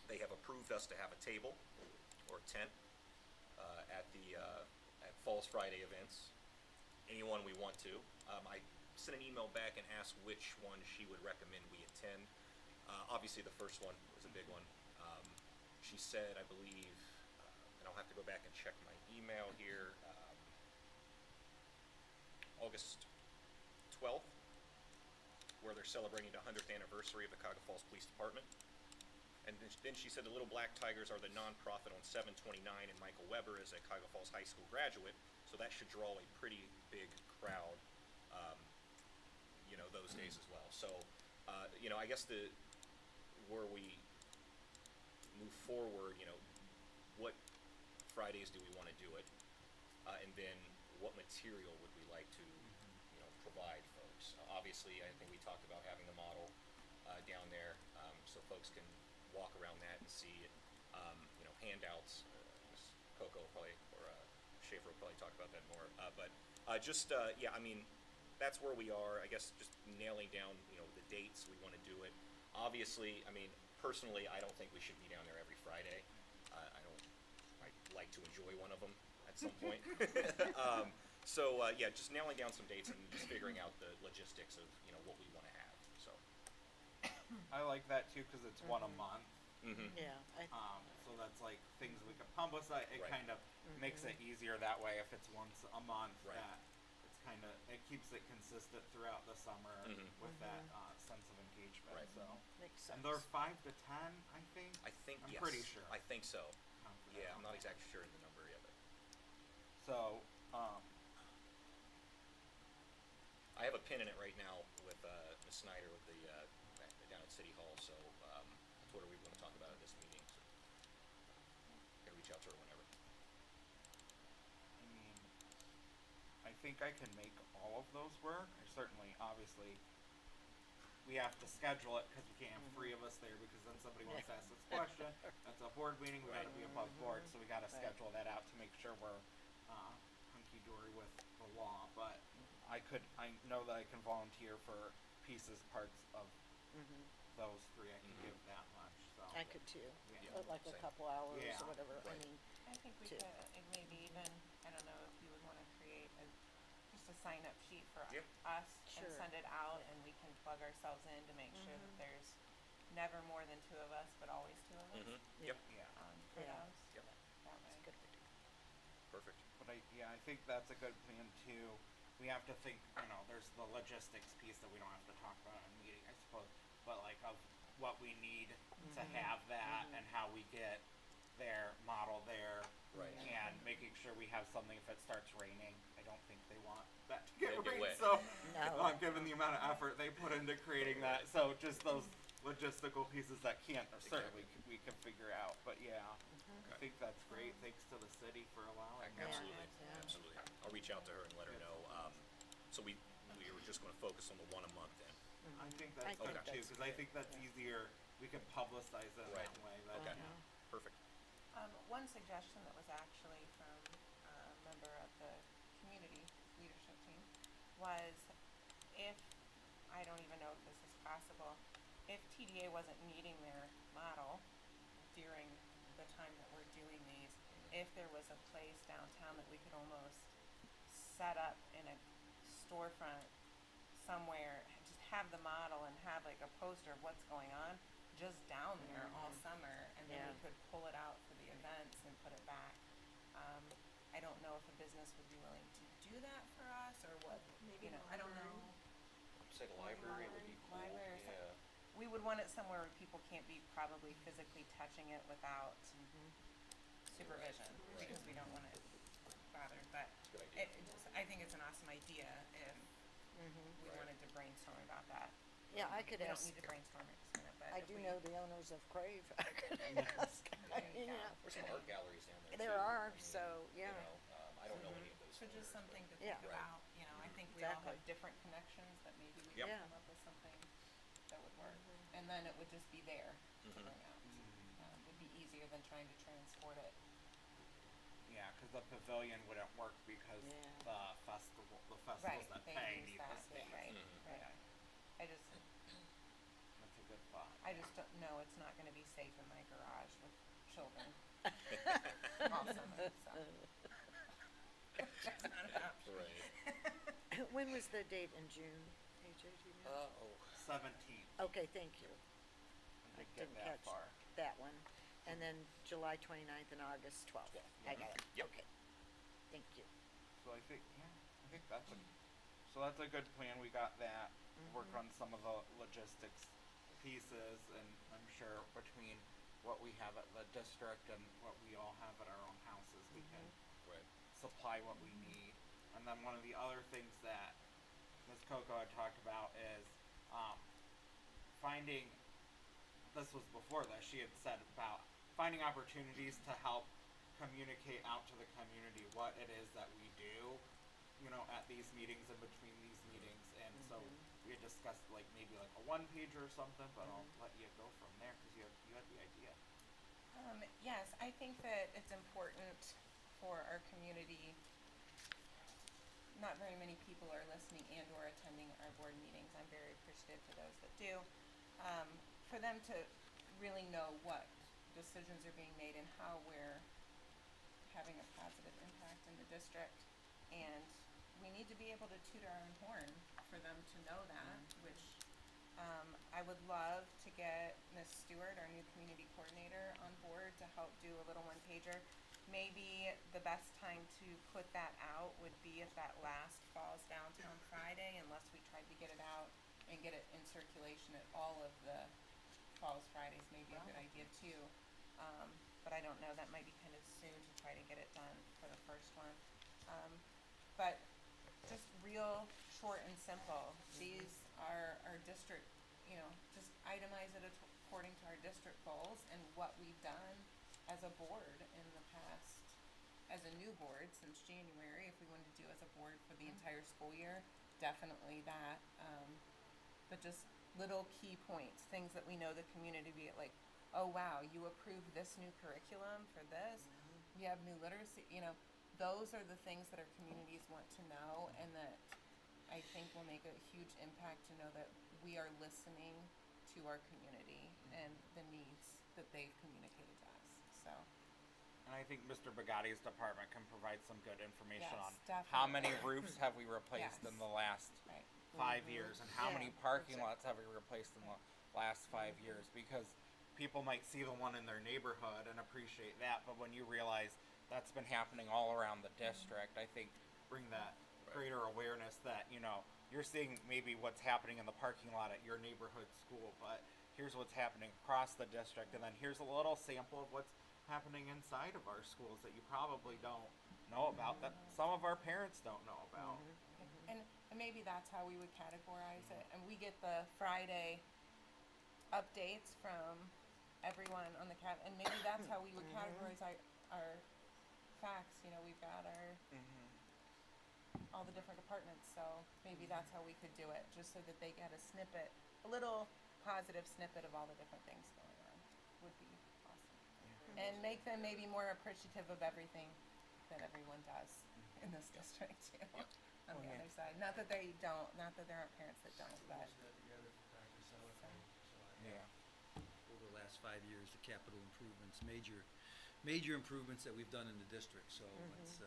they have approved us to have a table or a tent at Falls Friday events. Anyone we want to. I sent an email back and asked which one she would recommend we attend. Obviously, the first one was a big one. She said, I believe, and I'll have to go back and check my email here, August 12th, where they're celebrating the 100th anniversary of the Cuyahoga Falls Police Department. And then she said the Little Black Tigers are the nonprofit on 729, and Michael Weber is a Cuyahoga Falls High School graduate, so that should draw a pretty big crowd, those days as well. So, I guess where we move forward, what Fridays do we want to do it, and then what material would we like to, provide folks? Obviously, I think we talked about having the model down there, so folks can walk around that and see it. Handouts. Ms. Coco probably or Schaefer will probably talk about that more. That's where we are. I guess just nailing down, the dates we want to do it. Obviously, personally, I don't think we should be down there every Friday. I'd like to enjoy one of them at some point. Just nailing down some dates and just figuring out the logistics of, what we want to have. So. I like that too because it's one a month. Mm-hmm. Yeah. So that's like things we can publicize. It Right. kind of makes it easier that way if it's once a month. Right. That it keeps it consistent throughout the summer with that sense of engagement. Right. So Makes and sense. they're 5 to 10, I think. I think I'm yes. pretty sure. I think so. Confident Yeah, on I'm not that. exactly sure of the number yet, but So I have a pin in it right now with Ms. Snyder with the down at City Hall. So that's what we want to talk about at this meeting. So can reach out to her whenever. I think I can make all of those work. I certainly, obviously, we have to schedule it because we can't have 3 of us there because then somebody wants to ask this question. That's a board meeting. We got to be above board, so we got to schedule that out to make sure we're hunky dory with the law. But I know that I can volunteer for parts of those 3. I can give that much. So I could too. Yeah. Like a Same. couple hours Yeah. or whatever. Right. I think we Two. could maybe even, I don't know if you would wanna create just a sign-up sheet for Yep. us Sure. and send it out and we can plug ourselves in to make sure that there's never more than 2 of us, but always 2 of us. Yep. Yeah. For Yeah. those. Yep. That way. Good idea. Perfect. But I think that's a good plan too. We have to think, there's the logistics piece that we don't have to talk about in a meeting, I suppose, but like of what we need to have that and how we get their model there. Right. And making sure we have something if it starts raining. I don't think they want that to get They get rained, wet. so No. given the amount of effort they put into creating that, so just those logistical pieces that can't certainly we can figure out. But yeah, I think that's great. Thanks to the city for allowing that. Absolutely. Yeah. Absolutely. I'll reach out to her and let her know. So we were just going to focus on the one a month then. I think that's I good think too, that's because I think that's easier. We can publicize it Right. that way. But, Okay. yeah. Perfect. One suggestion that was actually from a member of the community leadership team was if, I don't even know if this is possible, if TDA wasn't meeting their model during the time that we're doing these, if there was a place downtown that we could almost set up in a storefront somewhere, just have the model and have like a poster of what's going on just down there all summer, and then we Yeah. could pull it out for the events and put it back. I don't know if a business would be willing to do that for us or what, I don't know. Say the library would be cool. Library or Yeah. We would want it somewhere where people can't be probably physically touching it without supervision, because we don't want it bothered, but Good idea. I think it's an awesome idea if we wanted to brainstorm about that. Yeah, I could We don't ask, need to brainstorm it this minute, but I if do we- know the owners of Crave. I could ask. Yeah. There's some art galleries down there. There too. are, I mean, so, yeah. I don't know any of those. So just owners, something to Yeah. think Right. about, I think we all Exactly. have different connections that maybe we Yep. could Yeah. come up with something that would work. And then it would just be there to Mhm. bring out. Would be easier than trying to transport it. Yeah, because the pavilion wouldn't work because Yeah. the festivals Right, that they pay use need that, the space. right, Mhm. right. That's a good thought. I just don't know, it's not gonna be safe in my garage with children all summer, so. That's not an option. Right. When was the date in June? AJ, do you know? 17th. Okay, thank you. I didn't Didn't get that catch far. that one. And then July 29th and August 12th. I got it. Yep. Okay. Thank you. So I think that's a good plan. We got that. Work on some of the logistics pieces, and I'm sure between what we have at the district and what we all have at our own houses, we can Right. supply what we need. And then one of the other things that Ms. Coco had talked about is finding. This was before this. She had said about finding opportunities to help communicate out to the community what it is that we do, at these meetings and between these meetings. And so we had discussed maybe a one pager or something, but I'll let you go from there because you had the idea. Yes, I think that it's important for our community. Not very many people are listening and or attending our board meetings. I'm very appreciative to those that do. For them to really know what decisions are being made and how we're having a positive impact in the district. And we need to be able to toot our own horn for them to know that, which I would love to get Ms. Stewart, our new community coordinator, on board to help do a little one pager. Maybe the best time to put that out would be if that last falls downtown Friday, unless we tried to get it out and get it in circulation at all of the Falls Fridays, maybe a good idea too. But I don't know, that might be kind of soon to try to get it done for the first one. But just real short and simple, these are our district, just itemize it according to our district goals and what we've done as a board in the past, as a new board since January. If we wanted to do as a board for the entire school year, definitely that. But just little key points, things that we know the community be like, oh wow, you approved this new curriculum for this, you have new literacy, those are the things that our communities want to know, and that I think will make a huge impact to know that we are listening to our community and the needs that they've communicated to us, so. And I think Mr. Bugatti's department can provide some good information Yes, on how many definitely. roofs have we replaced in Yes. the last Right. 5 years, and how many Yeah, parking lots have we replaced in the last 5 years, because people might see the one in their neighborhood and appreciate that, but when you realize that's been happening all around the district, I think bring that greater awareness that, you know, you're seeing maybe what's happening in the parking lot at your neighborhood school, but here's what's happening across the district, and then here's a little sample of what's happening inside of our schools that you probably don't know about, that some of our parents don't know about. And maybe that's how we would categorize it. And we get the Friday updates from everyone on the and maybe that's how we would categorize our facts. You know, we've got our all the different departments, so maybe that's how we could do it, just so that they get a snippet, a little positive snippet of all the different things going on. Would be awesome. And make them maybe more appreciative of everything that everyone does in this district too. On the other side, not that they don't, not that there aren't parents that don't, but Yeah. Over the last 5 years, the capital improvements, major improvements that we've done in the district, so it's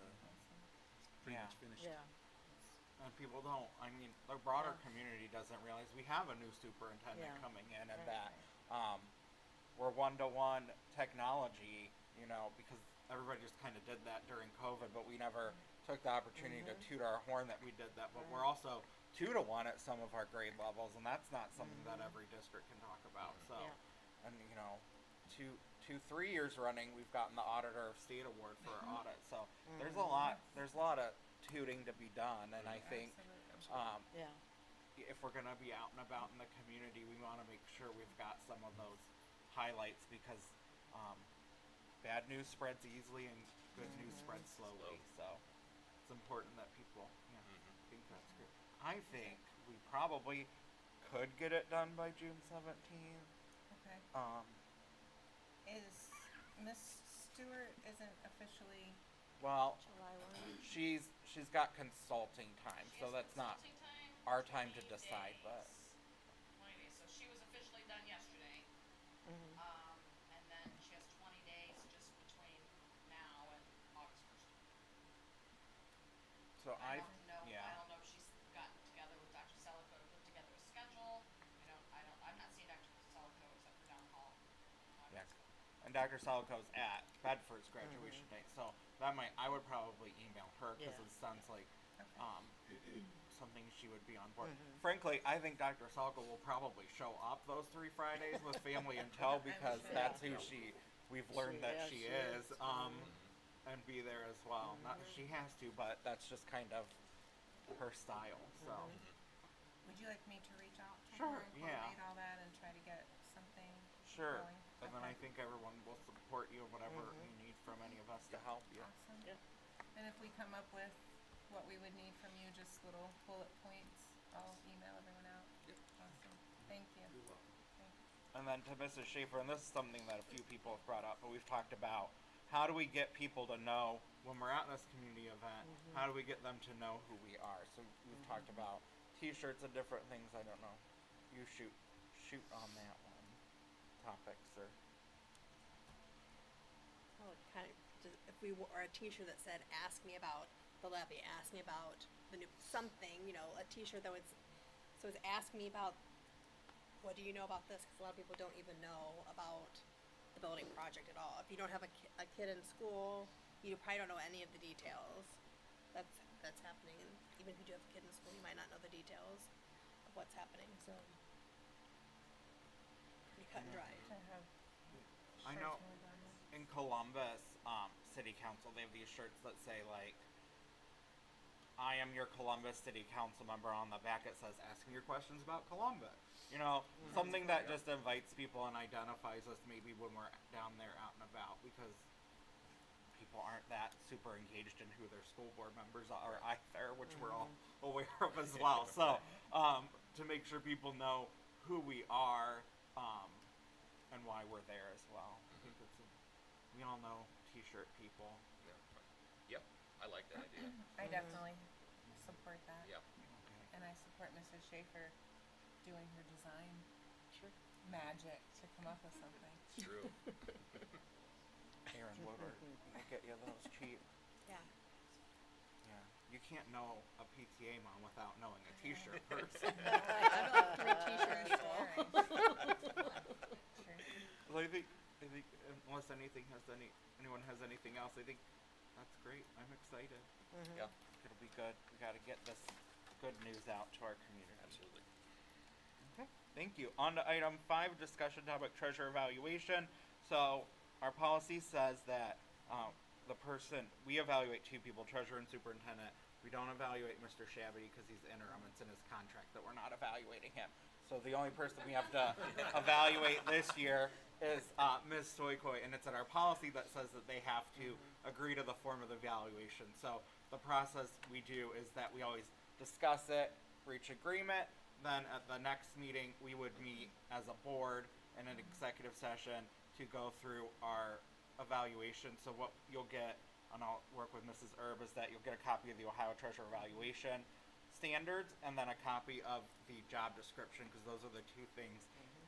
pretty much finished. And people don't, I mean, the broader community doesn't realize we have a new superintendent coming in, and that we're one-to-one technology, you know, because everybody just kind of did that during COVID, but we never took the opportunity to toot our horn that we did that. But we're also 2-to-1 at some of our grade levels, and that's not something that every district can talk about. So, and you know, 3 years running, we've gotten the Auditor of State Award for our audit. So there's a lot of tooting to be done, and I think if we're gonna be out and about in the community, we want to make sure we've got some of those highlights, because bad news spreads easily and good news spreads slowly. So it's important that people think that's good. I think we probably could get it done by June 17th. okay. Is Miss Stewart isn't officially Well, July 1? she's got consulting time, so that's not our time to decide, but 20 days. So she was officially done yesterday. And then she has 20 days just between now and August 1st. so I I don't know. I don't know if she's gotten together with Dr. Selico to put together a schedule. I'm not seeing Dr. Selico except for down the hall. Yeah. And Dr. Selico's at Bedford's graduation day, so I would probably email her, because it sounds like something she would be on board. Frankly, I think Dr. Selico will probably show up those 3 Fridays with Family Intel, because that's who we've learned that she is, and be there as well. Not that she has to, but that's just kind of her style. So. Would you like me to reach out to Sure, her and coordinate all that and try to get something Sure. going? And then I think everyone will support you, whatever you need from any of us to help you. Awesome. And if we come up with what we would need from you, just little bullet points, I'll email everyone out. Awesome. Thank you. You're welcome. And then to Mrs. Schaefer, and this is something that a few people have brought up, but we've talked about, how do we get people to know when we're at this community event, how do we get them to know who we are? So we've talked about t-shirts and different things. I don't know. You shoot on that one. Topics or If we wore a T-shirt that said "Ask me about the levy," "Ask me about the new something," a T-shirt that would it's "Ask me about what do you know about this?" Because a lot of people don't even know about the building project at all. If you don't have a kid in school, you probably don't know any of the details that's happening. And even if you do have a kid in school, you might not know the details of what's happening. So pretty cut and dry. I know in Columbus City Council, they have these shirts that say, like, I am your Columbus City Council member. On the back it says, asking your questions about Columbus. Something that just invites people and identifies us maybe when we're down there out and about, because people aren't that super engaged in who their school board members are either, which we're all aware of as well. So to make sure people know who we are and why we're there as well. I think we all know t-shirt people. Yep, I like that idea. I definitely support that. Yep. And I support Mrs. Schaefer doing her design magic to come up with something. It's true. Aaron Woodward, we'll get you those cheap. Yeah. Yeah. you can't know a PTA mom without knowing a t-shirt person. I've got 3 t-shirts. Well, I think unless anyone has anything else, I think that's great. I'm excited. Yeah. It'll be good. We got to get this good news out to our community. Absolutely. Okay, thank you. On to item 5, discussion topic treasurer evaluation. So our policy says that we evaluate 2 people, treasurer and superintendent. We don't evaluate Mr. Shabby because he's interim. It's in his contract that we're not evaluating him. So the only person we have to evaluate this year is Ms. Stoikoi, and it's in our policy that says that they have to agree to the form of the evaluation. So the process we do is that we always discuss it, reach agreement, then at the next meeting we would meet as a board in an executive session to go through our evaluation. So what you'll get, and I'll work with Mrs. Erb, is that you'll get a copy of the Ohio Treasurer Evaluation Standards and then a copy of the job description, because those are the 2 things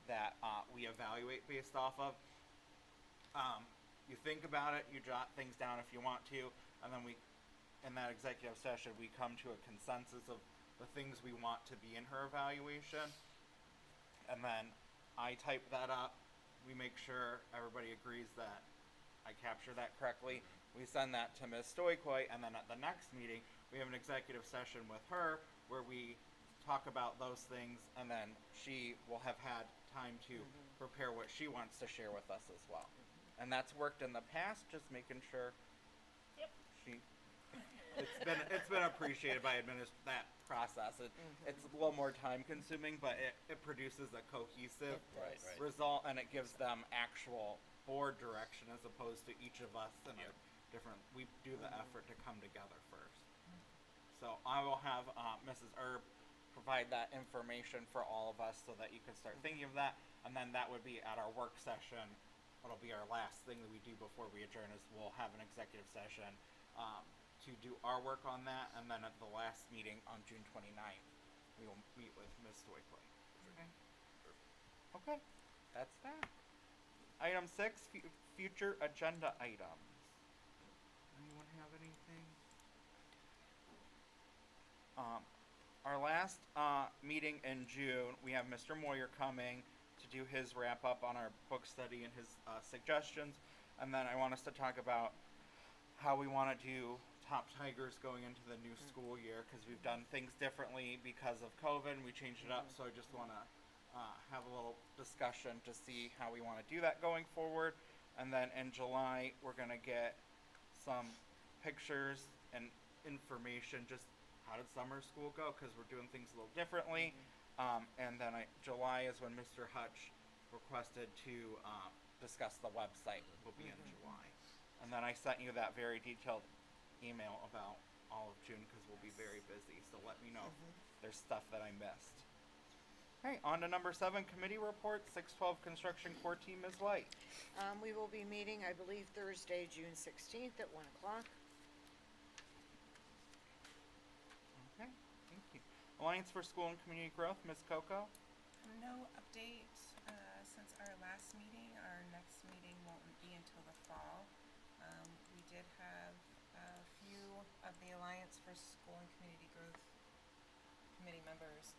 that we evaluate based off of. You think about it, you jot things down if you want to, and then in that executive session, we come to a consensus of the things we want to be in her evaluation, and then I type that up. We make sure everybody agrees that I capture that correctly. We send that to Ms. Stoikoi, and then at the next meeting, we have an executive session with her where we talk about those things, and then she will have had time to prepare what she wants to share with us as well. And that's worked in the past, just making sure. Yep. It's been appreciated by that process. It's a little more time consuming, but it produces a cohesive result, and it gives them actual board direction as opposed to each of us in a different. We do the effort to come together first. So I will have Mrs. Erb provide that information for all of us so that you can start thinking of that, and then that would be at our work session. It'll be our last thing that we do before we adjourn is we'll have an executive session to do our work on that, and then at the last meeting on June 29th, we will meet with Ms. Stoikoi. Okay, that's that. Item 6, future agenda items. Anyone have anything? Our last meeting in June, we have Mr. Moyer coming to do his wrap up on our book study and his suggestions, and then I want us to talk about how we want to do Top Tigers going into the new school year, because we've done things differently because of COVID, and we changed it up, so I just want to have a little discussion to see how we want to do that going forward. And then in July, we're going to get some pictures and information, just how did summer school go, because we're doing things a little differently. And then July is when Mr. Hutch requested to discuss the website, will be in July. And then I sent you that very detailed email about all of June, because we'll be very busy, so let me know if there's stuff that I missed. Okay, on to number 7, committee report, 612 construction core team, Ms. White. We will be meeting, I believe, Thursday, June 16th at 1 o'clock. Okay, thank you. Alliance for School and Community Growth, Ms. Coco. No update since our last meeting. Our next meeting won't be until the fall. We did have a few of the Alliance for School and Community Growth committee members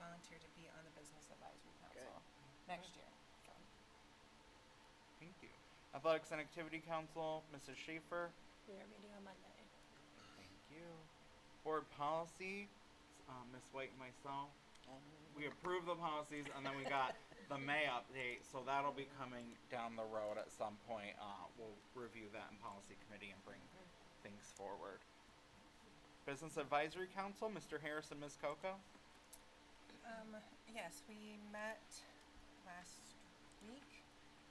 volunteer to be on the Business Advisory Council next year. So. Thank you. Athletics and Activity Council, Mrs. Schaefer. We are meeting on Monday. Thank you. Board Policy, Ms. White and myself. We approved the policies, and then we got the May update, so that'll be coming down the road at some point. We'll review that in Policy Committee and bring things forward. Business Advisory Council, Mr. Harris and Ms. Coco. Yes, we met last week,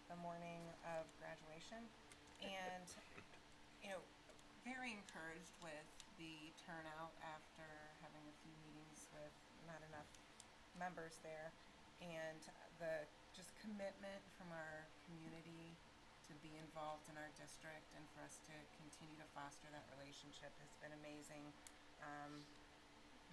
the morning of graduation, and, very encouraged with the turnout after having a few meetings with not enough members there, and the just commitment from our community to be involved in our district and for us to continue to foster that relationship has been amazing.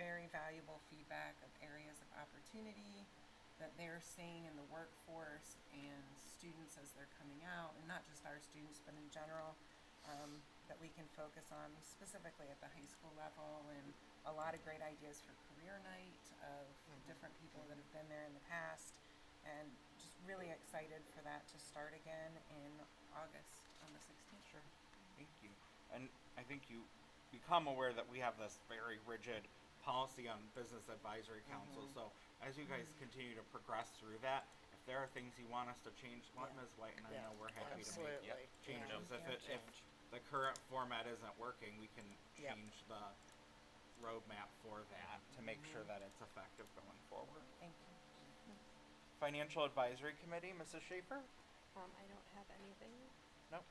Very valuable feedback of areas of opportunity that they're seeing in the workforce and students as they're coming out, and not just our students, but in general. that we can focus on specifically at the high school level, and a lot of great ideas for career night of different people that have been there in the past, and just really excited for that to start again in August on the 16th. Sure. Thank you. And I think you become aware that we have this very rigid policy on business advisory council. So as you guys continue to progress through that, if there are things you want us to change, let Ms. White and I know we're happy to make changes. If the current format isn't working, we can change the roadmap for that to make sure that it's effective going forward. Thank you. Financial Advisory Committee, Mrs. Schaefer? I don't have anything. Nope.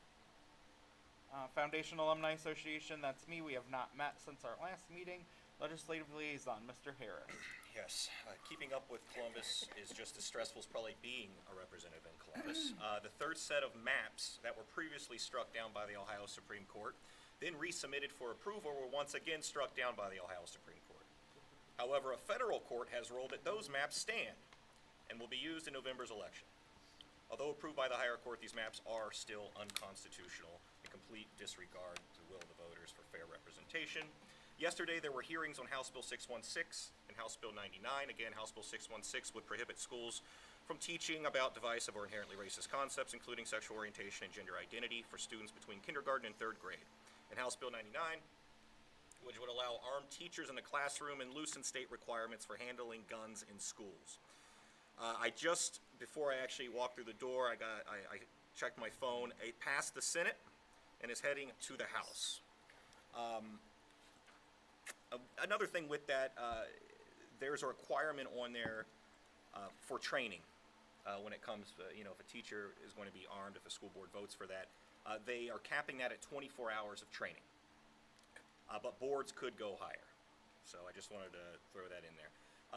Foundation Alumni Association, that's me. We have not met since our last meeting. Legislative Liaison, Mr. Harris. Yes, keeping up with Columbus is just as stressful as probably being a representative in Columbus. The third set of maps that were previously struck down by the Ohio Supreme Court, then resubmitted for approval, were once again struck down by the Ohio Supreme Court. However, a federal court has ruled that those maps stand and will be used in November's election. Although approved by the higher court, these maps are still unconstitutional, in complete disregard to the will of the voters for fair representation. Yesterday, there were hearings on House Bill 616 and House Bill 99. Again, House Bill 616 would prohibit schools from teaching about divisive or inherently racist concepts, including sexual orientation and gender identity, for students between kindergarten and third grade. And House Bill 99, which would allow armed teachers in the classroom and loosen state requirements for handling guns in schools. Before I actually walked through the door, I checked my phone. It passed the Senate and is heading to the House. Another thing with that, there's a requirement on there for training when it comes, if a teacher is going to be armed, if the school board votes for that. They are capping that at 24 hours of training. But boards could go higher. So I just wanted to throw that in there.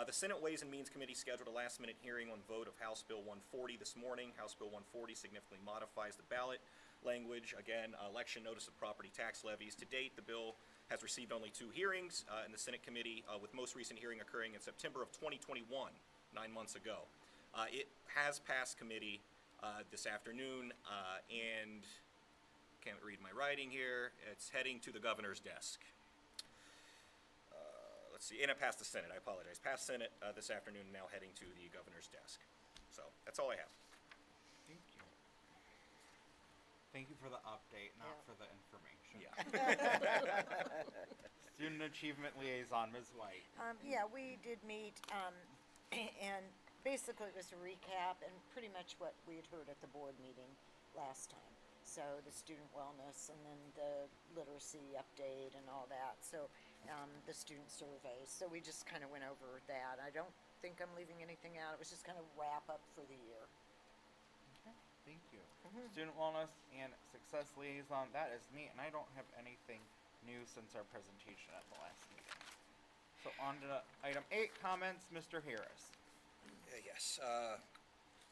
The Senate Ways and Means Committee scheduled a last-minute hearing on vote of House Bill 140 this morning. House Bill 140 significantly modifies the ballot language. Again, election notice of property tax levies. To date, the bill has received only 2 hearings in the Senate committee, with most recent hearing occurring in September of 2021, 9 months ago. It has passed committee this afternoon, and can't read my writing here. It's heading to the governor's desk. Let's see, and it passed the Senate, I apologize. Passed Senate this afternoon, now heading to the governor's desk. So, that's all I have. Thank you. Thank you for the update, not for the information. Yeah. Student Achievement Liaison, Ms. White. We did meet, and basically it was a recap and pretty much what we had heard at the board meeting last time. So the student wellness and then the literacy update and all that. So the student surveys. So we just kind of went over that. I don't think I'm leaving anything out. It was just kind of wrap up for the year. Okay, thank you. Student Wellness and Success Liaison, that is me, and I don't have anything new since our presentation at the last meeting. So on to item 8, comments, Mr. Harris. Yes.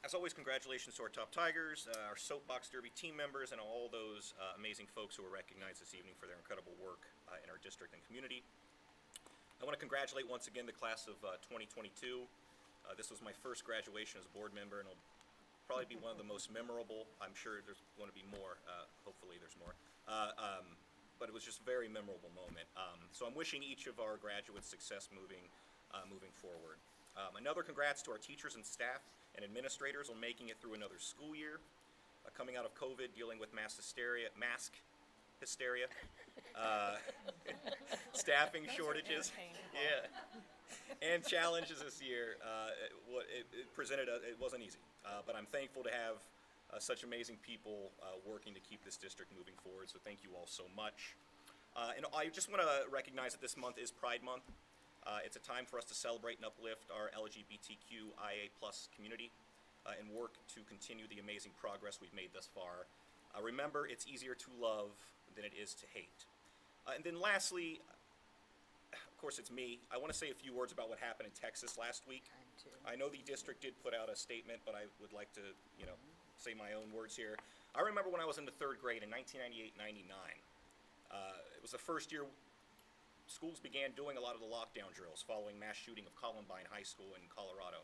As always, congratulations to our top Tigers, our Soapbox Derby team members, and all those amazing folks who were recognized this evening for their incredible work in our district and community. I want to congratulate once again the class of 2022. This was my first graduation as a board member, and it'll probably be one of the most memorable. I'm sure there's going to be more. Hopefully there's more. But it was just a very memorable moment. So I'm wishing each of our graduates success moving forward. Another congrats to our teachers and staff and administrators on making it through another school year, coming out of COVID, dealing with mask hysteria, staffing shortages, and challenges this year. It presented, it wasn't easy, but I'm thankful to have such amazing people working to keep this district moving forward, so thank you all so much. And I just want to recognize that this month is Pride Month. It's a time for us to celebrate and uplift our LGBTQIA+ community and work to continue the amazing progress we've made thus far. Remember, it's easier to love than it is to hate. And then lastly, of course it's me, I want to say a few words about what happened in Texas last week. I know the district did put out a statement, but I would like to, say my own words here. I remember when I was in the 3rd grade in 1998-99. It was the first year schools began doing a lot of the lockdown drills following mass shooting of Columbine High School in Colorado.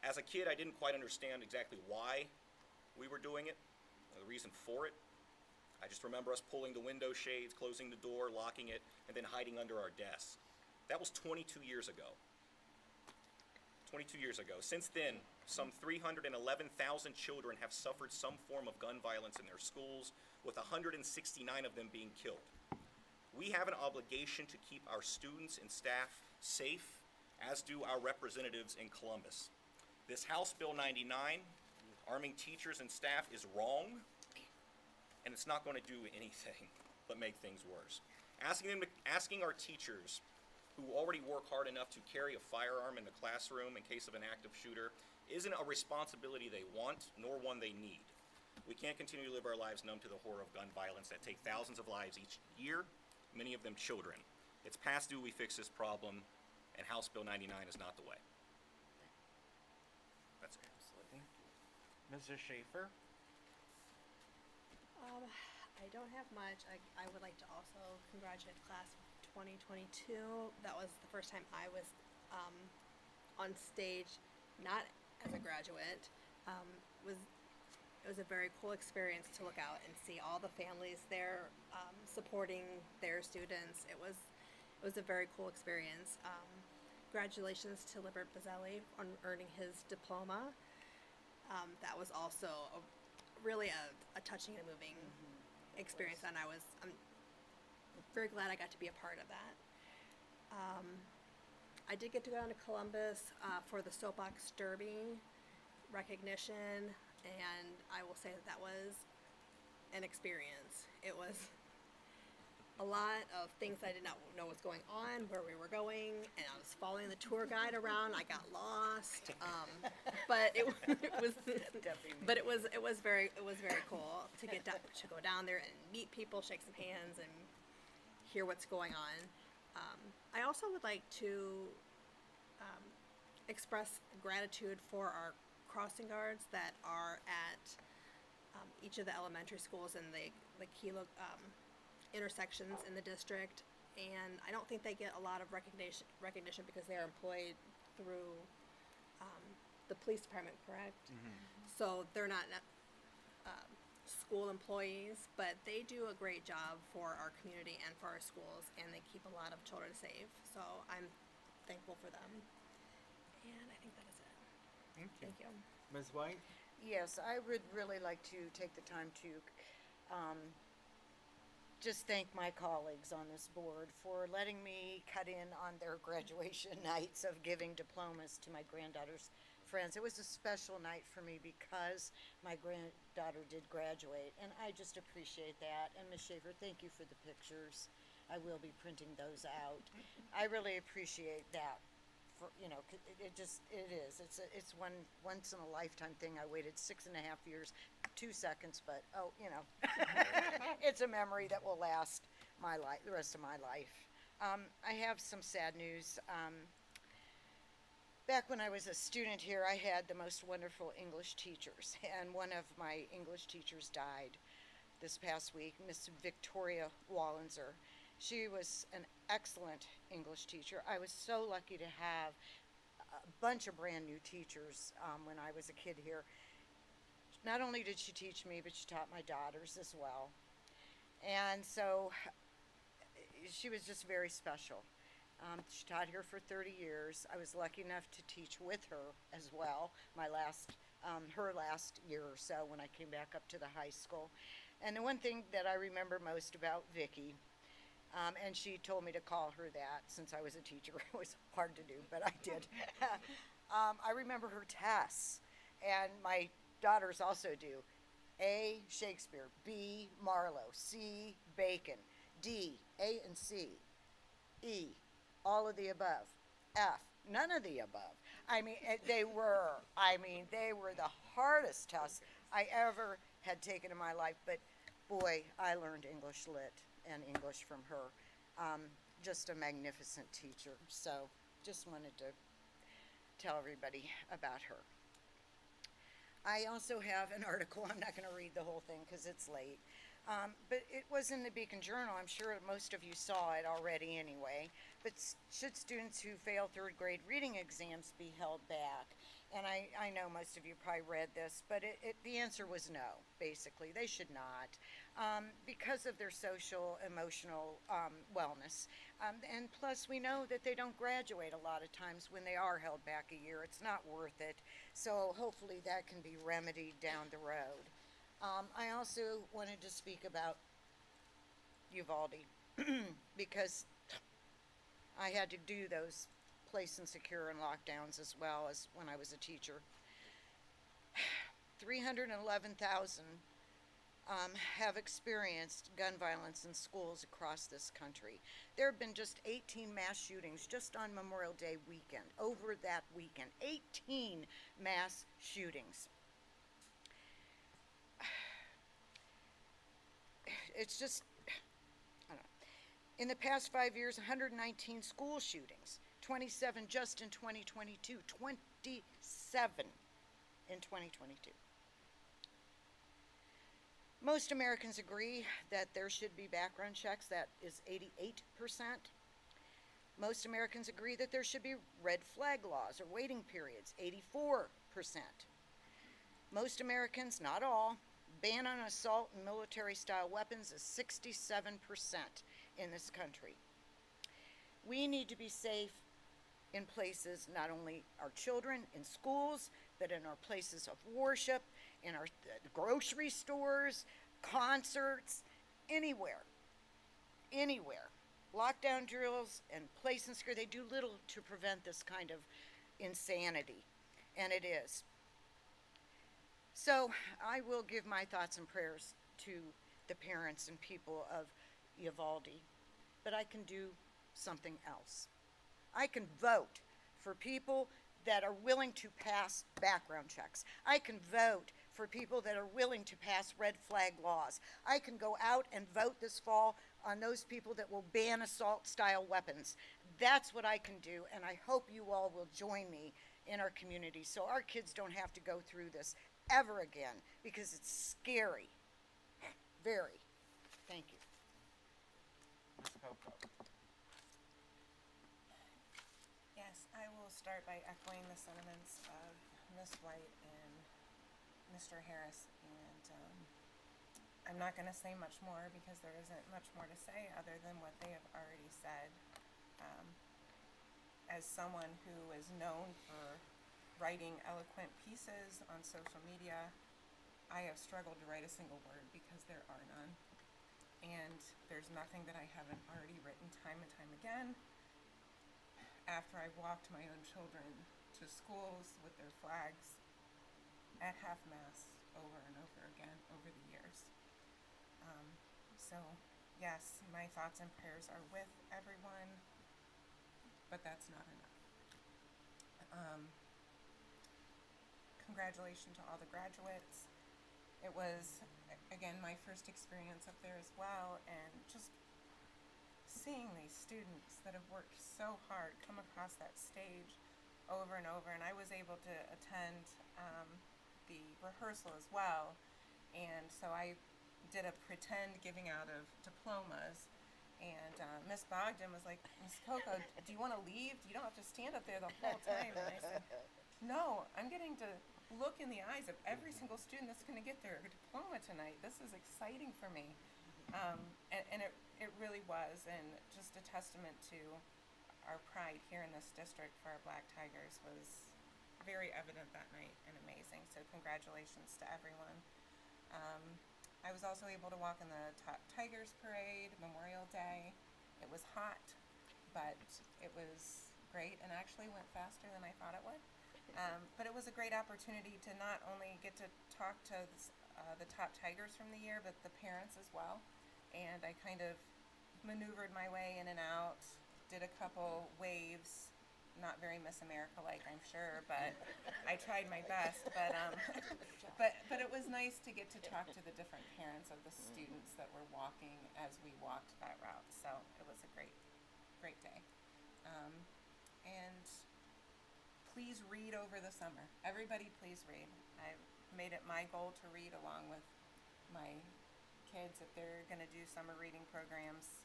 As a kid, I didn't quite understand exactly why we were doing it, the reason for it. I just remember us pulling the window shades, closing the door, locking it, and then hiding under our desks. That was 22 years ago. 22 years ago. Since then, some 311,000 children have suffered some form of gun violence in their schools, with 169 of them being killed. We have an obligation to keep our students and staff safe, as do our representatives in Columbus. This House Bill 99, arming teachers and staff, is wrong, and it's not going to do anything but make things worse. Asking our teachers, who already work hard enough to carry a firearm in the classroom in case of an active shooter, isn't a responsibility they want, nor one they need. We can't continue to live our lives numb to the horror of gun violence that take thousands of lives each year, many of them children. It's past due we fix this problem, and House Bill 99 is not the way. That's it. Mrs. Schaefer? I don't have much. I would like to also congratulate the class of 2022. That was the first time I was on stage, not as a graduate. It was a very cool experience to look out and see all the families there supporting their students. It was a very cool experience. Congratulations to Libert Bazzelli on earning his diploma. That was also really a touching and moving experience, and I'm very glad I got to be a part of that. I did get to go down to Columbus for the Soapbox Derby recognition, and I will say that was an experience. It was a lot of things I did not know was going on, where we were going, and I was following the tour guide around. I got lost, but it was very cool to to go down there and meet people, shake some hands, and hear what's going on. I also would like to express gratitude for our crossing guards that are at each of the elementary schools and the key intersections in the district, and I don't think they get a lot of recognition because they are employed through the police department, correct? So they're not school employees, but they do a great job for our community and for our schools, and they keep a lot of children safe, so I'm thankful for them. And I think that is it. Thank you. Thank you. Ms. White? Yes, I would really like to take the time to just thank my colleagues on this board for letting me cut in on their graduation nights of giving diplomas to my granddaughter's friends. It was a special night for me because my granddaughter did graduate, and I just appreciate that. And Ms. Schaefer, thank you for the pictures. I will be printing those out. I really appreciate that. For, it is. It's once in a lifetime thing. I waited 6.5 years, 2 seconds, but it's a memory that will last the rest of my life. I have some sad news. Back when I was a student here, I had the most wonderful English teachers, and one of my English teachers died this past week, Miss Victoria Wallenser. She was an excellent English teacher. I was so lucky to have a bunch of brand new teachers when I was a kid here. Not only did she teach me, but she taught my daughters as well. And so she was just very special. She taught here for 30 years. I was lucky enough to teach with her as well, her last year or so when I came back up to the high school. And the one thing that I remember most about Vicki, and she told me to call her that since I was a teacher. It was hard to do, but I did. I remember her tests, and my daughters also do. A, Shakespeare. B, Marlowe. C, Bacon. D, A and C. E, all of the above. F, none of the above. They were the hardest tests I ever had taken in my life, but boy, I learned English Lit and English from her. Just a magnificent teacher. So just wanted to tell everybody about her. I also have an article. I'm not going to read the whole thing because it's late. But it was in the Beacon Journal. I'm sure most of you saw it already anyway. But should students who fail third grade reading exams be held back? and I know most of you probably read this, but the answer was no, basically. They should not, because of their social, emotional wellness. And plus, we know that they don't graduate a lot of times when they are held back a year. It's not worth it. So hopefully that can be remedied down the road. I also wanted to speak about Uvalde because I had to do those place and secure and lockdowns as well as when I was a teacher. 311,000 have experienced gun violence in schools across this country. There have been just 18 mass shootings just on Memorial Day weekend, over that weekend. 18 mass shootings. It's just, I don't know. In the past 5 years, 119 school shootings, 27 just in 2022, 27 in 2022. Most Americans agree that there should be background checks. That is 88%. Most Americans agree that there should be red flag laws or waiting periods, 84%. Most Americans, not all, ban on assault and military-style weapons is 67% in this country. We need to be safe in places, not only our children, in schools, but in our places of worship, in our grocery stores, concerts, anywhere. Anywhere. Lockdown drills and place and secure, they do little to prevent this kind of insanity, and it is. So I will give my thoughts and prayers to the parents and people of Uvalde, but I can do something else. I can vote for people that are willing to pass background checks. I can vote for people that are willing to pass red flag laws. I can go out and vote this fall on those people that will ban assault-style weapons. That's what I can do, and I hope you all will join me in our community so our kids don't have to go through this ever again, because it's scary. Very. Thank you. Ms. Coco. Yes, I will start by echoing the sentiments of Ms. White and Mr. Harris, and I'm not going to say much more because there isn't much more to say other than what they have already said. As someone who is known for writing eloquent pieces on social media, I have struggled to write a single word because there are none. And there's nothing that I haven't already written time and time again. After I've walked my own children to schools with their flags at half-mast over and over again over the years. So yes, my thoughts and prayers are with everyone, but that's not enough. Congratulations to all the graduates. It was, again, my first experience up there as well, and just seeing these students that have worked so hard come across that stage over and over, and I was able to attend the rehearsal as well, and so I did a pretend giving out of diplomas, and Miss Bogdan was like, Miss Coco, do you want to leave? You don't have to stand up there the whole time. And I said, no, I'm getting to look in the eyes of every single student that's going to get their diploma tonight. This is exciting for me. And it really was, and just a testament to our pride here in this district for our Black Tigers was very evident that night and amazing. So congratulations to everyone. I was also able to walk in the Top Tigers Parade, Memorial Day. It was hot, but it was great and actually went faster than I thought it would. But it was a great opportunity to not only get to talk to the top Tigers from the year, but the parents as well. And I kind of maneuvered my way in and out, did a couple waves, not very Miss America-like, I'm sure, but I tried my best. But it was nice to get to talk to the different parents of the students that were walking as we walked that route. So it was a great day. And please read over the summer. Everybody please read. I've made it my goal to read along with my kids. If they're going to do summer reading programs,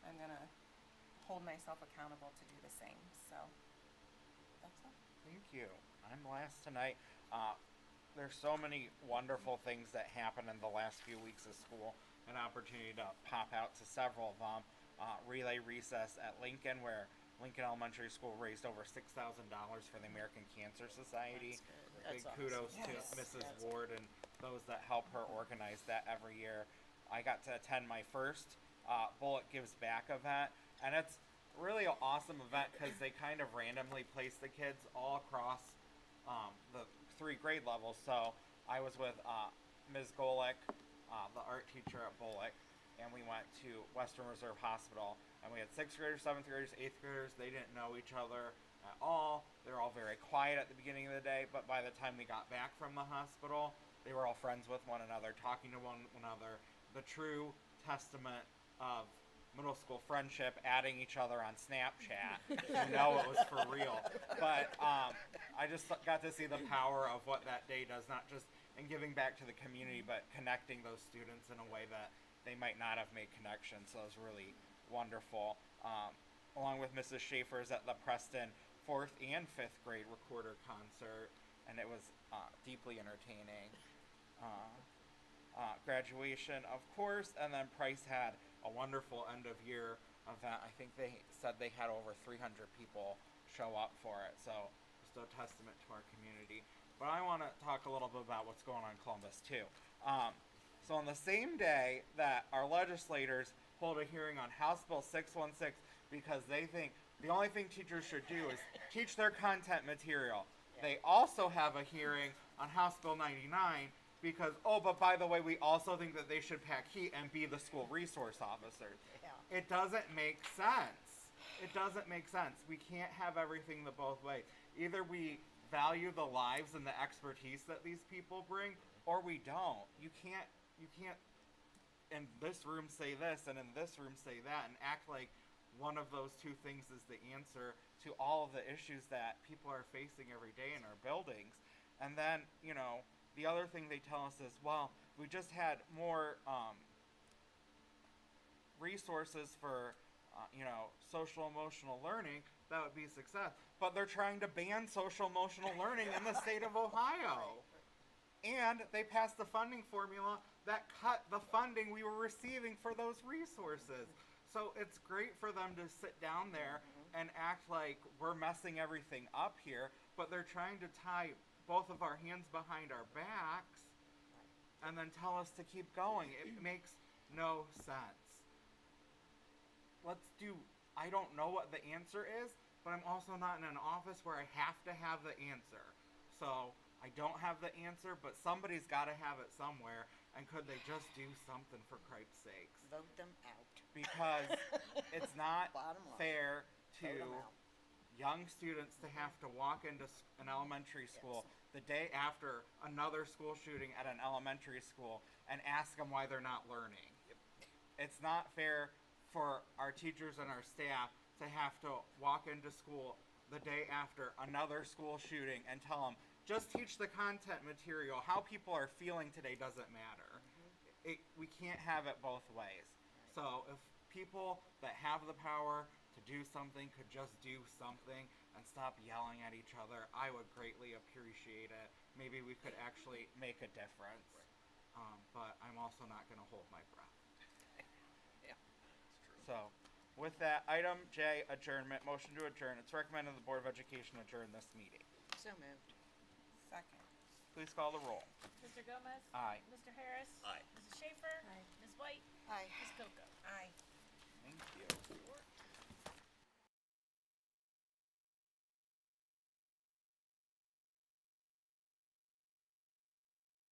I'm going to hold myself accountable to do the same. So that's all. Thank you. I'm last tonight. There's so many wonderful things that happen in the last few weeks of school. An opportunity to pop out to several of them. Relay recess at Lincoln, where Lincoln Elementary School raised over $6,000 for the American Cancer Society. That's Big awesome. kudos to Yes, Mrs. that's Ward and those that help her organize that every year. I got to attend my first Bullet Gives Back event, and it's really an awesome event because they kind of randomly place the kids all across the 3 grade levels. So I was with Ms. Golick, the art teacher at Bullock, and we went to Western Reserve Hospital, and we had 6th graders, 7th graders, 8th graders. They didn't know each other at all. They were all very quiet at the beginning of the day, but by the time we got back from the hospital, they were all friends with one another, talking to one another. The true testament of middle school friendship, adding each other on Snapchat. You know it was for real. But I just got to see the power of what that day does, not just in giving back to the community, but connecting those students in a way that they might not have made connections. So it was really wonderful. Along with Mrs. Schaefer's at the Preston 4th and 5th grade recorder concert, and it was deeply entertaining. Graduation, of course, and then Price had a wonderful end of year event. I think they said they had over 300 people show up for it, so just a testament to our community. But I want to talk a little bit about what's going on in Columbus too. So on the same day that our legislators hold a hearing on House Bill 616, because they think the only thing teachers should do is teach their content material, they also have a hearing on House Bill 99 because, oh, but by the way, we also think that they should pack heat and be the school resource officers. Yeah. It doesn't make sense. It doesn't make sense. We can't have everything the both ways. Either we value the lives and the expertise that these people bring, or we don't. You can't in this room say this and in this room say that and act like one of those two things is the answer to all of the issues that people are facing every day in our buildings. And then, you know, the other thing they tell us is, well, we just had more resources for, social emotional learning. That would be success. But they're trying to ban social emotional learning in the state of Ohio. And they passed the funding formula that cut the funding we were receiving for those resources. So it's great for them to sit down there and act like we're messing everything up here, but they're trying to tie both of our hands behind our backs and then tell us to keep going. It makes no sense. I don't know what the answer is, but I'm also not in an office where I have to have the answer. So I don't have the answer, but somebody's got to have it somewhere. And could they just do something for Christ's sakes? Vote them out. Because it's not fair to Vote 'em out. young students to have to walk into an elementary school the day after another school shooting at an elementary school and ask them why they're not learning. It's not fair for our teachers and our staff to have to walk into school the day after another school shooting and tell them, just teach the content material. How people are feeling today doesn't matter. We can't have it both ways. So if people that have the power to do something could just do something and stop yelling at each other, I would greatly appreciate it. Maybe we could actually make a difference. But I'm also not going to hold my breath. So, with that, item J, adjournment, motion to adjourn. It's recommended the Board of Education adjourn this meeting. So moved. Second. Please call the roll. Mr. Gomez? Aye. Mr. Harris? Aye. Mrs. Schaefer? Aye. Ms. White? Aye. Ms. Coco? Aye. Thank you.